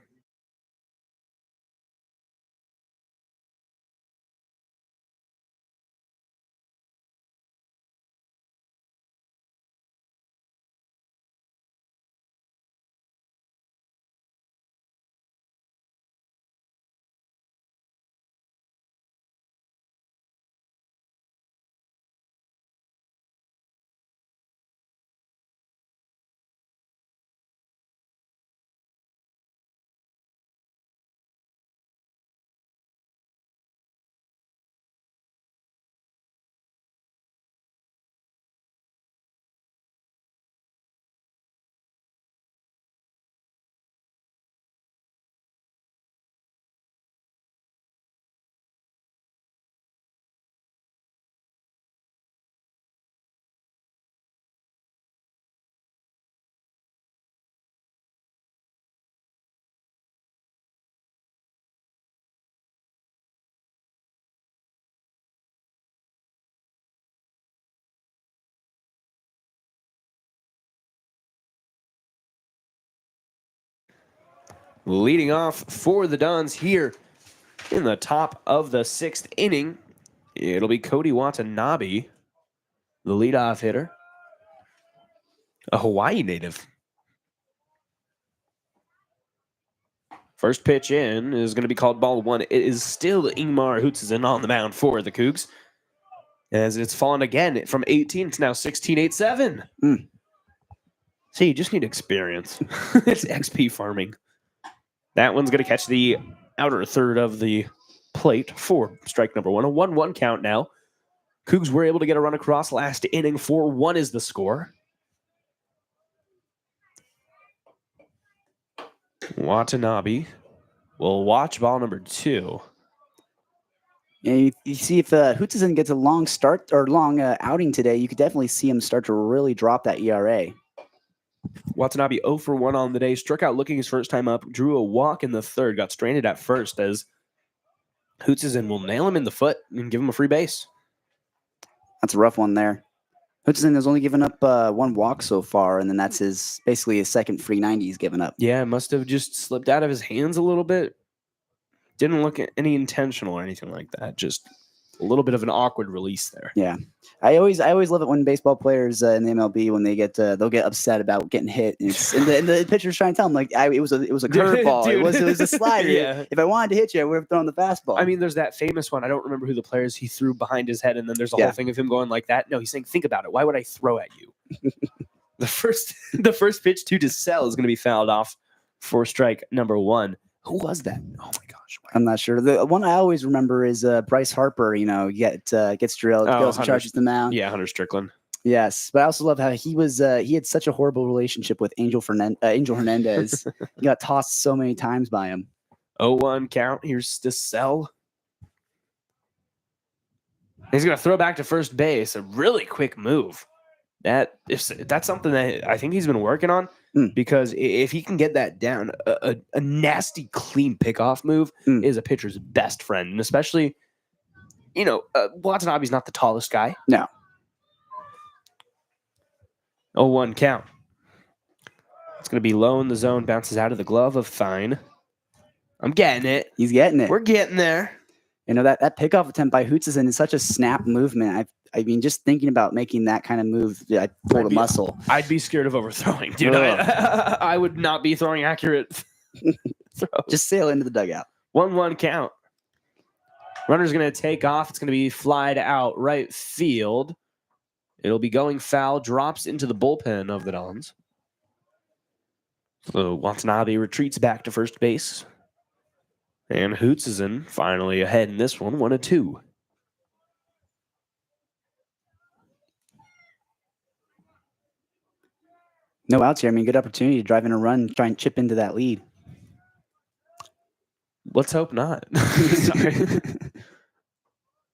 Leading off for the Dons here in the top of the 6th inning, it'll be Cody Watanabe, the leadoff hitter, a Hawaii native. First pitch in is going to be called ball one. It is still Ingmar Hutzenson on the mound for the Cougs. As it's fallen again from 18 to now 16-8-7. See, you just need experience. It's XP farming. That one's going to catch the outer third of the plate for strike number one. A 1-1 count now. Cougs were able to get a run across last inning. 4-1 is the score. Watanabe will watch ball number two. Yeah, you see if Hutzenson gets a long start or long outing today, you could definitely see him start to really drop that ERA. Watanabe 0 for 1 on the day. Struck out looking his first time up. Drew a walk in the third. Got stranded at first as Hutzenson will nail him in the foot and give him a free base. That's a rough one there. Hutzenson has only given up one walk so far, and then that's basically his second free 90 he's given up. Yeah, must have just slipped out of his hands a little bit. Didn't look any intentional or anything like that. Just a little bit of an awkward release there. Yeah, I always love it when baseball players in the MLB when they get they'll get upset about getting hit, and the pitcher's trying to tell them like it was a curveball, it was a slider. Yeah. If I wanted to hit you, I would have thrown the fastball. I mean, there's that famous one. I don't remember who the player is. He threw behind his head, and then there's a whole thing of him going like that. No, he's saying, think about it. Why would I throw at you? The first pitch to DeSalle is going to be fouled off for strike number one. Who was that? Oh my gosh. I'm not sure. The one I always remember is Bryce Harper. Gets drilled, goes and charges the mound. Yeah, Hunter Strickland. Yes, but I also love how he had such a horrible relationship with Angel Hernandez. He got tossed so many times by him. 0-1 count. Here's DeSalle. He's going to throw back to first base. A really quick move. That's something that I think he's been working on, because if he can get that down, a nasty clean pickoff move is a pitcher's best friend, and especially, Watanabe's not the tallest guy. No. 0-1 count. It's going to be low in the zone, bounces out of the glove of Fine. I'm getting it. He's getting it. We're getting there. That pickoff attempt by Hutzenson is such a snap movement. I mean, just thinking about making that kind of move, I pulled a muscle. I'd be scared of overthrowing, dude. I would not be throwing accurate throws. Just sail into the dugout. 1-1 count. Runner's going to take off. It's going to be flied out right field. It'll be going foul. Drops into the bullpen of the Dons. So Watanabe retreats back to first base. And Hutzenson finally ahead in this one, 1-2. No outs here. I mean, good opportunity to drive in a run, try and chip into that lead. Let's hope not. Sorry.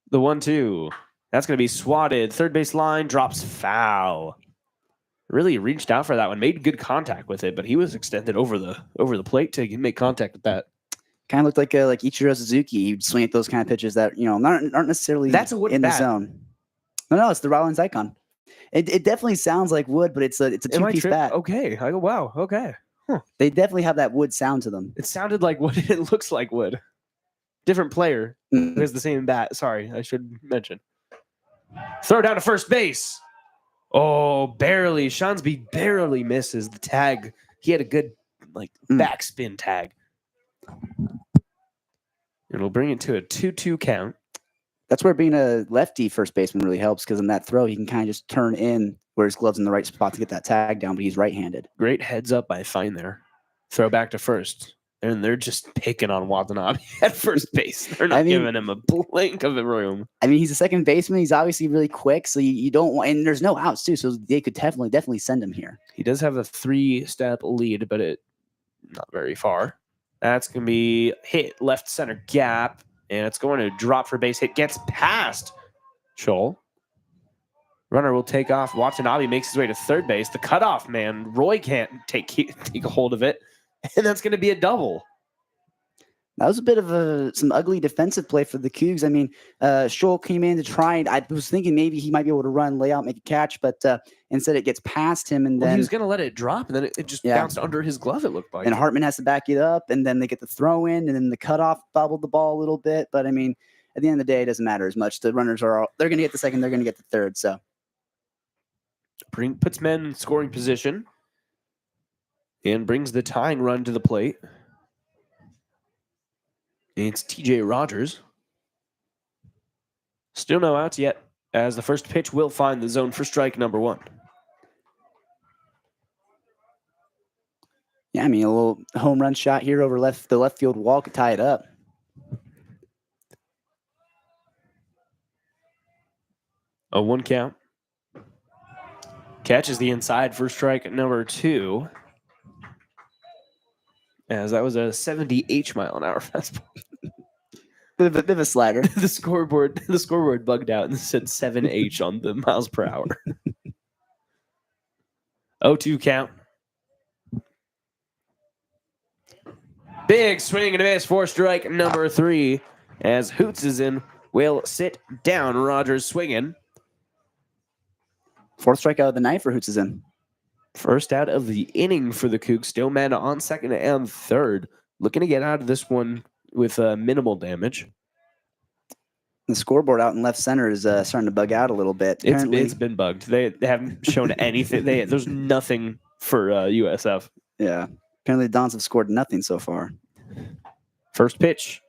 The 1-2. That's going to be swatted. Third base line drops foul. Really reached out for that one. Made good contact with it, but he was extended over the plate to make contact with that. Kind of looked like Ichiro Suzuki. He'd swing at those kind of pitches that aren't necessarily in the zone. No, it's the Rollins Icon. It definitely sounds like wood, but it's a two-piece bat. Okay. I go, wow. Okay. Huh. They definitely have that wood sound to them. It sounded like wood. It looks like wood. Different player who has the same bat. Sorry, I should mention. Throw down to first base. Oh, barely. Shansby barely misses the tag. He had a good backspin tag. It'll bring it to a 2-2 count. That's where being a lefty first baseman really helps, because in that throw, he can kind of just turn in where his glove's in the right spot to get that tag down, but he's right-handed. Great heads up by Fine there. Throw back to first. And they're just picking on Watanabe at first base. They're not giving him a blink of a room. I mean, he's a second baseman. He's obviously really quick, so you don't want, and there's no outs too, so they could definitely send him here. He does have a 3-step lead, but it not very far. That's going to be hit left center gap, and it's going to drop for base hit. Gets past Scholl. Runner will take off. Watanabe makes his way to third base. The cutoff man, Roy can't take a hold of it, and that's going to be a double. That was a bit of some ugly defensive play for the Cougs. I mean, Scholl came in to try, and I was thinking maybe he might be able to run, lay out, make a catch, but instead it gets past him, and then he was going to let it drop, and then it just bounced under his glove, it looked like. And Hartman has to back it up, and then they get the throw in, and then the cutoff bobbled the ball a little bit. But I mean, at the end of the day, it doesn't matter as much. The runners they're going to get the second, they're going to get the third. So puts men in scoring position and brings the tying run to the plate. It's TJ Rogers. Still no outs yet, as the first pitch will find the zone for strike number 1. Yeah, I mean, a little home run shot here over the left field wall could tie it up. A 1 count. Catches the inside for strike number 2. As that was a 70 mile an hour fastball. Bit of a slider. the scoreboard bugged out and said 7H on the miles per hour. 0-2 count. Big swing and a miss for strike number 3. As Hoots is in, will sit down. Rogers swinging. 4th strikeout of the night for Hoots is in. First out of the inning for the Cougs. Still men on second and third. Looking to get out of this one with minimal damage. The scoreboard out in left center is starting to bug out a little bit. It's been bugged. They haven't shown anything. There's nothing for USF. Yeah. Apparently the Dons have scored nothing so far. First pitch.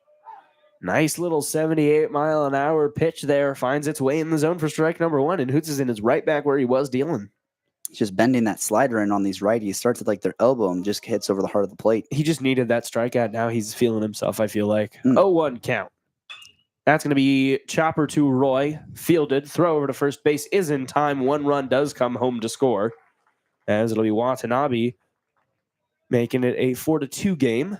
Nice little 78 mile an hour pitch there. Finds its way in the zone for strike number 1. And Hootsen is right back where he was dealing. He's just bending that slider in on these righties. Starts at like their elbow and just hits over the heart of the plate. He just needed that strikeout. Now he's feeling himself, I feel like. 0-1 count. That's going to be chopper to Roy. Fielded. Throw over to first base is in time. 1 run does come home to score. As it'll be Watanabe making it a 4-2 game.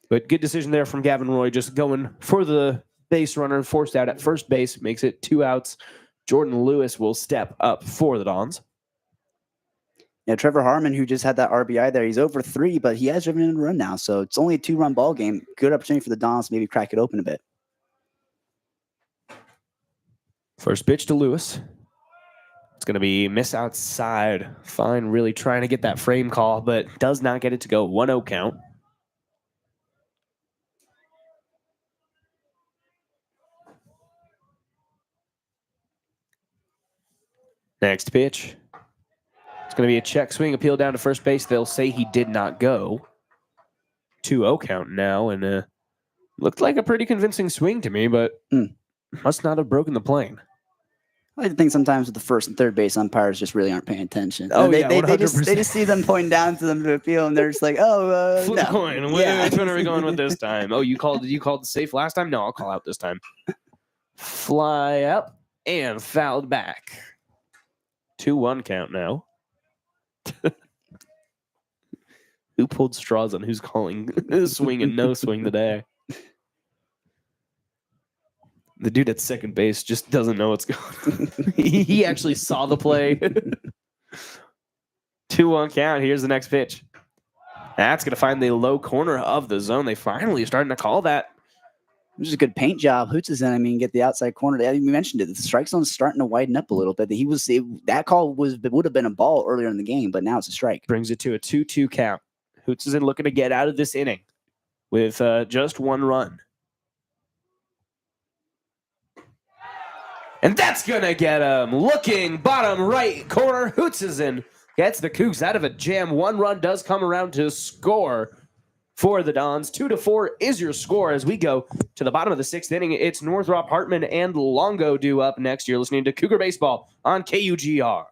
But good decision there from Gavin Roy, just going for the base runner, forced out at first base, makes it 2 outs. Jordan Lewis will step up for the Dons. Yeah, Trevor Harmon, who just had that RBI there, he's over 3, but he has driven in a run now. So it's only a 2-run ball game. Good opportunity for the Dons to maybe crack it open a bit. First pitch to Lewis. It's going to be miss outside. Fine, really trying to get that frame call, but does not get it to go. 1-0 count. Next pitch. It's going to be a check swing appeal down to first base. They'll say he did not go. 2-0 count now, and looked like a pretty convincing swing to me, but must not have broken the plane. I think sometimes with the first and third base umpires just really aren't paying attention. Oh, they, yeah, they just see them pointing down to them to appeal, and they're just like, flip no. a coin. Yeah. Which one are we going with this time? Oh, you called the safe last time? No, I'll call out this time. Fly up and fouled back. 2-1 count now. Who pulled straws on who's calling swing and no swing today? The dude at second base just doesn't know what's going on. He actually saw the play. 2-1 count. Here's the next pitch. That's going to find the low corner of the zone. They finally are starting to call that. Which is a good paint job. Hoots is in. I mean, get the outside corner. We mentioned it. The strike zone's starting to widen up a little bit. That call would have been a ball earlier in the game, but now it's a strike. Brings it to a 2-2 count. Hoots is in looking to get out of this inning with just 1 run. And that's going to get him. Looking bottom right corner. Hoots is in. Gets the Cougs out of a jam. 1 run does come around to score for the Dons. 2-4 is your score as we go to the bottom of the 6th inning. It's Northrop, Hartman, and Longo due up next. You're listening to Cougar Baseball on KUGR.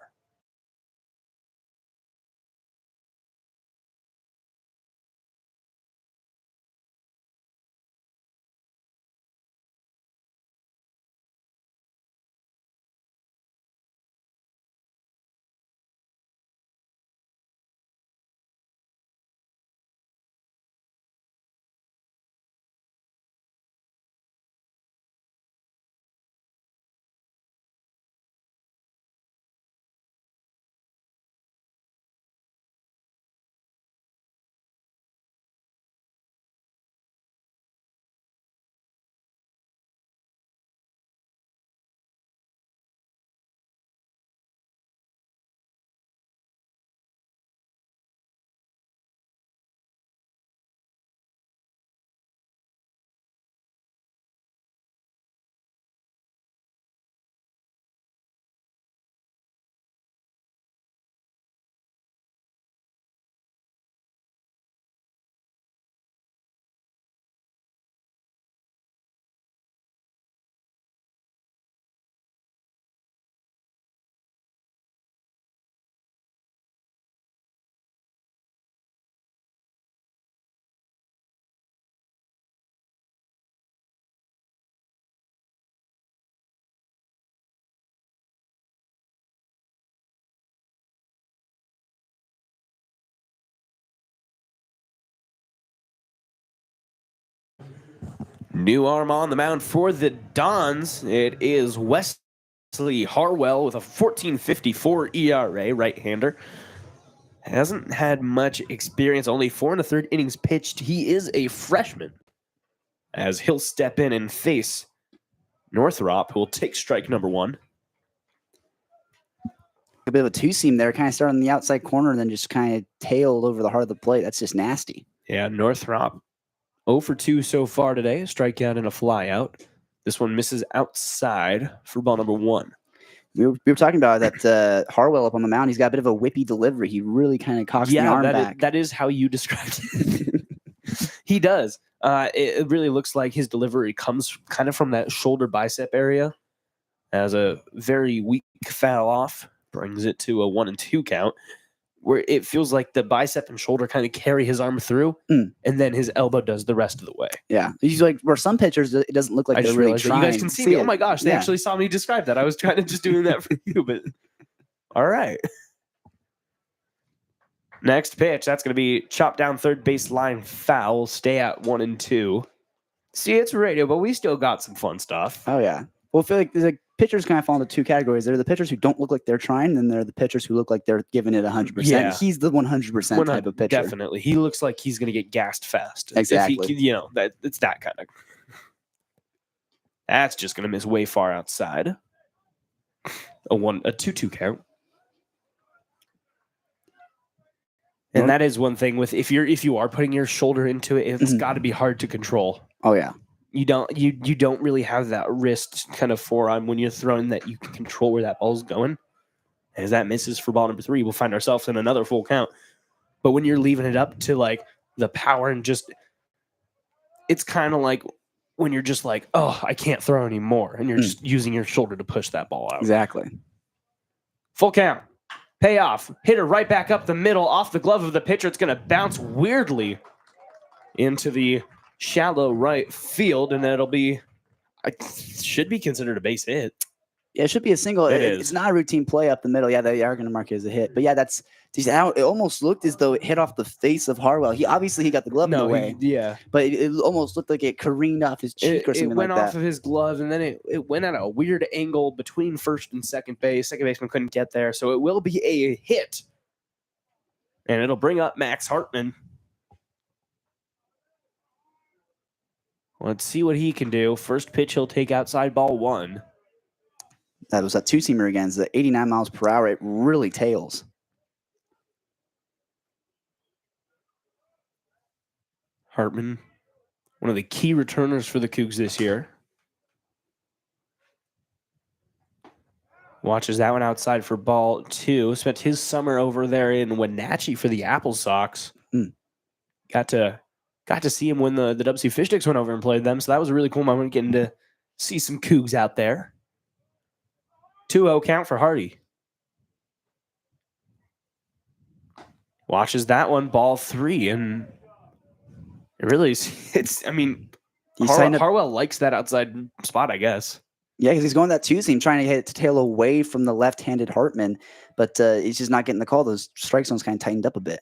New arm on the mound for the Dons. It is Wesley Harwell with a 14.54 ERA, right-hander. Hasn't had much experience, only 4 1/3 innings pitched. He is a freshman, as he'll step in and face Northrop, who will take strike number 1. A bit of a two-seam there, kind of started on the outside corner and then just kind of tailed over the heart of the plate. That's just nasty. Yeah, Northrop 0 for 2 so far today. A strikeout and a flyout. This one misses outside for ball number 1. We were talking about that Harwell up on the mound. He's got a bit of a whippy delivery. He really kind of cocks the arm back. That is how you described it. He does. It really looks like his delivery comes kind of from that shoulder bicep area. As a very weak foul off, brings it to a 1-2 count, where it feels like the bicep and shoulder kind of carry his arm through, and then his elbow does the rest of the way. Yeah, he's like, where some pitchers, it doesn't look like I they're just really realized that trying. you guys can see me. Oh my gosh, they actually saw me describe that. I was trying to just doing that for you, but all right. Next pitch, that's going to be chopped down third base line foul. Stay at 1-2. See, it's radio, but we still got some fun stuff. Oh yeah. Well, I feel like there's like pitchers kind of fall into two categories. They're the pitchers who don't look like they're trying, and then they're the pitchers who look like they're giving it 100%. Yeah. He's the 100% type of pitcher. Definitely. He looks like he's going to get gassed fast. Exactly. If he, it's that kind of. That's just going to miss way far outside. A 2-2 count. And that is one thing with if you are putting your shoulder into it, it's got to be hard to control. Oh yeah. You don't really have that wrist kind of forearm when you're throwing that you can control where that ball's going. As that misses for ball number 3, we'll find ourselves in another full count. But when you're leaving it up to like the power and just, it's kind of like when you're just like, oh, I can't throw anymore, and you're just using your shoulder to push that ball out. Exactly. Full count. Payoff. Hitter right back up the middle off the glove of the pitcher. It's going to bounce weirdly into the shallow right field, and it'll be, should be considered a base hit. Yeah, it should be a single. It's not a routine play up the middle. Yeah, they are going to mark it as a hit. But yeah, it almost looked as though it hit off the face of Harwell. He got the glove in the way. But it almost looked like it careened off his cheek or something like that. It went off of his glove, and then it went at a weird angle between first and second base. Second baseman couldn't get there, so it will be a hit. And it'll bring up Max Hartman. Let's see what he can do. First pitch he'll take outside ball 1. That was that two-seamer again. It's the 89 miles per hour. It really tails. Hartman, one of the key returners for the Cougs this year. Watches that one outside for ball 2. Spent his summer over there in Wenatchee for the Apple Sox. Got to see him when the WSU Fish Sticks went over and played them. So that was a really cool moment getting to see some Cougs out there. 2-0 count for Hardy. Watches that one, ball 3, and it really is. Harwell likes that outside spot, I guess. Yeah, because he's going that two-seam, trying to hit it to tail away from the left-handed Hartman, but he's just not getting the call. Those strike zones kind of tightened up a bit.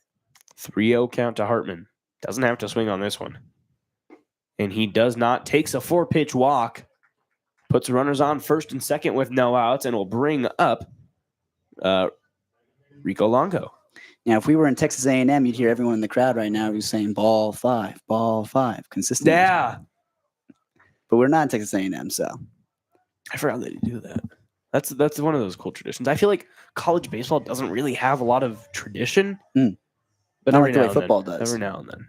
3-0 count to Hartman. Doesn't have to swing on this one. And he does not. Takes a 4-pitch walk. Puts runners on first and second with no outs, and will bring up Rico Longo. Now, if we were in Texas A&M, you'd hear everyone in the crowd right now who's saying ball 5, consistently. Yeah. But we're not in Texas A&M, so. I forgot that you do that. That's one of those cool traditions. I feel like college baseball doesn't really have a lot of tradition. But not like the way football does. Every now and then.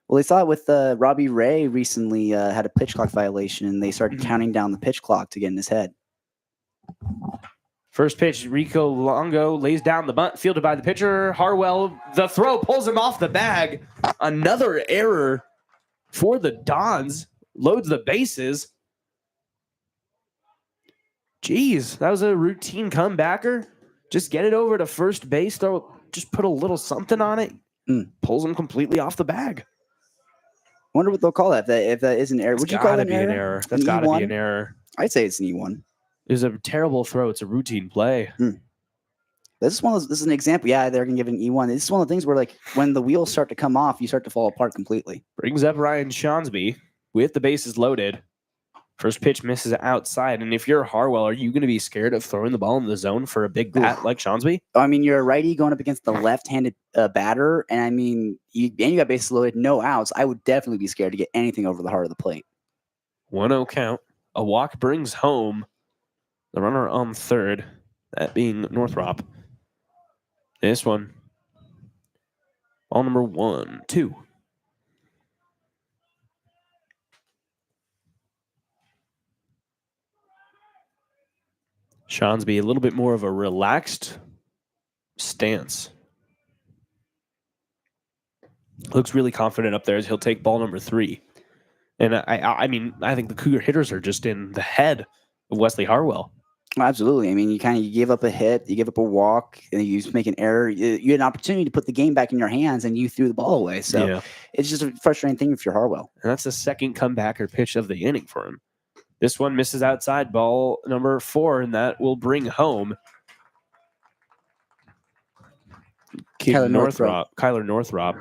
Well, they saw it with Robbie Ray recently had a pitch clock violation, and they started counting down the pitch clock to get in his head. First pitch, Rico Longo lays down the bunt, fielded by the pitcher. Harwell, the throw, pulls him off the bag. Another error for the Dons. Loads the bases. Jeez, that was a routine comebacker. Just get it over to first base. Just put a little something on it. Pulls him completely off the bag. Wonder what they'll call that if that is an error. Would you call it an error? That's got to be an error. I'd say it's an E1. It was a terrible throw. It's a routine play. This is an example. Yeah, they're going to give it an E1. This is one of the things where, like, when the wheels start to come off, you start to fall apart completely. Brings up Ryan Shonsby with the bases loaded. First pitch misses outside. And if you're Harwell, are you going to be scared of throwing the ball in the zone for a big bat like Shawnsby? I mean, you're a righty going up against the left-handed batter. And I mean, you got bases loaded, no outs. I would definitely be scared to get anything over the heart of the plate. 1-0 count. A walk brings home the runner on third, that being Northrop. This one. Ball number 1-2. Shawnsby, a little bit more of a relaxed stance. Looks really confident up there as he'll take ball number 3. And I mean, I think the Cougar hitters are just in the head of Wesley Harwell. Absolutely. I mean, you give up a hit, you give up a walk, and you just make an error. You had an opportunity to put the game back in your hands, and you threw the ball away. So it's just a frustrating thing if you're Harwell. And that's the second comebacker pitch of the inning for him. This one misses outside, ball number 4, and that will bring home Kyler Northrop. Kyler Northrop.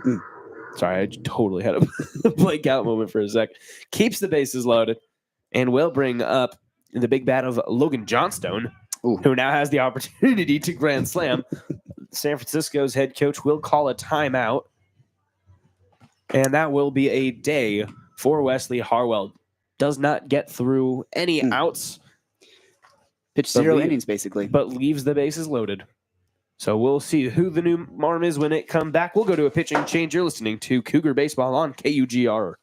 Sorry, I totally had a blank out moment for a sec. Keeps the bases loaded and will bring up the big bat of Logan Johnstone, who now has the opportunity to grand slam. San Francisco's head coach will call a timeout, and that will be a day for Wesley Harwell. Does not get through any outs. Pitch 0 innings, basically. But leaves the bases loaded. So we'll see who the new arm is when it comes back. We'll go to a pitching change. You're listening to Cougar Baseball on KUGR.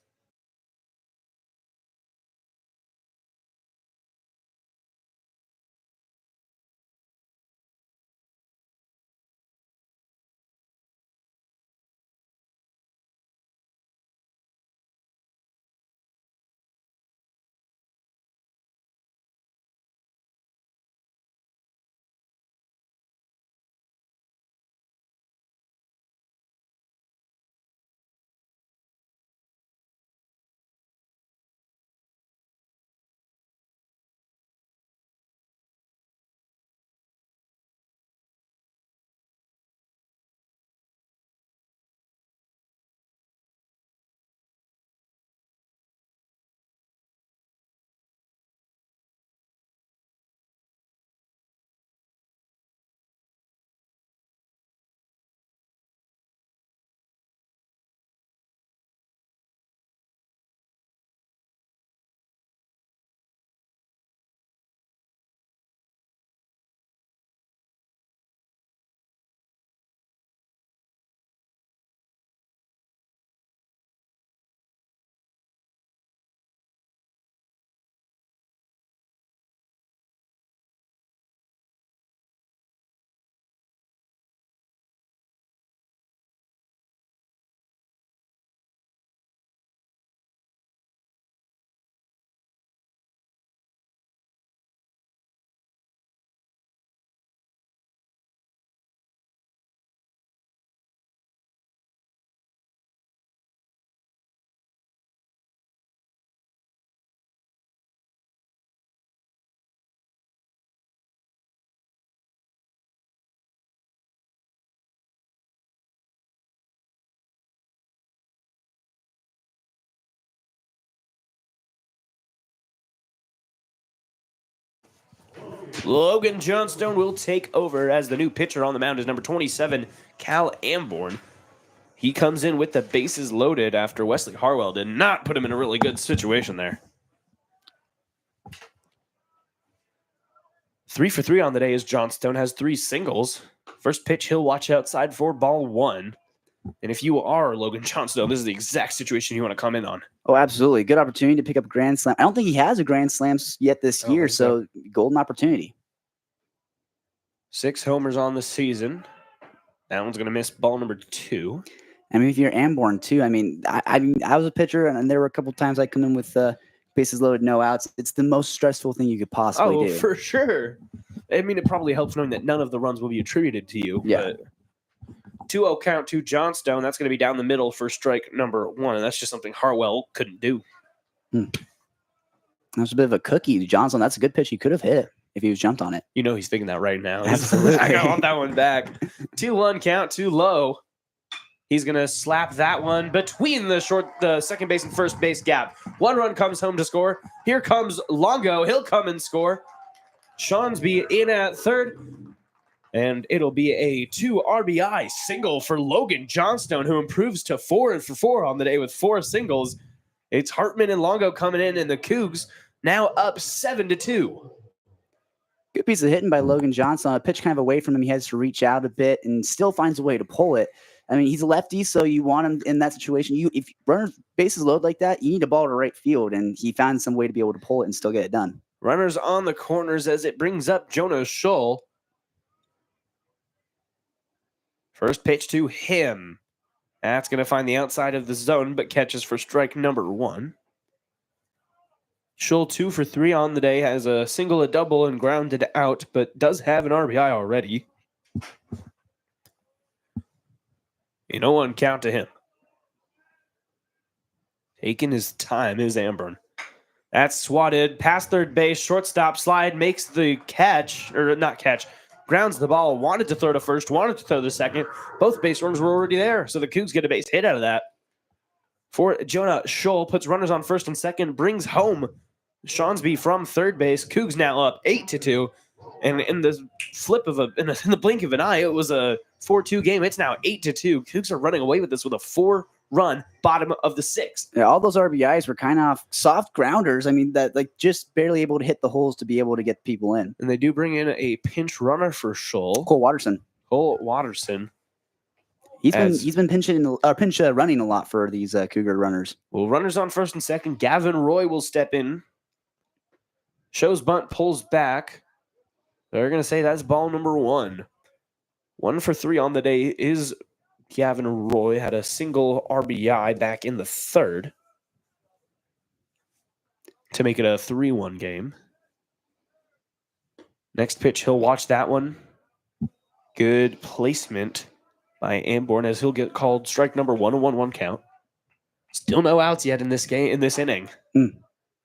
Logan Johnstone will take over as the new pitcher on the mound is number 27, Cal Amborn. He comes in with the bases loaded after Wesley Harwell did not put him in a really good situation there. 3 for 3 on the day as Johnstone has 3 singles. First pitch, he'll watch outside for ball 1. And if you are Logan Johnstone, this is the exact situation you want to come in on. Oh, absolutely. Good opportunity to pick up a grand slam. I don't think he has a grand slam yet this year, so golden opportunity. 6 homers on the season. That one's going to miss ball number 2. I mean, if you're Amborn, too, I mean, I was a pitcher, and there were a couple times I come in with bases loaded, no outs. It's the most stressful thing you could possibly do. Oh, for sure. I mean, it probably helps knowing that none of the runs will be attributed to you. Yeah. But 2-0 count to Johnstone. That's going to be down the middle for strike number 1, and that's just something Harwell couldn't do. That was a bit of a cookie. Johnstone, that's a good pitch he could have hit if he was jumped on it. You know he's thinking that right now. Absolutely. I want that one back. 2-1 count, too low. He's going to slap that one between the second base and first base gap. 1 run comes home to score. Here comes Longo. He'll come and score. Seansby in at third. And it'll be a 2 RBI single for Logan Johnstone, who improves to 4 for 4 on the day with 4 singles. It's Hartman and Longo coming in, and the Cougs now up 7-2. Good piece of hitting by Logan Johnson. A pitch kind of away from him. He has to reach out a bit and still finds a way to pull it. I mean, he's a lefty, so you want him in that situation. If runners bases load like that, you need a ball to right field, and he found some way to be able to pull it and still get it done. Runners on the corners as it brings up Jonah Schull. First pitch to him. That's going to find the outside of the zone, but catches for strike number 1. Schull 2 for 3 on the day, has a single, a double, and grounded out, but does have an RBI already. 0-1 count to him. Taking his time is Amburn. That's swatted past third base. Shortstop Slide makes the catch, or not catch, grounds the ball. Wanted to throw to first, wanted to throw to second. Both base runners were already there, so the Cougs get a base hit out of that. For Jonah Schull, puts runners on first and second, brings home Seansby from third base. Cougs now up 8-2. And in the in the blink of an eye, it was a 4-2 game. It's now 8-2. Cougs are running away with this with a 4-run bottom of the 6th. Yeah, all those RBIs were kind of soft grounders. I mean, that like just barely able to hit the holes to be able to get people in. And they do bring in a pinch runner for Schull. Cole Watterson. He's been pinch running a lot for these Cougar runners. Well, runners on first and second. Gavin Roy will step in. Shows bunt, pulls back. They're going to say that's ball number 1. 1 for 3 on the day is Gavin Roy. Had a single RBI back in the third to make it a 3-1 game. Next pitch, he'll watch that one. Good placement by Amborn as he'll get called strike number 1, a 1-1 count. Still no outs yet in this game, in this inning.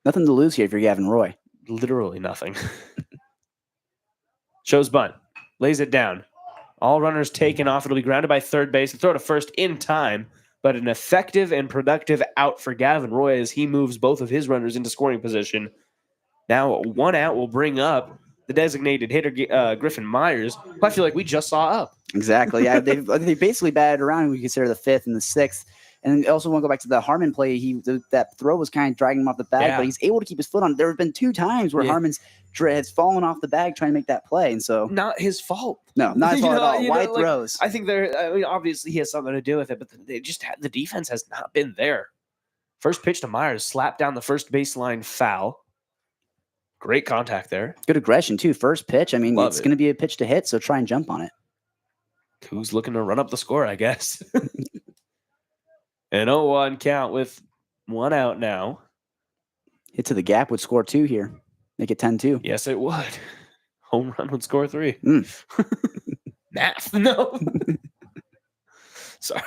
Nothing to lose here if you're Gavin Roy. Literally nothing. Shows bunt. Lays it down. All runners taken off. It'll be grounded by third base. Throw to first in time, but an effective and productive out for Gavin Roy as he moves both of his runners into scoring position. Now 1 out will bring up the designated hitter, Griffin Myers, who I feel like we just saw up. Exactly. Yeah, they basically batted around, and we consider the 5th and the 6th. And I also want to go back to the Harmon play. That throw was kind of dragging him off the bag, but he's able to keep his foot on. There have been 2 times where Harmon's has fallen off the bag trying to make that play, and so not his fault. No, not his fault at all. Wide throws. I think obviously he has something to do with it, but they just the defense has not been there. First pitch to Myers, slapped down the first baseline foul. Great contact there. Good aggression too. First pitch. I mean, it's going to be a pitch to hit, so try and jump on it. Who's looking to run up the score, I guess. An 0-1 count with 1 out now. Hit to the gap would score 2 here. Make it 10-2. Yes, it would. Home run would score 3. Math, no. Sorry.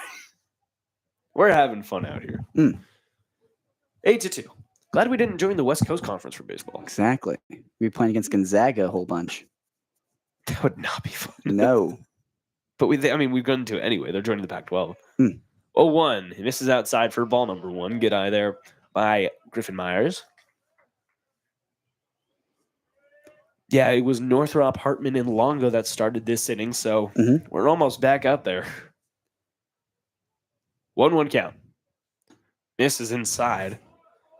We're having fun out here. 8-2. Glad we didn't join the West Coast Conference for baseball. Exactly. We'd be playing against Gonzaga a whole bunch. That would not be fun. No. But we've gone to it anyway. They're joining the Pac-12. 0-1. He misses outside for ball number 1. Good eye there by Griffin Myers. Yeah, it was Northrop, Hartman, and Longo that started this inning, so we're almost back out there. 1-1 count. Misses inside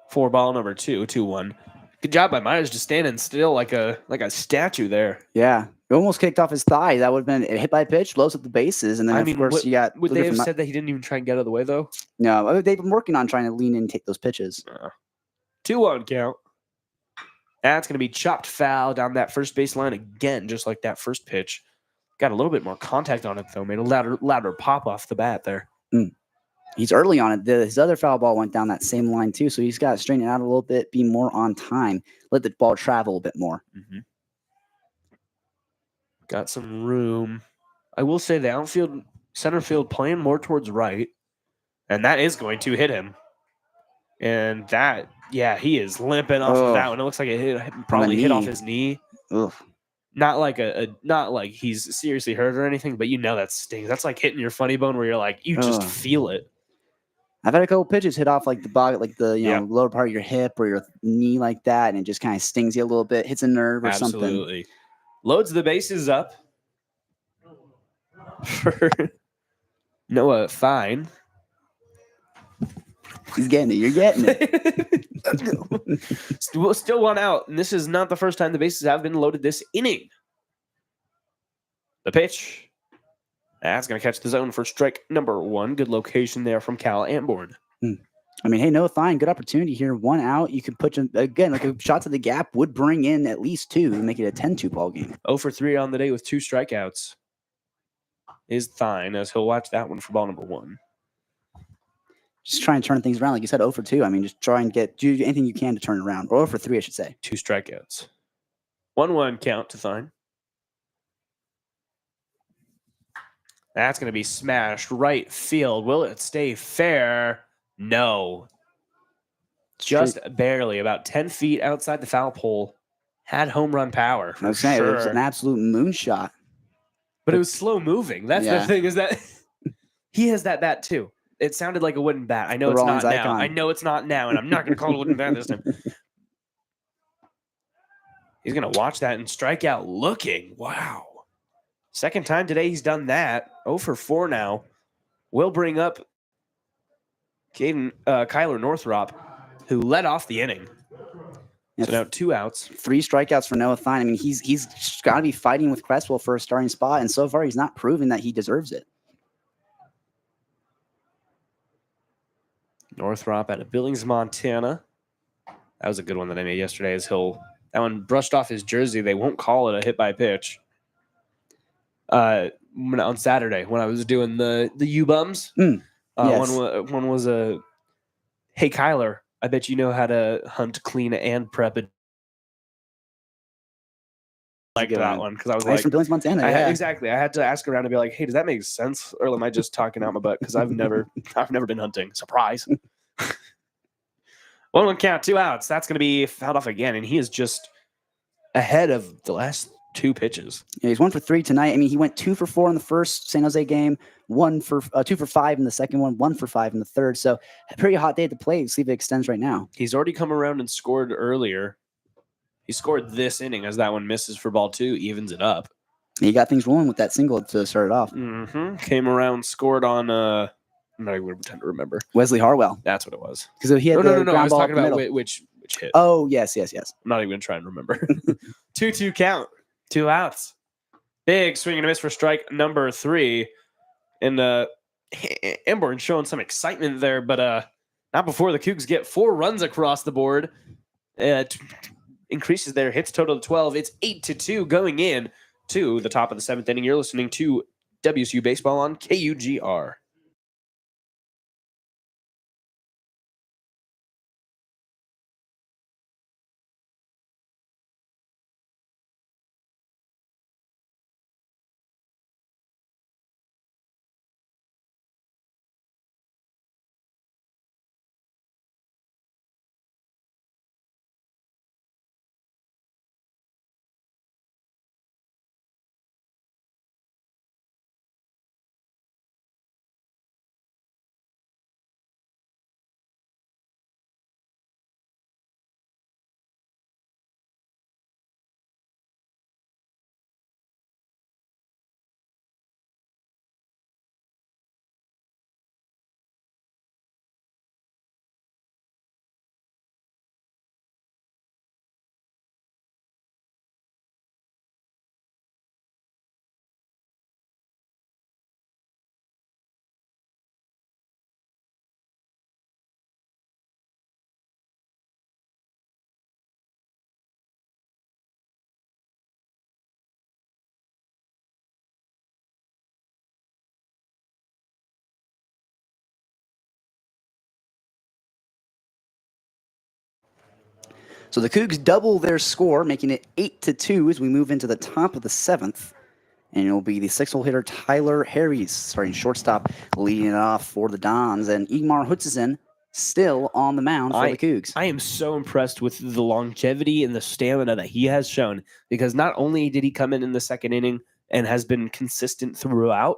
for ball number 2, 2-1. Good job by Myers just standing still like a statue there. Yeah. It almost kicked off his thigh. That would have been a hit by pitch, blows up the bases, and then of course you got. Would they have said that he didn't even try and get out of the way though? No, they've been working on trying to lean in and take those pitches. 2-1 count. That's going to be chopped foul down that first base line again, just like that first pitch. Got a little bit more contact on it though. Made a louder pop off the bat there. He's early on it. His other foul ball went down that same line too, so he's got to straighten it out a little bit, be more on time, let the ball travel a bit more. Got some room. I will say the center field playing more towards right, and that is going to hit him. And that, he is limping off of that one. It looks like it probably hit off his knee. Ugh. Not like not like he's seriously hurt or anything, but that stings. That's like hitting your funny bone where you're like, you just Ugh. feel it. I've had a couple pitches hit off like the body, like the Yeah. lower part of your hip or your knee like that, and it just kind of stings you a little bit, hits a nerve or something. Absolutely. Loads the bases up for Noah Fine. He's getting it. You're getting it. Still one out, and this is not the first time the bases have been loaded this inning. The pitch. That's going to catch the zone for strike number 1. Good location there from Cal Antborn. I mean, hey, Noah Fine, good opportunity here. 1 out. You can put again, like a shot to the gap would bring in at least 2 and make it a 10-2 ball game. 0 for 3 on the day with 2 strikeouts is Fine, as he'll watch that one for ball number 1. Just try and turn things around. Like you said, 0 for 2. I mean, just try and do anything you can to turn it around. Or 0 for 3, I should say. 2 strikeouts. 1-1 count to Fine. That's going to be smashed right field. Will it stay fair? No. Just barely, about 10 feet outside the foul pole. Had home run power. I was saying, it was an absolute moonshot. But it was slow moving. That's the thing, is that he has that bat too. It sounded like a wooden bat. I know it's not now. I know it's not now, and I'm not going to call it a wooden bat this time. He's going to watch that and strike out looking. Wow. Second time today he's done that. 0 for 4 now. We'll bring up Kyler Northrop, who led off the inning. So now 2 outs. 3 strikeouts for Noah Fine. I mean, he's got to be fighting with Cresswell for a starting spot, and so far he's not proven that he deserves it. Northrop out of Billings, Montana. That was a good one that I made yesterday. That one brushed off his jersey. They won't call it a hit by pitch. On Saturday when I was doing the U-bums. Yes. One was a, hey, Kyler, I bet you know how to hunt, clean, and prep it. I liked that one because I was like, from Billings, Montana. Exactly. I had to ask around and be like, hey, does that make sense? Or am I just talking out my butt? Because I've never been hunting. Surprise. 1-1 count, 2 outs. That's going to be fouled off again. And he is just ahead of the last 2 pitches. Yeah, he's 1 for 3 tonight. I mean, he went 2 for 4 in the first San Jose game, 2 for 5 in the second one, 1 for 5 in the third. So a pretty hot day at the plate. See if it extends right now. He's already come around and scored earlier. He scored this inning as that one misses for ball 2, evens it up. He got things rolling with that single to start it off. Mm-hmm. Came around, scored on, I'm not even going to pretend to remember. Wesley Harwell. That's what it was. Because he had no. I was talking about which hit. Oh, yes. I'm not even going to try and remember. 2-2 count, 2 outs. Big swing and a miss for strike number 3. And Antborn showing some excitement there, but not before the Cougs get 4 runs across the board. Increases their hits total to 12. It's 8-2 going in to the top of the 7th inning. You're listening to WSU Baseball on KUGR. So the Cougs double their score, making it 8-2 as we move into the top of the 7th. And it'll be the 6-hole hitter Tyler Harries starting shortstop, leading it off for the Dons. And Igmar Hutzisen still on the mound for the Cougs. I am so impressed with the longevity and the stamina that he has shown, because not only did he come in the second inning and has been consistent throughout,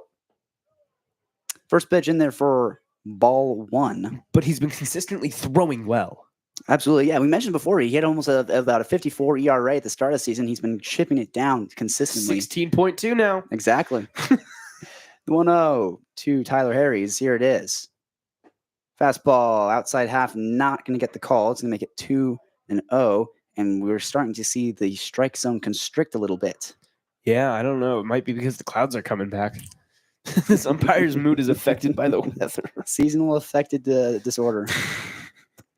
First pitch in there for ball 1. but he's been consistently throwing well. Absolutely, yeah. We mentioned before he hit almost about a 54 ERA at the start of the season. He's been chipping it down consistently. 16.2 now. Exactly. 1-0 to Tyler Harries. Here it is. Fastball outside half, not going to get the call. It's going to make it 2-0, and we're starting to see the strike zone constrict a little bit. Yeah, I don't know. It might be because the Clouds are coming back. This umpire's mood is affected by the weather. Seasonal affected disorder.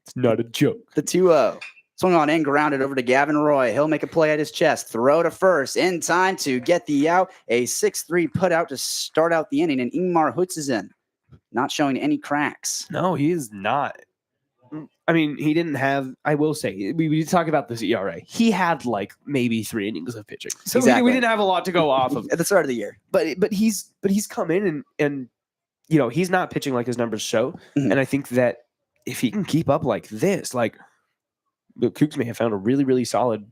It's not a joke. The 2-0. Swung on and grounded over to Gavin Roy. He'll make a play at his chest. Throw to first in time to get the out. A 6-3 put out to start out the inning, and Ingmar Hutzisen not showing any cracks. No, he is not. I mean, he didn't have, I will say, we talk about this ERA. He had like maybe 3 innings of pitching. So Exactly. we didn't have a lot to go off of. At the start of the year. But he's come in and you know, he's not pitching like his numbers show. Mhm. And I think that if he can keep up like this, like the Cougs may have found a really, really solid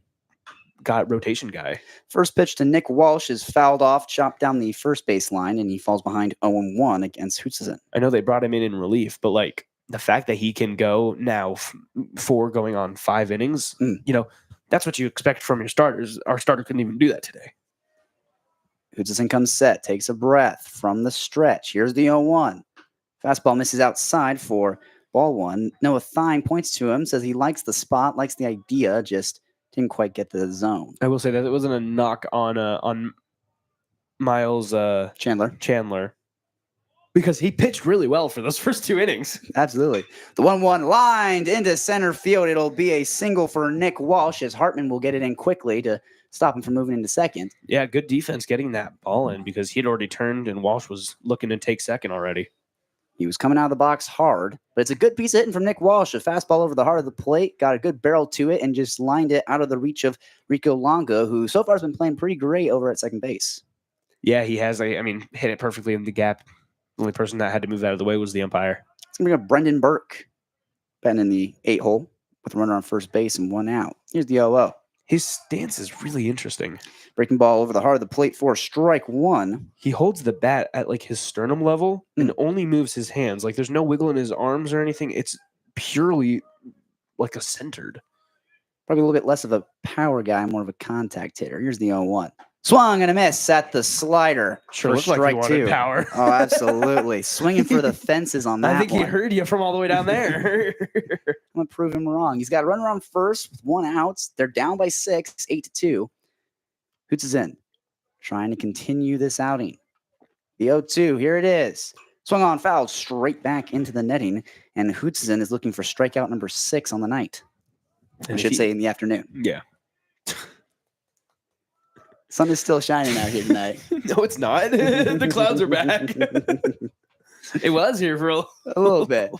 rotation guy. First pitch to Nick Walsh is fouled off, chopped down the first base line, and he falls behind 0-1 against Hutzisen. I know they brought him in relief, but like the fact that he can go now 4 going on 5 innings, you know, that's what you expect from your starters. Our starter couldn't even do that today. Hutzisen comes set, takes a breath from the stretch. Here's the 0-1. Fastball misses outside for ball 1. Noah Thine points to him, says he likes the spot, likes the idea, just didn't quite get the zone. I will say that it wasn't a knock on Miles Chandler, because he pitched really well for those first 2 innings. Absolutely. The 1-1 lined into center field. It'll be a single for Nick Walsh as Hartman will get it in quickly to stop him from moving into second. Yeah, good defense getting that ball in, because he'd already turned and Walsh was looking to take second already. He was coming out of the box hard, but it's a good piece of hitting from Nick Walsh. A fastball over the heart of the plate, got a good barrel to it, and just lined it out of the reach of Rico Longo, who so far has been playing pretty great over at second base. Yeah, he has. Hit it perfectly in the gap. The only person that had to move out of the way was the umpire. It's going to bring up Brendan Burke, batting in the 8 hole with a runner on first base and 1 out. Here's the 0-0. His stance is really interesting. Breaking ball over the heart of the plate for strike 1. He holds the bat at like his sternum level and only moves his hands. Like there's no wiggle in his arms or anything. It's purely like a centered. Probably a little bit less of a power guy, more of a contact hitter. Here's the 0-1. Swung and a miss at the slider. Sure for looks like he strike wanted 2. power. Oh, absolutely. Swinging for the fences on that I think one. he heard you from all the way down there. I'm going to prove him wrong. He's got a runner on first with 1 out. They're down by 6, 8-2. Hutzisen trying to continue this outing. The 0-2, here it is. Swung on, fouled straight back into the netting, and Hutzisen is looking for strikeout number 6 on the night. I should say in the afternoon. Yeah. Sun is still shining out here tonight. No, it's not. The clouds are back. It was here for a little bit.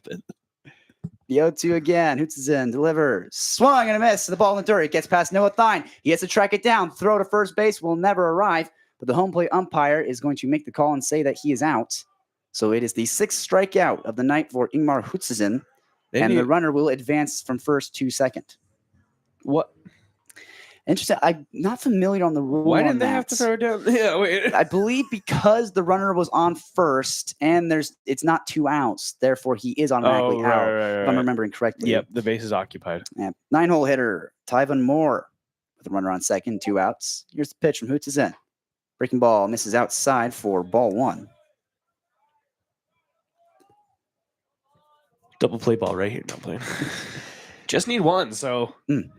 The 0-2 again. Hutzisen delivers. Swung and a miss. The ball in the dirt. It gets past Noah Thine. He has to track it down. Throw to first base will never arrive. But the home plate umpire is going to make the call and say that he is out. So it is the 6th strikeout of the night for Ingmar Hutzisen. And the runner will advance from first to second. What? Interesting. I'm not familiar on the rule. Why didn't they have to throw it down? Yeah, wait. I believe because the runner was on first and it's not 2 outs. Therefore, he is automatically out. Right. If I'm remembering correctly. Yep, the base is occupied. Yeah. 9-hole hitter, Tyvon Moore with a runner on second, 2 outs. Here's the pitch from Hutzisen. Breaking ball misses outside for ball 1. Double play ball right here. No playing. Just need 1, so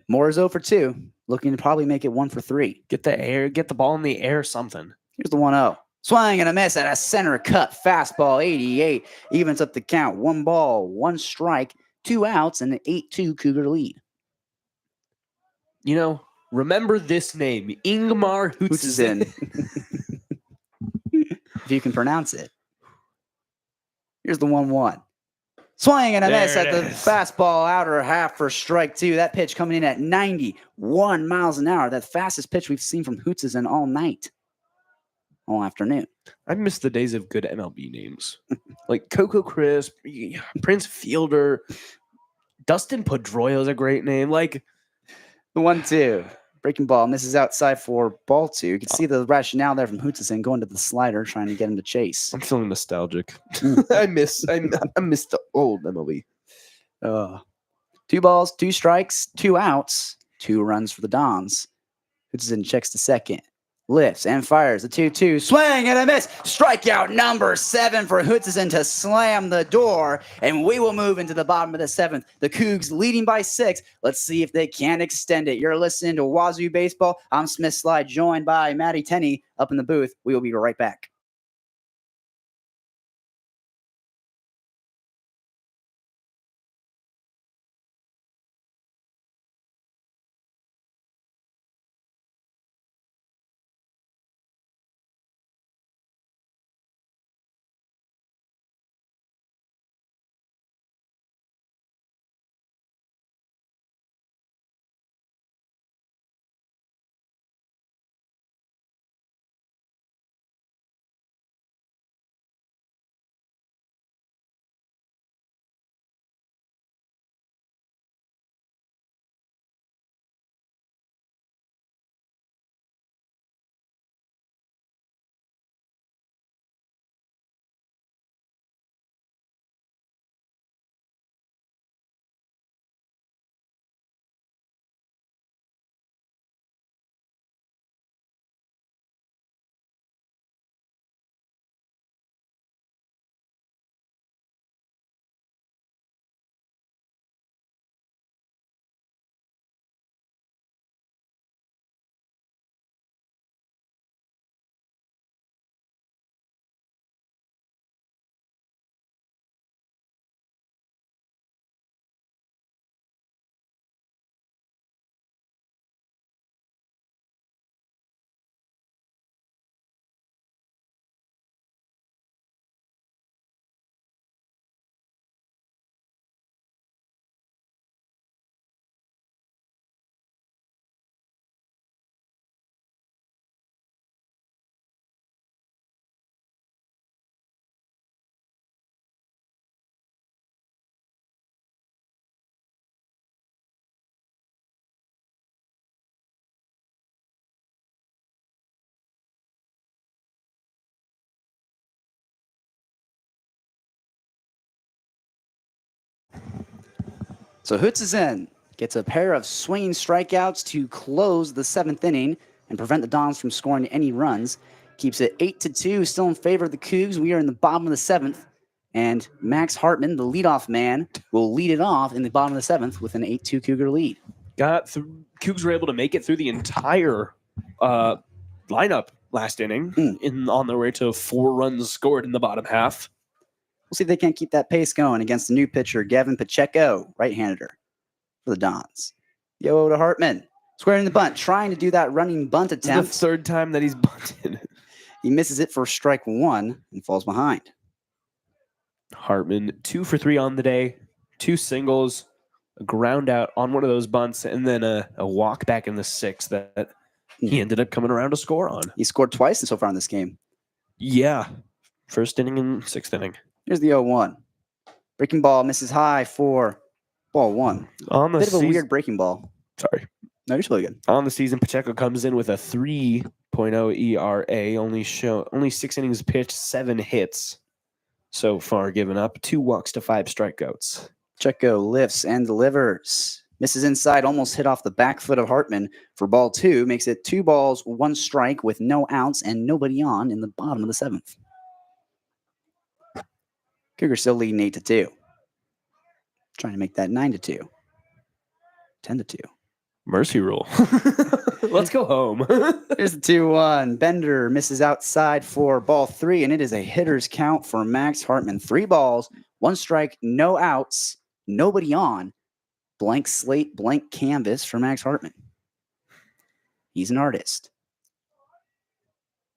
Moore is 0 for 2. Looking to probably make it 1 for 3. get the ball in the air, something. Here's the 1-0. Swing and a miss at a center cut fastball, 88. Evens up the count. 1 ball, 1 strike, 2 outs, and an 8-2 Cougar lead. You know, remember this name, Ingmar Hutzisen. If you can pronounce it. Here's the 1-1. Swing and a miss at the fastball outer half for strike 2. That pitch coming in at 91 miles an hour. That fastest pitch we've seen from Hutzisen all night, all afternoon. I miss the days of good MLB names. Like Coco Crisp, Prince Fielder, Dustin Pedroia is a great name. Like The 1-2. Breaking ball misses outside for ball 2. You can see the rationale there from Hootson going to the slider, trying to get him to chase. I'm feeling nostalgic. Mm. I miss the old MLB. 2 balls, 2 strikes, 2 outs, 2 runs for the Dons. Hootson checks to second. Lifts and fires the 2-2. Swing and a miss. Strikeout number 7 for Hootson to slam the door. And we will move into the bottom of the 7th. The Cougs leading by 6. Let's see if they can extend it. You're listening to Wazoo Baseball. I'm Smith Slye, joined by Mattie Tenney up in the booth. We will be right back. So Hootson gets a pair of swinging strikeouts to close the 7th inning and prevent the Dons from scoring any runs. Keeps it 8-2, still in favor of the Cougs. We are in the bottom of the 7th, and Max Hartman, the leadoff man, will lead it off in the bottom of the 7th with an 8-2 Cougar lead. Cougs were able to make it through the entire lineup last inning on their way to 4 runs scored in the bottom half. We'll see if they can't keep that pace going against the new pitcher, Gavin Pacheco, right-hander for the Dons. Yo to Hartman, squaring the bunt, trying to do that running bunt attempt. It's the 3rd time that he's bunted. He misses it for strike 1 and falls behind. Hartman, 2 for 3 on the day, 2 singles, a ground out on one of those bunts, and then a walk back in the 6th that he ended up coming around to score on. He scored twice so far in this game. Yeah. 1st inning and 6th inning. Here's the 0-1. Breaking ball misses high for ball 1. On the Bit of a weird breaking ball. Sorry. No, you're really good. On the season, Pacheco comes in with a 3.0 ERA, only 6 innings pitched, 7 hits so far given up, 2 walks to 5 strikeouts. Pacheco lifts and delivers. Misses inside, almost hit off the back foot of Hartman for ball 2. Makes it 2 balls, 1 strike with no outs and nobody on in the bottom of the 7th. Cougars still leading 8-2. Trying to make that 9-2. 10-2. Mercy rule. Let's go home. Here's the 2-1. Bender misses outside for ball 3, and it is a hitter's count for Max Hartman. 3 balls, 1 strike, no outs, nobody on. Blank slate, blank canvas for Max Hartman. He's an artist.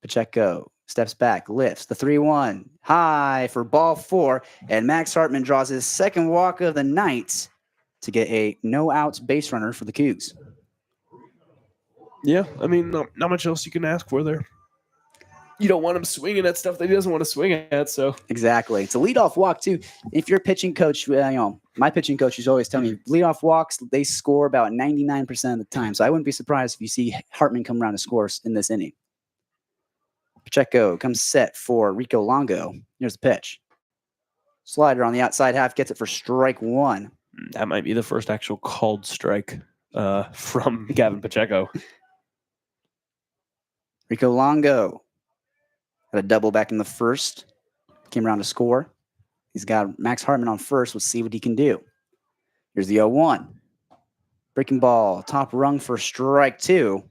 Pacheco steps back, lifts the 3-1. High for ball 4, and Max Hartman draws his 2nd walk of the night to get a no-outs base runner for the Cougs. Yeah, I mean, not much else you can ask for there. you don't want him swinging at stuff that he doesn't want to swing at. So Exactly. It's a leadoff walk, too. If you're a pitching coach, my pitching coach is always telling me leadoff walks, they score about 99% of the time. So I wouldn't be surprised if you see Hartman come around to score in this inning. Pacheco comes set for Rico Longo. Here's the pitch. Slider on the outside half, gets it for strike one. that might be the first actual called strike from Gavin Pacheco. Rico Longo had a double back in the first. Came around to score. He's got Max Hartman on first. Let's see what he can do. Here's the 0-1. Breaking ball, top rung for strike two.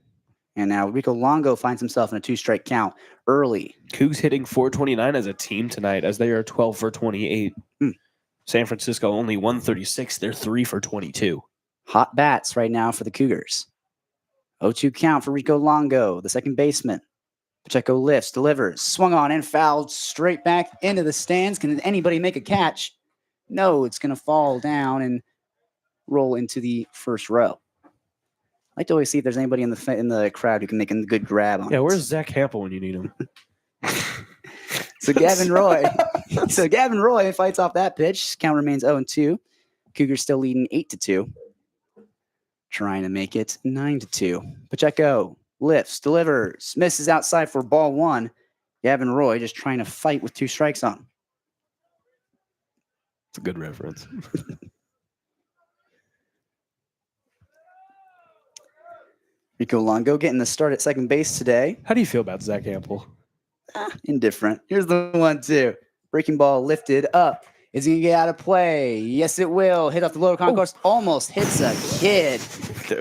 And now Rico Longo finds himself in a 2-strike count early. Cougs hitting 429 as a team tonight as they are 12 for 28. San Francisco only 136. They're 3 for 22. Hot bats right now for the Cougars. 0-2 count for Rico Longo, the second baseman. Pacheco lifts, delivers, swung on and fouled straight back into the stands. Can anybody make a catch? No, it's going to fall down and roll into the first row. I like to always see if there's anybody in the crowd who can make a good grab on it. Yeah, where's Zach Hampel when you need him? So Gavin Roy fights off that pitch. Count remains 0-2. Cougars still leading 8-2. Trying to make it 9-2. Pacheco lifts, delivers, misses outside for ball one. Gavin Roy just trying to fight with 2 strikes on him. It's a good reference. Rico Longo getting the start at second base today. How do you feel about Zach Hampel? Indifferent. Here's the 1-2. Breaking ball lifted up. Is he going to get out of play? Yes, it will. Hit off the lower concourse. Almost hits a kid.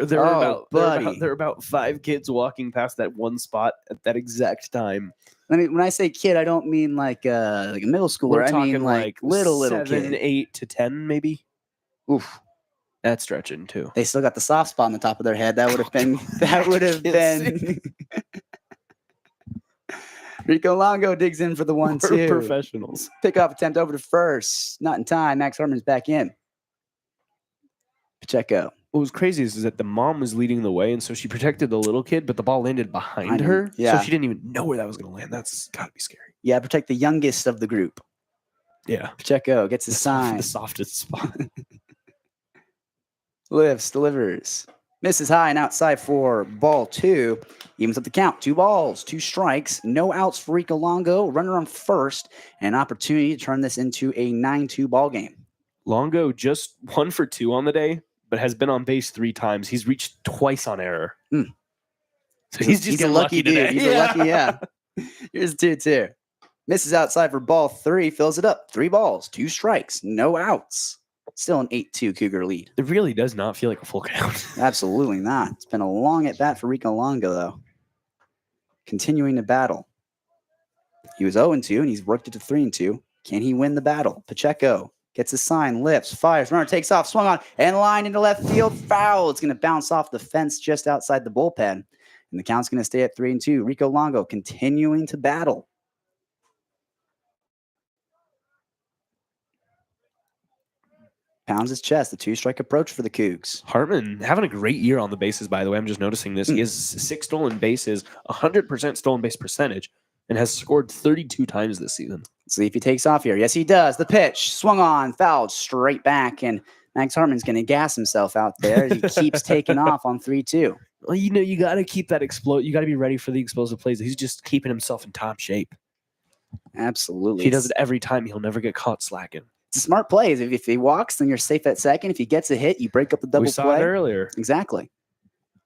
There are about 5 kids walking past that one spot at that exact time. I mean, when I say kid, I don't mean like a middle schooler. We're I talking mean like little 7, kid. 8 to 10, maybe. Oof. That's stretching too. They still got the soft spot on the top of their head. That would have been. That would have been. Rico Longo digs in for the 1-2. We're professionals. Pickoff attempt over to first. Not in time. Max Hartman's back in. Pacheco. What was crazy is that the mom was leading the way, and so she protected the little kid, but the ball landed behind her. Yeah. So she didn't even know where that was going to land. That's got to be scary. Yeah, protect the youngest of the group. Yeah. Pacheco gets his sign. The softest spot. Lifts, delivers. Misses high and outside for ball 2. Evens up the count. 2 balls, 2 strikes, no outs for Rico Longo. Runner on first, and an opportunity to turn this into a 9-2 ball game. Longo just 1 for 2 on the day, but has been on base 3 times. He's reached twice on error. So he's a lucky dude. today. He's a lucky, yeah. Here's 2-2. Misses outside for ball 3, fills it up. 3 balls, 2 strikes, no outs. Still an 8-2 Cougar lead. It really does not feel like a full count. Absolutely not. It's been a long at bat for Rico Longo, though. Continuing to battle. He was 0-2, and he's worked it to 3-2. Can he win the battle? Pacheco gets his sign, lifts, fires, runner takes off, swung on, and line into left field. Foul. It's going to bounce off the fence just outside the bullpen. And the count's going to stay at 3-2. Rico Longo continuing to battle. Pounds his chest, the 2-strike approach for the Cougs. Hartman having a great year on the bases, by the way. I'm just noticing this. He has 6 stolen bases, 100% stolen base percentage, and has scored 32 times this season. Let's see if he takes off here. Yes, he does. The pitch, swung on, fouled straight back, and Max Hartman's going to gas himself out there. He keeps taking off on 3-2. Well, you got to keep that you got to be ready for the explosive plays. He's just keeping himself in top shape. Absolutely. If he does it every time, he'll never get caught slacking. It's smart plays. If he walks, then you're safe at second. If he gets a hit, you break up the double We saw play. it earlier. Exactly.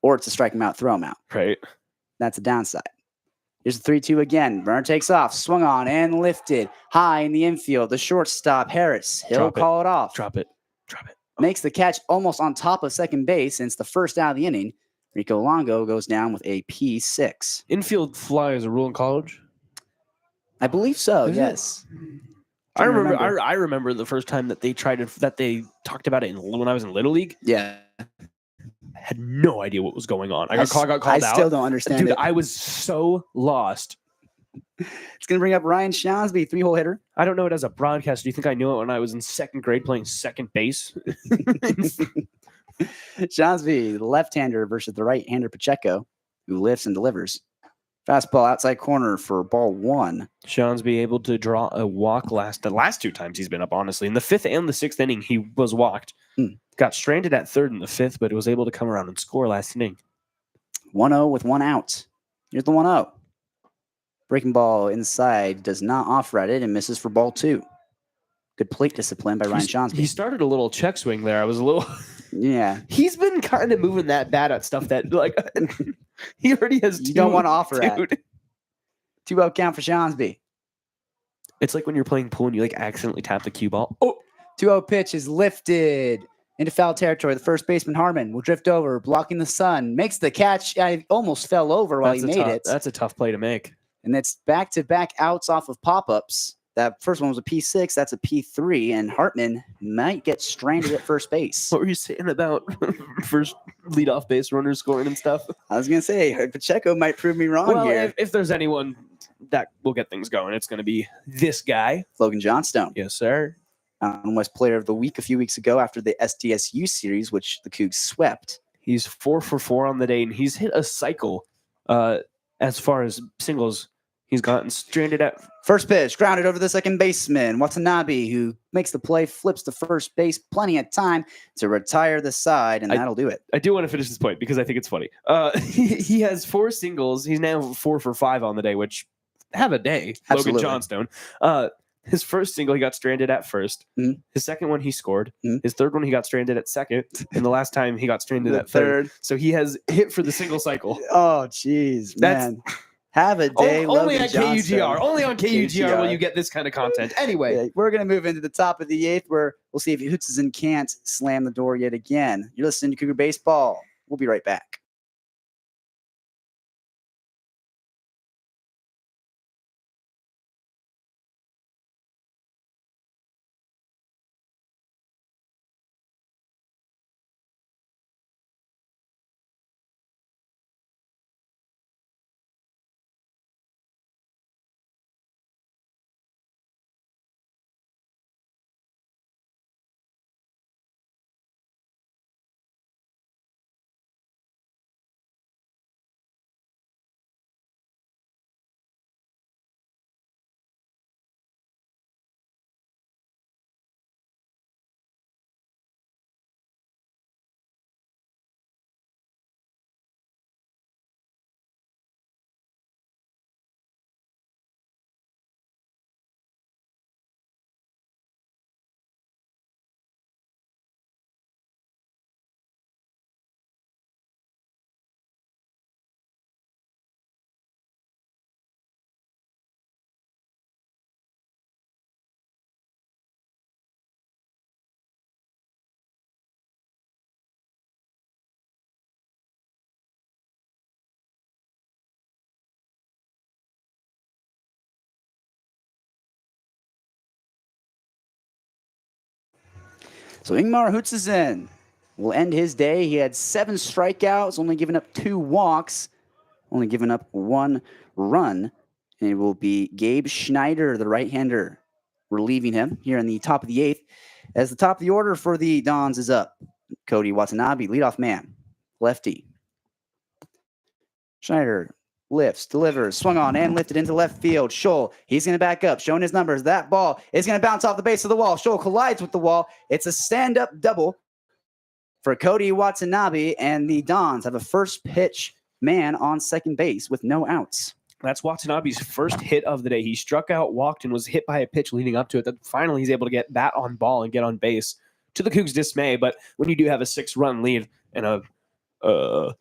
Or it's a strike him out, throw him out. Right. That's a downside. Here's the 3-2 again. Runner takes off, swung on and lifted. High in the infield. The shortstop, Harris. He'll call it off. Drop it. Makes the catch almost on top of second base, and it's the first out of the inning. Rico Longo goes down with a P6. Infield fly is a rule in college? I believe so, Is it? yes. I remember the first time that they talked about it when I was in Little League. Yeah. I had no idea what was going on. I got called out. I still don't understand Dude, it. I was so lost. It's going to bring up Ryan Shawnsby, 3-hole hitter. I don't know it as a broadcaster. Do you think I knew it when I was in 2nd grade playing second base? Shawnsby, the left-hander versus the right-hander Pacheco, who lifts and delivers. Fastball outside corner for ball 1. Seansby able to draw a walk the last 2 times he's been up, honestly. In the 5th and the 6th inning, he was walked. Got stranded at 3rd in the 5th, but was able to come around and score last inning. 1-0 with 1 out. Here's the 1-0. Breaking ball inside, does not off-right it, and misses for ball 2. Good plate discipline by Ryan Seansby. He started a little check swing there. I was a little... Yeah. He's been kind of moving that bat at stuff that, like, he already has 2. You don't want to offer at. 2-0 count for Seansby. It's like when you're playing pool and you, like, accidentally tap the cue ball. Oh! 2-0 pitch is lifted into foul territory. The first baseman, Harmon, will drift over, blocking the sun. Makes the catch. I almost fell over while he made it. That's a tough play to make. And it's back-to-back outs off of pop-ups. That first one was a P6. That's a P3. And Hartman might get stranded at first base. What were you saying about first leadoff base runners scoring and stuff? I was going to say, Pacheco might prove me wrong here. If there's anyone that will get things going, it's going to be this guy. Logan Johnstone. Yes, sir. West Player of the Week a few weeks ago after the SDSU series, which the Cougs swept. He's 4 for 4 on the day, and he's hit a cycle as far as singles. He's gotten stranded at first pitch, grounded over the second baseman, Watanabe, who makes the play, flips to first base, plenty of time to retire the side, and that'll do it. I do want to finish this point because I think it's funny. He has 4 singles. He's now 4 for 5 on the day, which have a day. Absolutely. Logan Johnstone. His first single, he got stranded at first. Mm-hmm. His second one, he scored. Mm-hmm. His third one, he got stranded at second. And the last time, he got stranded at third. So he has hit for the single cycle. Oh, jeez, man. Have a day. Only Logan at Johnstone. KUGR. Only on KUGR will you get this kind of content. Anyway. We're going to move into the top of the 8th where we'll see if Hutchison can't slam the door yet again. You're listening to Cougar Baseball. We'll be right back. So Ingmar Hutchison will end his day. He had 7 strikeouts, only giving up 2 walks, only giving up 1 run. And it will be Gabe Schneider, the right-hander, relieving him here in the top of the 8th. As the top of the order for the Dons is up, Cody Watanabe, leadoff man, lefty. Schneider lifts, delivers, swung on and lifted into left field. Scholl, he's going to back up, showing his numbers. That ball is going to bounce off the base of the wall. Scholl collides with the wall. It's a stand-up double for Cody Watanabe, and the Dons have a first pitch man on second base with no outs. That's Watanabe's first hit of the day. He struck out, walked, and was hit by a pitch leading up to it. Then finally, he's able to get bat on ball and get on base, to the Cougs' dismay. But when you do have a 6-run lead and a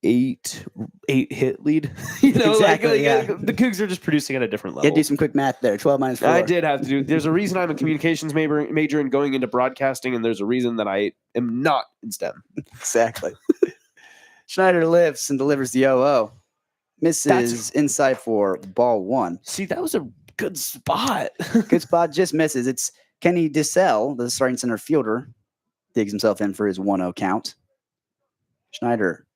8 hit lead, Exactly, the Cougs are just producing at a different level. You had to do some quick math there. 12 minus 4. I did have to do. There's a reason I'm a communications major and going into broadcasting, and there's a reason that I am not in STEM. Exactly. Schneider lifts and delivers the 0-0. Misses inside for ball 1. See, that was a good spot. Good spot, just misses. It's Kenny DeSalle, the starting center fielder, digs himself in for his 1-0 count. Schneider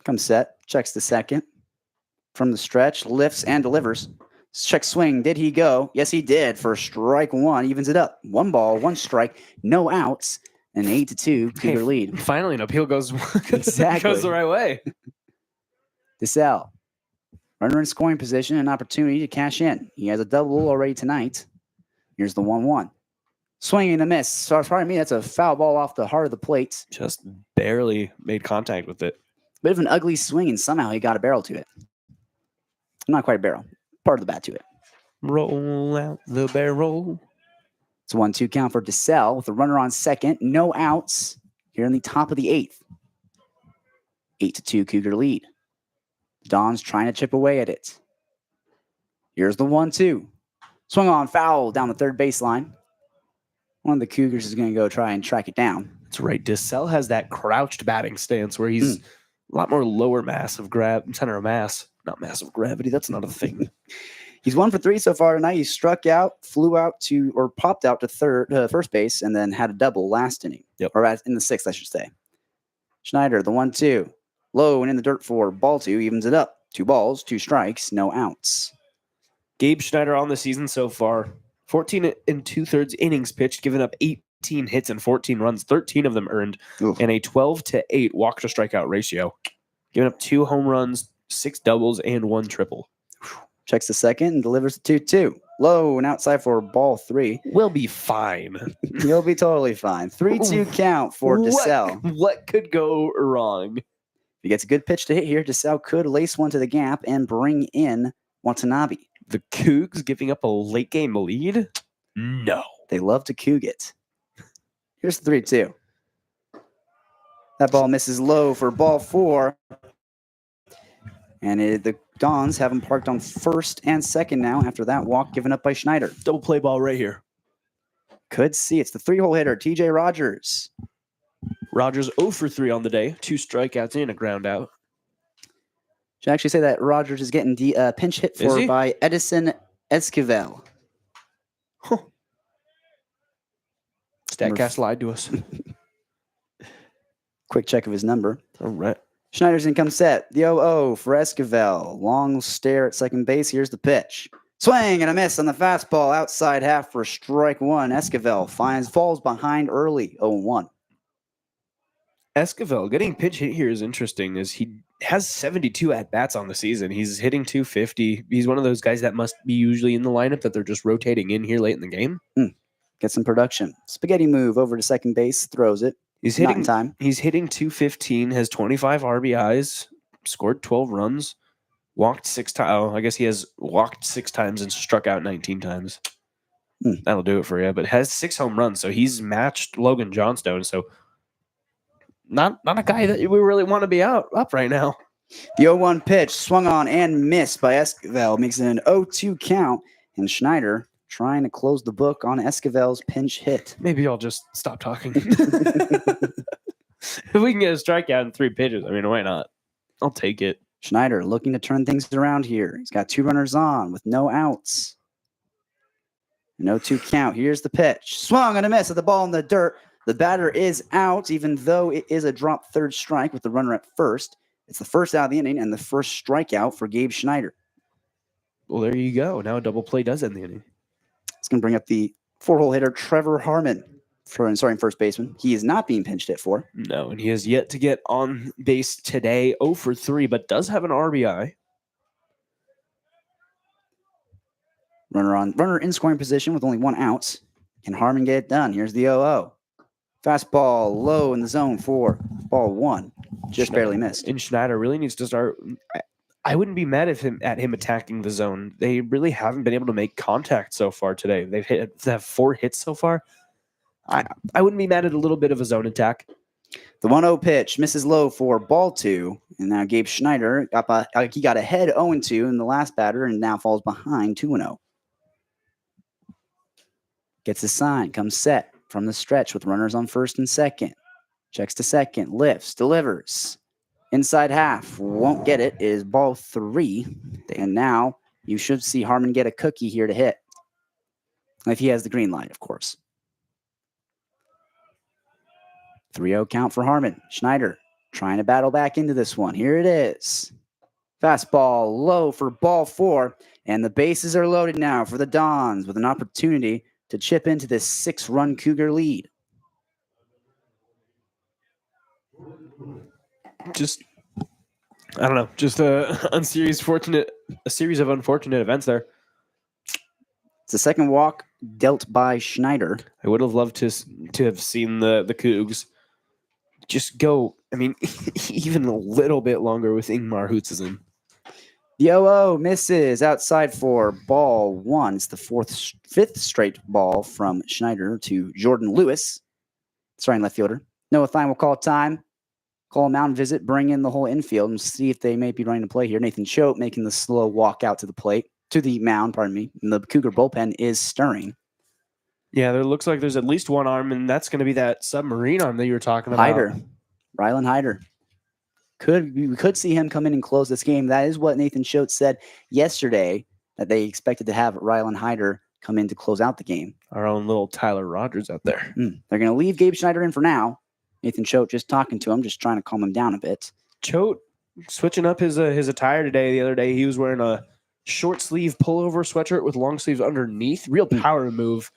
comes set, checks the second. From the stretch, lifts and delivers. Check swing. Did he go? Yes, he did for strike 1. Evens it up. 1 ball, 1 strike, no outs, an 8-2 Cougar lead. Finally, an appeal goes Exactly. goes the right way. DeSalle Runner in scoring position, an opportunity to cash in. He has a double already tonight. Here's the 1-1. Swing and a miss. Sorry, me, that's a foul ball off the heart of the plate. Just barely made contact with it. Bit of an ugly swing, and somehow he got a barrel to it. Not quite a barrel. Part of the bat to it. Roll out the barrel. It's a 1-2 count for DeSalle with a runner on second. No outs here in the top of the 8th. 8-2 Cougar lead. Don's trying to chip away at it. Here's the 1-2. Swung on, foul down the third baseline. One of the Cougars is going to go try and track it down. That's right. DeSalle has that crouched batting stance where he's a lot more lower mass of center of mass. Not massive gravity. That's not a thing. He's 1 for 3 so far tonight. He struck out, popped out to first base, and then had a double last inning. Yep. Or in the 6th, I should say. Schneider, the 1-2. Low and in the dirt for ball 2, evens it up. 2 balls, 2 strikes, no outs. Gabe Schneider on the season so far, 14 and 2/3 innings pitched, giving up 18 hits and 14 runs, 13 of them earned, and a 12-8 walk to strikeout ratio. Giving up 2 home runs, 6 doubles, and 1 triple. Checks the second and delivers the 2-2. Low and outside for ball 3. We'll be fine. He'll be totally fine. 3-2 count for DeSalle. What could go wrong? If he gets a good pitch to hit here, DeSalle could lace one to the gap and bring in Watanabe. The Cougs giving up a late game lead? No. They love to Coug it. Here's the 3-2. That ball misses low for ball 4. And the Dons have him parked on first and second now after that walk given up by Schneider. Double play ball right here. Could see. It's the 3-hole hitter, TJ Rogers. Rogers 0 for 3 on the day. 2 strikeouts and a ground out. Should I actually say that Rogers is getting pinch hit for by Edison Esquivel. Huh. StatCast lied to us. Quick check of his number. All right. Schneider's income set. The 0-0 for Esquivel. Long stare at second base. Here's the pitch. Swing and a miss on the fastball. Outside half for strike 1. Esquivel falls behind early. 0-1. Esquivel getting pinch hit here is interesting as he has 72 at-bats on the season. He's hitting 250. He's one of those guys that must be usually in the lineup that they're just rotating in here late in the game. Get some production. Spaghetti move over to second base. Throws it. He's hitting Not in time. He's hitting 215, has 25 RBIs, scored 12 runs, walked 6 times. Oh, I guess he has walked 6 times and struck out 19 times. That'll do it for you. But has 6 home runs, so he's matched Logan Johnstone. So not a guy that we really want to be up right now. The 0-1 pitch swung on and missed by Esquivel. Makes it an 0-2 count. And Schneider trying to close the book on Esquivel's pinch hit. Maybe I'll just stop talking. If we can get a strikeout in 3 pitches, I mean, why not? I'll take it. Schneider looking to turn things around here. He's got 2 runners on with no outs. An 0-2 count. Here's the pitch. Swung and a miss at the ball in the dirt. The batter is out, even though it is a drop third strike with the runner at first. It's the first out of the inning and the first strikeout for Gabe Schneider. Well, there you go. Now a double play does end the inning. It's going to bring up the 4-hole hitter, Trevor Harmon, first baseman. He is not being pinch hit for. No, and he has yet to get on base today. 0 for 3, but does have an RBI. Runner in scoring position with only 1 out. Can Harmon get it done? Here's the 0-0. Fastball low in the zone for ball 1. Just barely missed. And Schneider really needs to start. I wouldn't be mad at him attacking the zone. They really haven't been able to make contact so far today. They have 4 hits so far. I wouldn't be mad at a little bit of a zone attack. The 1-0 pitch misses low for ball 2. And now Gabe Schneider got ahead 0-2 in the last batter and now falls behind 2-0. Gets his sign, comes set from the stretch with runners on first and second. Checks to second, lifts, delivers. Inside half, won't get it, is ball 3. And now you should see Harmon get a cookie here to hit. If he has the green light, of course. 3-0 count for Harmon. Schneider trying to battle back into this one. Here it is. Fastball low for ball 4. And the bases are loaded now for the Dons with an opportunity to chip into this 6-run Cougar lead. Just, I don't know, just a unseries fortunate a series of unfortunate events there. It's the second walk dealt by Schneider. I would have loved to have seen the Cougs just go. I mean, even a little bit longer with Ingmar Hoots in. The 0-0 misses outside for ball one. It's the fifth straight ball from Schneider to Jordan Lewis, starting left fielder. Noah Thine will call time, call a mound visit, bring in the whole infield, and see if they may be running to play here. Nathan Choate making the slow walk out to the mound, and the Cougar bullpen is stirring. Yeah, there looks like there's at least one arm, and that's going to be that submarine arm that you were talking about. Rylan Hyder. We could see him come in and close this game. That is what Nathan Choate said yesterday, that they expected to have Rylan Hyder come in to close out the game. Our own little Tyler Rogers out there. They're going to leave Gabe Schneider in for now. Nathan Choate just talking to him, just trying to calm him down a bit. Choate switching up his attire today. The other day he was wearing a short sleeve pullover sweatshirt with long sleeves underneath. Real power move.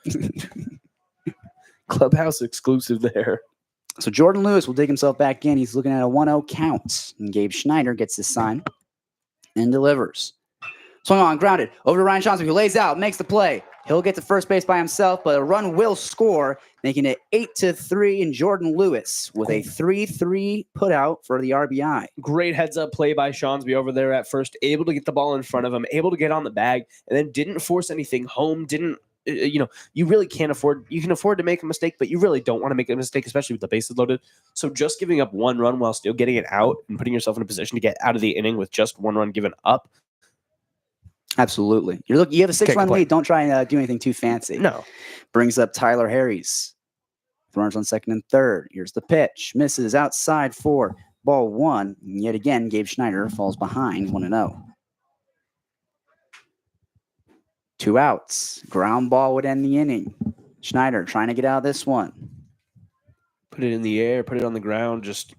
Clubhouse exclusive there. So Jordan Lewis will dig himself back in. He's looking at a 1-0 count. And Gabe Schneider gets his sign and delivers. Swung on, grounded. Over to Ryan Johnson, who lays out, makes the play. He'll get to first base by himself, but a run will score, making it 8-3. And Jordan Lewis with a 3-3 put out for the RBI. Great heads-up play by Shawnsby over there at first. Able to get the ball in front of him. Able to get on the bag. And then didn't force anything home. You really can't afford. You can afford to make a mistake, but you really don't want to make a mistake, especially with the bases loaded. So just giving up one run while still getting it out and putting yourself in a position to get out of the inning with just one run given up. Absolutely. You have a 6-run lead. Don't try and do anything too fancy. No. Brings up Tyler Harries. Runners on second and third. Here's the pitch. Misses outside for ball one. And yet again, Gabe Schneider falls behind 1-0. 2 outs. Ground ball would end the inning. Schneider trying to get out of this one. Put it in the air, put it on the ground, just...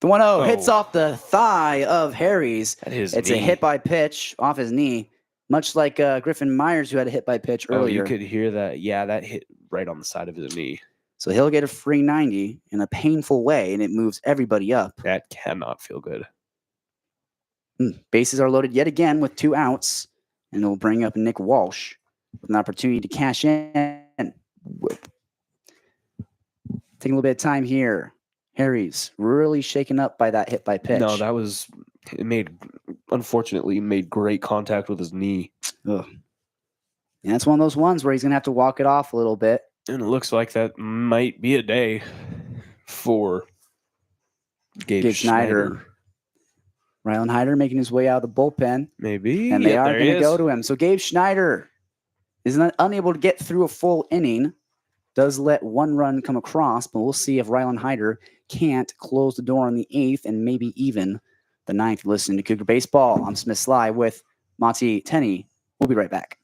The 1-0 hits off the thigh of Harries. It's a hit by pitch off his knee, much like Griffin Myers, who had a hit by pitch earlier. Oh, you could hear that. Yeah, that hit right on the side of his knee. So he'll get a free 90 in a painful way, and it moves everybody up. That cannot feel good. Bases are loaded yet again with 2 outs, and it'll bring up Nick Walsh with an opportunity to cash in. Taking a little bit of time here. Harry's really shaken up by that hit by pitch. No, unfortunately made great contact with his knee. Ugh. And that's one of those ones where he's going to have to walk it off a little bit. And it looks like that might be a day for Gabe Schneider. Rylan Hyder making his way out of the bullpen. Maybe. And they are going to go to him. So Gabe Schneider is unable to get through a full inning. Does let one run come across, but we'll see if Rylan Hyder can't close the door on the 8th and maybe even the 9th. Listening to Cougar Baseball. I'm Smith Slye with Mattie Tenney. We'll be right back.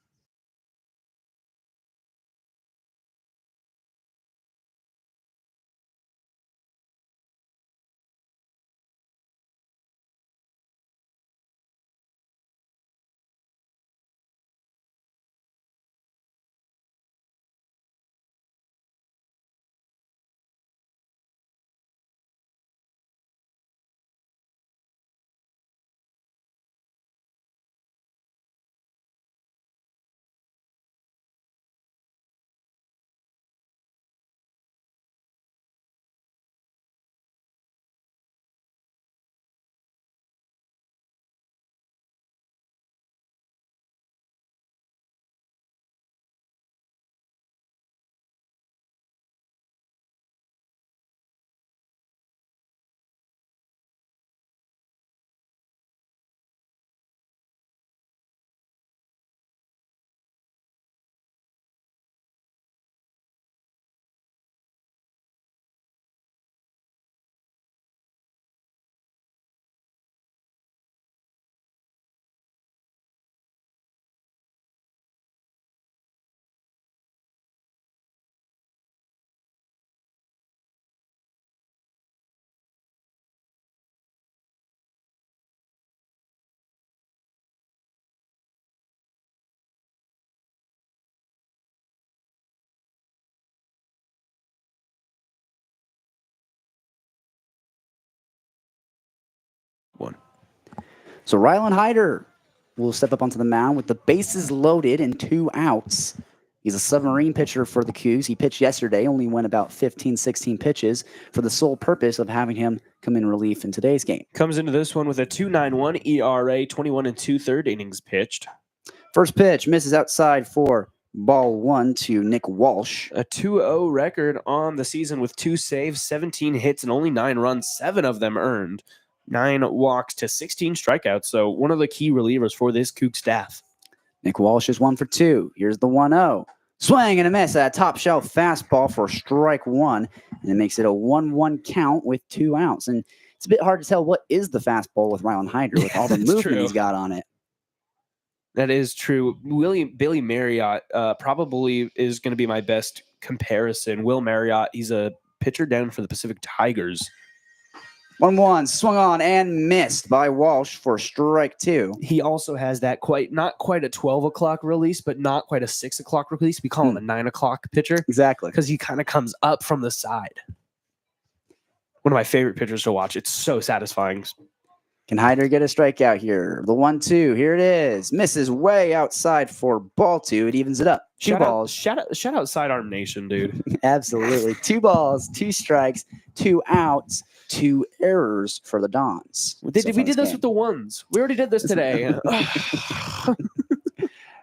So Rylan Hyder will step up onto the mound with the bases loaded and 2 outs. He's a submarine pitcher for the Cougs. He pitched yesterday, only went about 15, 16 pitches for the sole purpose of having him come in relief in today's game. Comes into this one with a 2.91 ERA, 21 2/3 innings pitched. First pitch misses outside for ball 1 to Nick Walsh. A 2-0 record on the season with 2 saves, 17 hits, and only 9 runs, 7 of them earned. 9 walks to 16 strikeouts. So one of the key relievers for this Coug staff. Nick Walsh is 1 for 2. Here's the 1-0. Swing and a miss at a top shelf fastball for strike 1. And it makes it a 1-1 count with 2 outs. And it's a bit hard to tell what is the fastball with Rylan Hyder with all the movement true. he's got on it. That is true. Billy Marriott probably is going to be my best comparison. Will Marriott, he's a pitcher down for the Pacific Tigers. 1-1, swung on and missed by Walsh for strike 2. He also has that not quite a 12 o'clock release, but not quite a 6 o'clock release. We call him a 9 o'clock pitcher. Exactly. Because he kind of comes up from the side. One of my favorite pitchers to watch. It's so satisfying. Can Hyder get a strikeout here? The 1-2, here it is. Misses way outside for ball 2. It evens it up. Shout out Sidearm Nation, dude. Absolutely. 2 balls, 2 strikes, 2 outs, 2 errors for the Dons. We did this with the ones. We already did this today.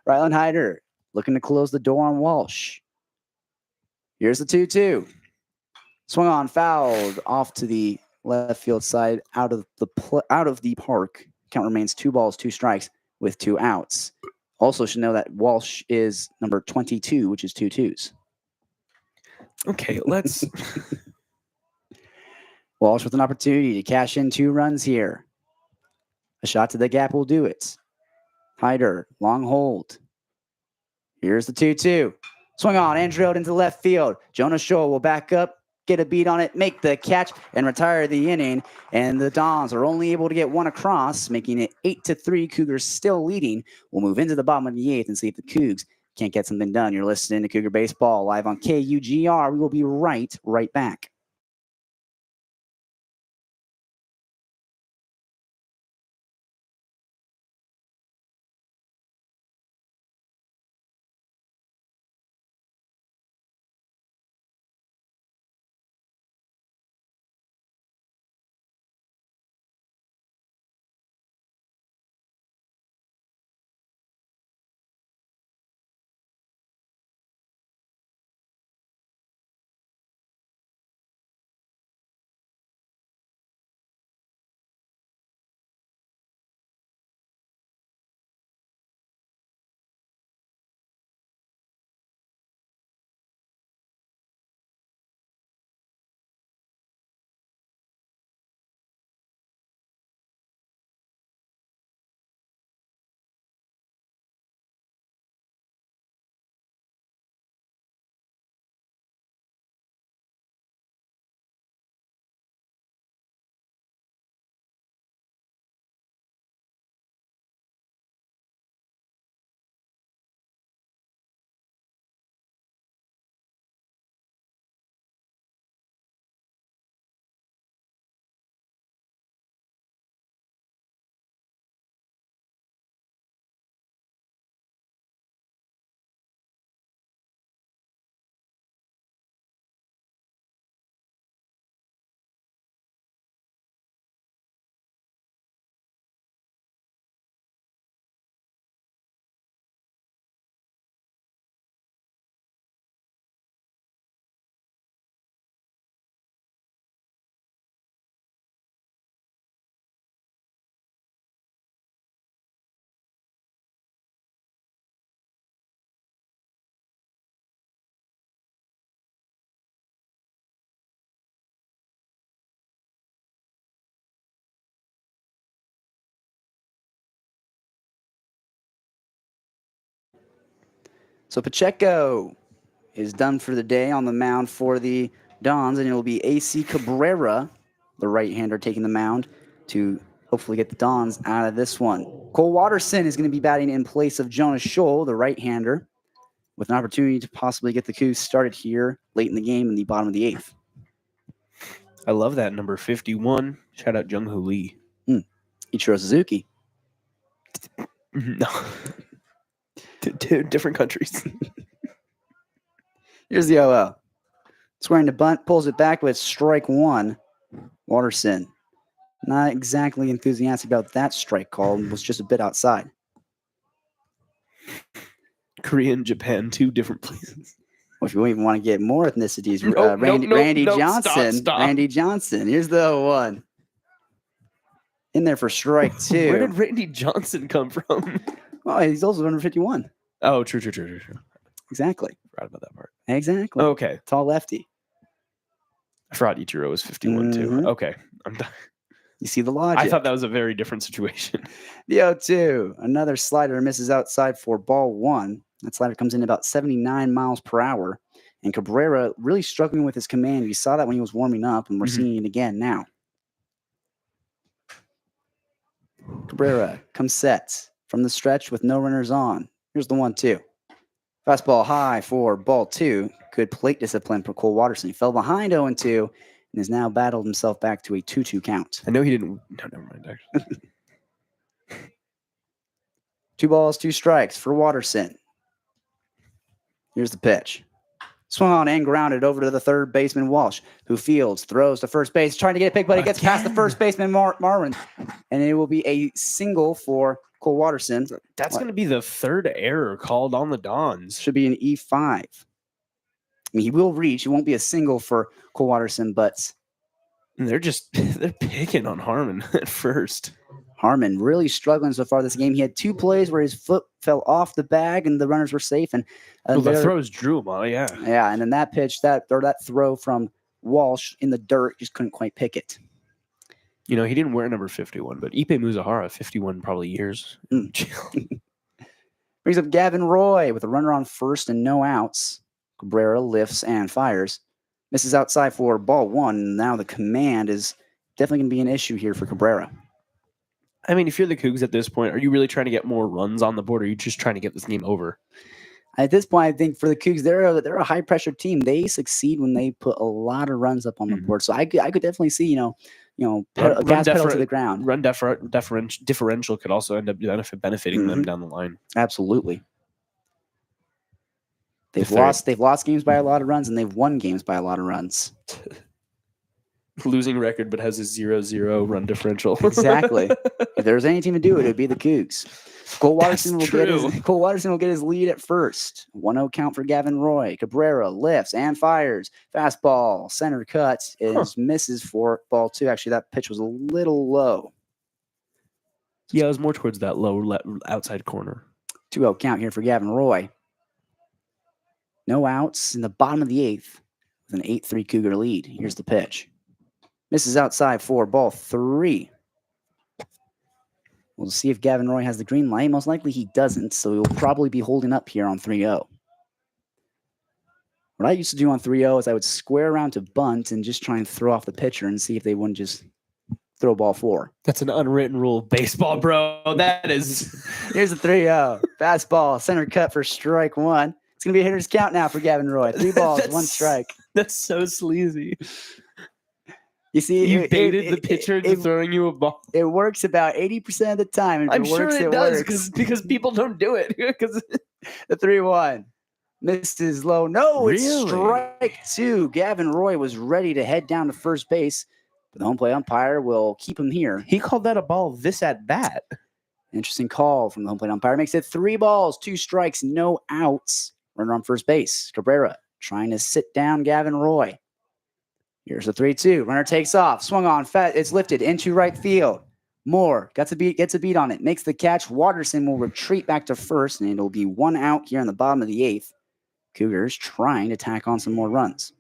Rylan Hyder looking to close the door on Walsh. Here's the 2-2. Swung on, fouled off to the left field side, out of the park. Count remains 2 balls, 2 strikes with 2 outs. Also should know that Walsh is number 22, which is 2 twos. Okay, let's. Walsh with an opportunity to cash in 2 runs here. A shot to the gap will do it. Hyder, long hold. Here's the 2-2. Swung on and drilled into left field. Jonah Scholl will back up, get a beat on it, make the catch, and retire the inning. And the Dons are only able to get 1 across, making it 8-3. Cougars still leading. We'll move into the bottom of the 8th and see if the Cougs can't get something done. You're listening to Cougar Baseball live on KUGR. We will be right back. So Pacheco is done for the day on the mound for the Dons, and it will be A.C. Cabrera, the right-hander, taking the mound to hopefully get the Dons out of this one. Cole Watterson is going to be batting in place of Jonah Scholl, the right-hander, with an opportunity to possibly get the Cougs started here late in the game in the bottom of the 8th. I love that number 51. Shout out Jung Hoo Lee. Ichiro Suzuki. No. Two different countries. Here's the 0-0. Squaring to bunt, pulls it back with strike one. Watterson. Not exactly enthusiastic about that strike call. Was just a bit outside. Korea and Japan, two different places. Well, if you even want to get more ethnicities, Nope, Randy nope, Johnson. stop. Randy Johnson. Here's the 0-1. In there for strike two. Where did Randy Johnson come from? Well, he's also number 51. Oh, true. Exactly. Forgot about that part. Exactly. Okay. Tall lefty. I forgot Ichiro was 51 too. Mhm. Okay. I'm done. You see the logic. I thought that was a very different situation. The 0-2. Another slider misses outside for ball one. That slider comes in about 79 miles per hour. And Cabrera really struggling with his command. We saw that when he was warming up, and we're seeing it again now. Cabrera comes set from the stretch with no runners on. Here's the 1-2. Fastball high for ball two. Good plate discipline for Cole Watterson. He fell behind 0-2 and has now battled himself back to a 2-2 count. I know he didn't. No, never mind. Actually. 2 balls, 2 strikes for Watterson. Here's the pitch. Swung on and grounded over to the third baseman, Walsh, who fields, throws to first base, trying to get a pick, but he gets past the first baseman, Marwin. And it will be a single for Cole Watterson. That's going to be the third error called on the Dons. Should be an E5. I mean, he will reach. It won't be a single for Cole Watterson, but They're picking on Harmon at first. Harmon really struggling so far this game. He had 2 plays where his foot fell off the bag and the runners were safe. And the throws drew him. Yeah. Yeah, and then that pitch, that throw from Walsh in the dirt, just couldn't quite pick it. You know, he didn't wear number 51, but Ipe Muzahara, 51 probably years. Brings up Gavin Roy with a runner on first and no outs. Cabrera lifts and fires. Misses outside for ball one. Now the command is definitely going to be an issue here for Cabrera. I mean, if you're the Cougs at this point, are you really trying to get more runs on the board, or are you just trying to get this game over? At this point, I think for the Cougs, they're a high pressure team. They succeed when they put a lot of runs up on the board. So I could definitely see gas pedal to the ground. Run differential could also end up benefiting them down the line. Absolutely. They've lost games by a lot of runs, and they've won games by a lot of runs. Losing record, but has a 0-0 run differential. Exactly. If there was any team to do it, it'd be the Cougs. Cole Watterson will get his lead at first. 1-0 count for Gavin Roy. Cabrera lifts and fires. Fastball, center cut misses for ball two. Actually, that pitch was a little low. Yeah, it was more towards that low outside corner. 2-0 count here for Gavin Roy. No outs in the bottom of the 8th with an 8-3 Cougar lead. Here's the pitch. Misses outside for ball 3. We'll see if Gavin Roy has the green light. Most likely he doesn't, so he'll probably be holding up here on 3-0. What I used to do on 3-0 is I would square around to bunt and just try and throw off the pitcher and see if they wouldn't just throw ball 4. That's an unwritten rule of baseball, bro. That is. Here's the 3-0. Fastball, center cut for strike 1. It's going to be a hitter's count now for Gavin Roy. 3 balls, 1 strike. That's so sleazy. You see, you baited the pitcher into throwing you a ball. It works about 80% of the time. If I'm sure it does works. because people don't do it. The 3-1 misses low. No, Really? It's strike 2. Gavin Roy was ready to head down to first base, but the home plate umpire will keep him here. He called that a ball this at bat. Interesting call from the home plate umpire. Makes it 3 balls, 2 strikes, no outs. Runner on first base. Cabrera trying to sit down Gavin Roy. Here's the 3-2. Runner takes off. Swung on. It's lifted into right field. Moore gets a beat on it. Makes the catch. Watterson will retreat back to first, and it'll be 1 out here in the bottom of the 8th. Cougars trying to tack on some more runs.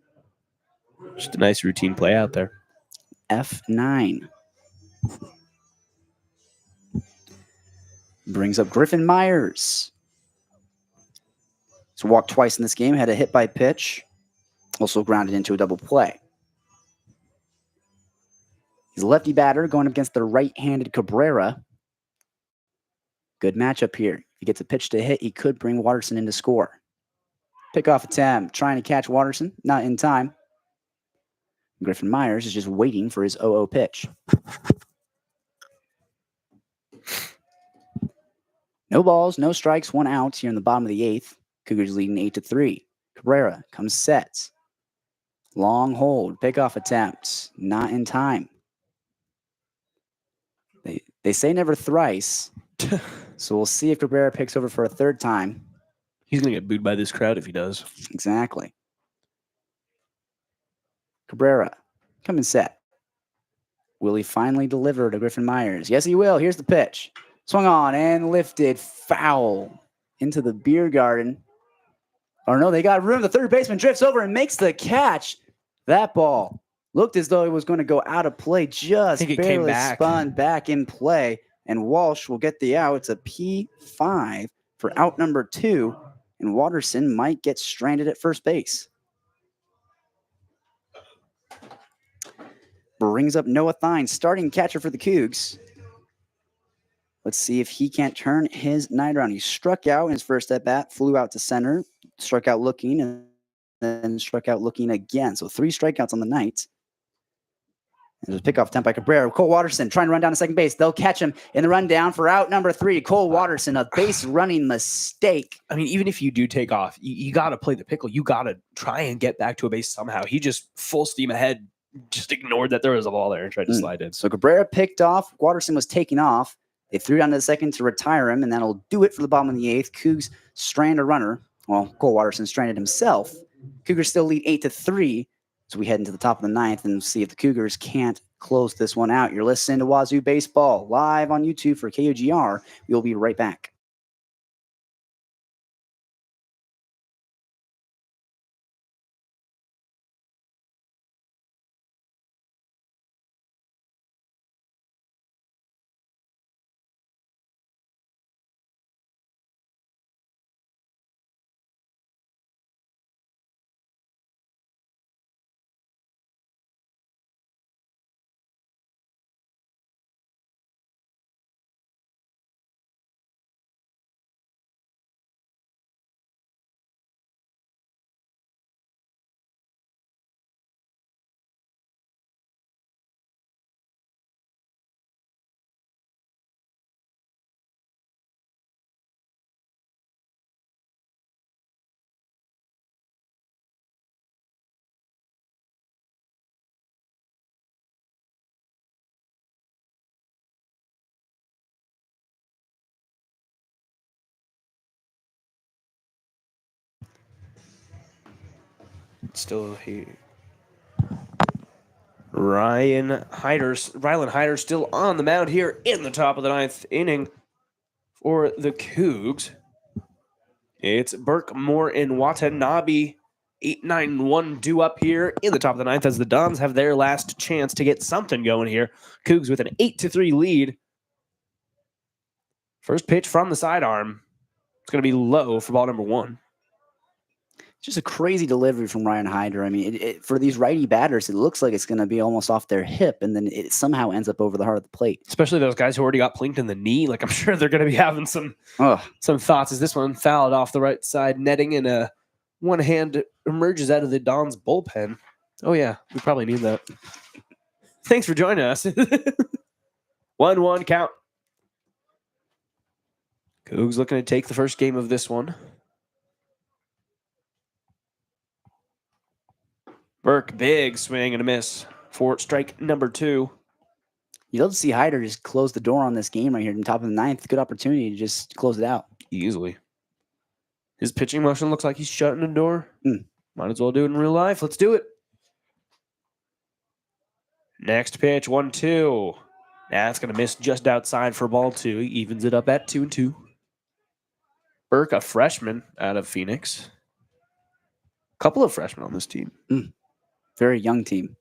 Just a nice routine play out there. F9. Brings up Griffin Myers. He's walked twice in this game. Had a hit by pitch. Also grounded into a double play. He's a lefty batter going up against the right-handed Cabrera. Good matchup here. If he gets a pitch to hit, he could bring Watterson in to score. Pickoff attempt, trying to catch Watterson, not in time. Griffin Myers is just waiting for his 0-0 pitch. No balls, no strikes, 1 out here in the bottom of the 8th. Cougars leading 8-3. Cabrera comes set. Long hold, pickoff attempt, not in time. They say never thrice, so we'll see if Cabrera picks over for a 3rd time. He's going to get booed by this crowd if he does. Exactly. Cabrera coming set. Will he finally deliver to Griffin Myers? Yes, he will. Here's the pitch. Swung on and lifted foul into the beer garden. Or no, they got room. The third baseman drifts over and makes the catch. That ball looked as though it was going to go out of play. Just barely spun back in play. And Walsh will get the out. It's a P5 for out number 2. And Watterson might get stranded at first base. Brings up Noah Thine, starting catcher for the Cougs. Let's see if he can't turn his night around. He struck out in his first at bat, flew out to center, struck out looking, and then struck out looking again. So 3 strikeouts on the night. There's a pickoff attempt by Cabrera. Cole Watterson trying to run down to second base. They'll catch him in the rundown for out number 3. Cole Watterson, a base running mistake. I mean, even if you do take off, you got to play the pickle. You got to try and get back to a base somehow. He just full steam ahead, just ignored that there was a ball there and tried to slide in. So Cabrera picked off. Watterson was taking off. They threw down to the second to retire him, and that'll do it for the bottom of the 8th. Cougs strand a runner. Well, Cole Watterson stranded himself. Cougars still lead 8-3. So we head into the top of the 9th and see if the Cougars can't close this one out. You're listening to Wazoo Baseball live on YouTube for KOGR. We'll be right back. Still here. Rylan Hyder still on the mound here in the top of the 9th inning for the Cougs. It's Burke, Moore, and Watanabe. 8-9-1 due up here in the top of the 9th as the Dons have their last chance to get something going here. Cougs with an 8-3 lead. First pitch from the sidearm. It's going to be low for ball number 1. Just a crazy delivery from Ryan Hyder. I mean, for these righty batters, it looks like it's going to be almost off their hip, and then it somehow ends up over the heart of the plate. Especially those guys who already got plinked in the knee. Like, I'm sure they're going to be having some thoughts as this one fouled off the right side netting, and one hand emerges out of the Dons bullpen. Oh, yeah, we probably need that. Thanks for joining us. 1-1 count. Cougs looking to take the first game of this one. Burke, big swing and a miss for strike number 2. You'd love to see Hyder just close the door on this game right here in the top of the 9th. Good opportunity to just close it out. Easily. His pitching motion looks like he's shutting the door. Might as well do it in real life. Let's do it. Next pitch, 1-2. That's going to miss just outside for ball 2. He evens it up at 2-2. Burke, a freshman out of Phoenix. Couple of freshmen on this team. Very young team.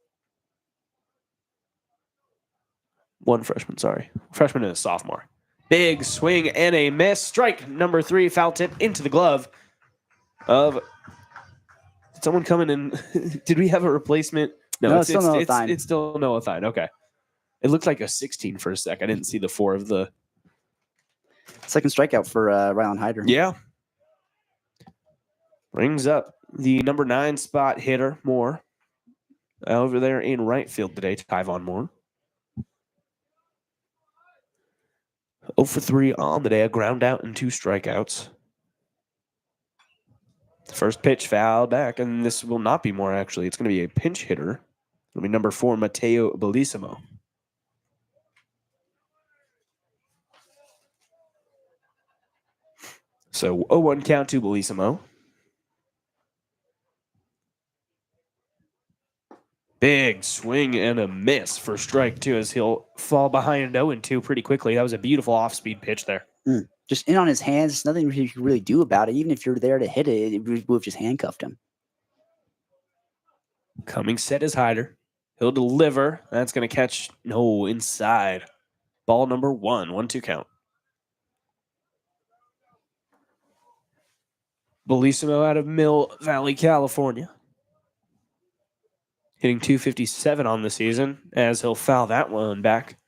One freshman, sorry. Freshman and a sophomore. Big swing and a miss. Strike number 3, foul tip into the glove of... Did someone come in and... Did we have a replacement? No, it's still Noah Thine. It's still Noah Thine. Okay. It looked like a 16 for a sec. I didn't see the 4 of the... Second strikeout for Rylan Hyder. Yeah. Brings up the number 9 spot hitter, Moore. Over there in right field today, Tyvon Moore. 0 for 3 on the day, a ground out and 2 strikeouts. The first pitch fouled back, and this will not be more, actually. It's going to be a pinch hitter. It'll be number 4, Matteo Bellissimo. So 0-1 count to Bellissimo. Big swing and a miss for strike 2 as he'll fall behind 0-2 pretty quickly. That was a beautiful off-speed pitch there. Just in on his hands. There's nothing you can really do about it. Even if you're there to hit it, it would have just handcuffed him. Coming set is Hyder. He'll deliver. That's going to catch inside. Ball number 1, 1-2 count. Bellissimo out of Mill Valley, California. Hitting .257 on the season as he'll foul that one back.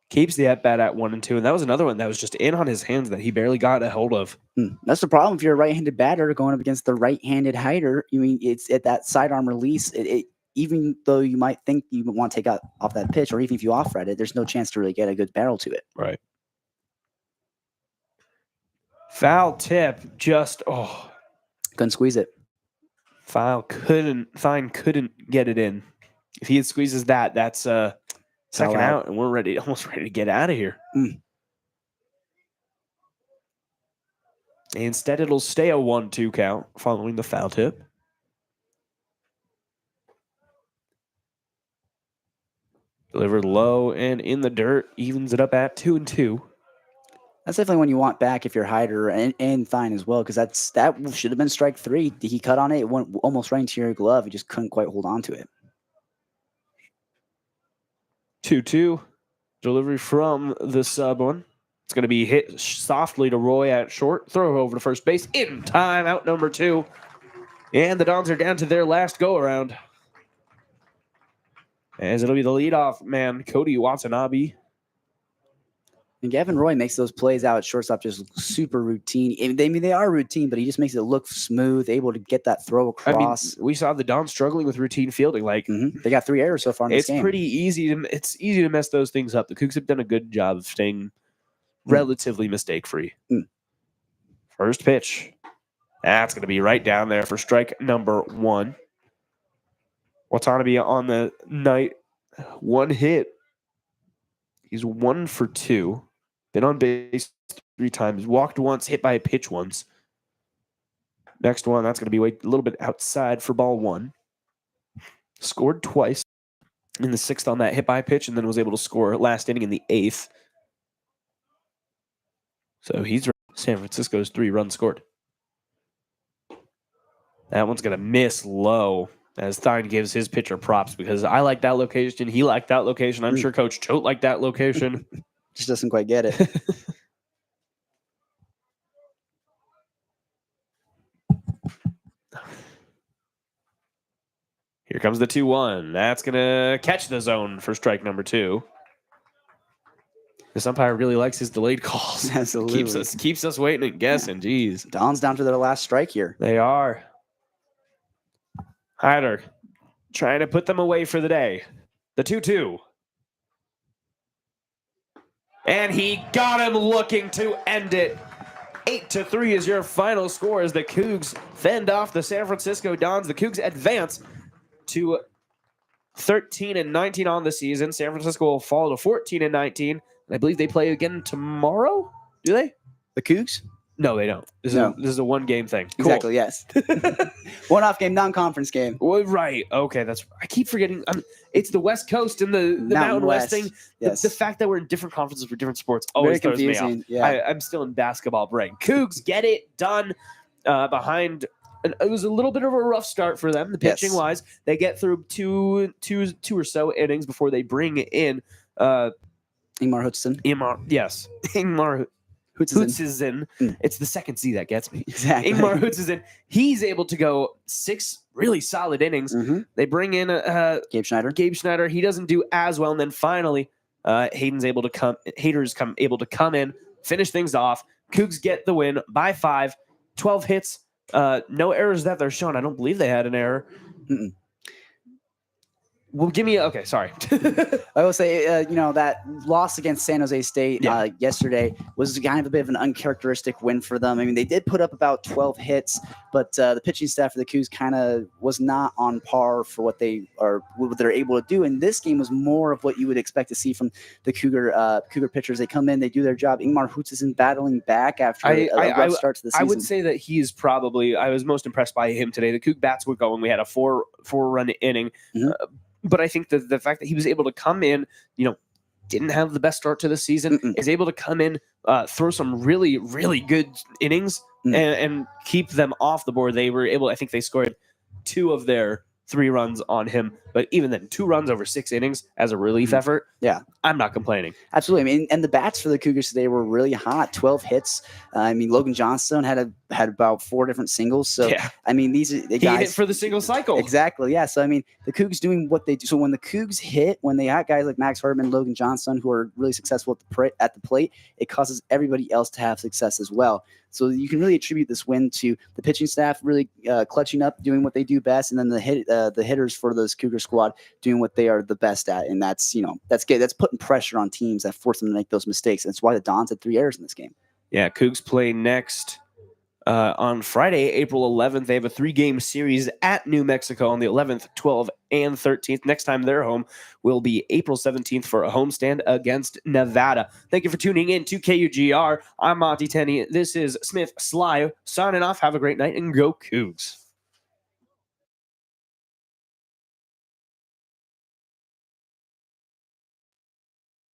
Keeps the at-bat at 1-2, and that was another one that was just in on his hands that he barely got a hold of. That's the problem if you're a right-handed batter going up against the right-handed hitter. I mean, it's at that sidearm release. Even though you might think you want to take out off that pitch, or even if you off-red it, there's no chance to really get a good barrel to it. Right. Foul tip, Couldn't squeeze it. Fine couldn't get it in. If he squeezes that, that's second out, and we're almost ready to get out of here. Instead, it'll stay a 1-2 count following the foul tip. Delivered low and in the dirt, evens it up at 2-2. That's definitely one you want back if you're Hyder and Fine as well, because that should have been strike 3. He cut on it. It went almost right into your glove. He just couldn't quite hold on to it. 2-2. Delivery from the sub one. It's going to be hit softly to Roy at short. Throw over to first base in time. Out number 2. And the Dons are down to their last go-around. As it'll be the leadoff man, Cody Watanabe. And Gavin Roy makes those plays out at shortstop just super routine. I mean, they are routine, but he just makes it look smooth, able to get that throw across. We saw the Dons struggling with routine fielding. They got 3 errors so far in this game. It's pretty easy to mess those things up. The Cougs have done a good job of staying relatively mistake-free. First pitch. That's going to be right down there for strike number 1. Watanabe on the night, 1 hit. He's 1 for 2. Been on base 3 times. Walked once, hit by a pitch once. Next one, that's going to be a little bit outside for ball 1. Scored twice in the 6th on that hit by a pitch, and then was able to score last inning in the 8th. So he's San Francisco's 3 runs scored. That one's going to miss low as Thine gives his pitcher props because I like that location. He liked that location. I'm sure Coach Choate liked that location. Just doesn't quite get it. Here comes the 2-1. That's going to catch the zone for strike number 2. This umpire really likes his delayed calls. Absolutely. Keeps us waiting and guessing. Jeez. Don's down to their last strike here. They are. Hyder trying to put them away for the day. The 2-2. And he got him looking to end it. 8-3 is your final score as the Cougs fend off the San Francisco Dons. The Cougs advance to 13-19 on the season. San Francisco will fall to 14-19. And I believe they play again tomorrow. Do they? The Cougs? No, they don't. This is a one-game thing. Cool. Exactly, yes. One-off game, non-conference game. Well, right. Okay, I keep forgetting. It's the West Coast and the Mountain West thing. Yes. The fact that we're in different conferences for different sports always throws me off. Yeah. I'm still in basketball brain. Cougs get it done behind. It was a little bit of a rough start for them, the pitching wise. They get through two or so innings before they bring in Ingmar Hutson. Ingmar Hutson. It's the second Z that gets me. Exactly. Ingmar Hutson. He's able to go 6 really solid innings. They bring in Gabe Schneider. He doesn't do as well, and then finally, Hader's able to come in, finish things off. Cougs get the win by 5, 12 hits, no errors that they're shown. I don't believe they had an error. Well, give me okay. Sorry. I will say, that loss against San Jose State yesterday was kind of a bit of an uncharacteristic win for them. I mean, they did put up about 12 hits, but the pitching staff for the Cougs kind of was not on par for what they're able to do. And this game was more of what you would expect to see from the Cougar pitchers. They come in, they do their job. Ingmar Hoots isn't battling back after a rough start to the season. I would say that he's probably. I was most impressed by him today. The Coug bats were going. We had a four-run inning. Mhm. But I think that the fact that he was able to come in, didn't have the best start to the season, is able to come in, throw some really, really good innings and keep them off the board. They were able, I think they scored 2 of their 3 runs on him. But even then, 2 runs over 6 innings as a relief effort. Yeah. I'm not complaining. Absolutely. I mean, and the bats for the Cougars today were really hot. 12 hits. Logan Johnstone had about 4 different singles. So, Yeah. I mean, these are the guys. He hit for the single cycle. Exactly. Yeah. So, I mean, the Cougs doing what they do. So, when the Cougs hit, when they had guys like Max Hardman, Logan Johnstone, who are really successful at the plate, it causes everybody else to have success as well. So, you can really attribute this win to the pitching staff really clutching up, doing what they do best, and then the hitters for this Cougar squad doing what they are the best at. And that's good. That's putting pressure on teams that force them to make those mistakes. And that's why the Dons had 3 errors in this game. Yeah, Cougs play next on Friday, April 11th. They have a 3-game series at New Mexico on the 11th, 12th, and 13th. Next time they're home will be April 17th for a homestand against Nevada. Thank you for tuning in to KUGR. I'm Mattie Tenney. This is Smith Slye signing off. Have a great night and go Cougs.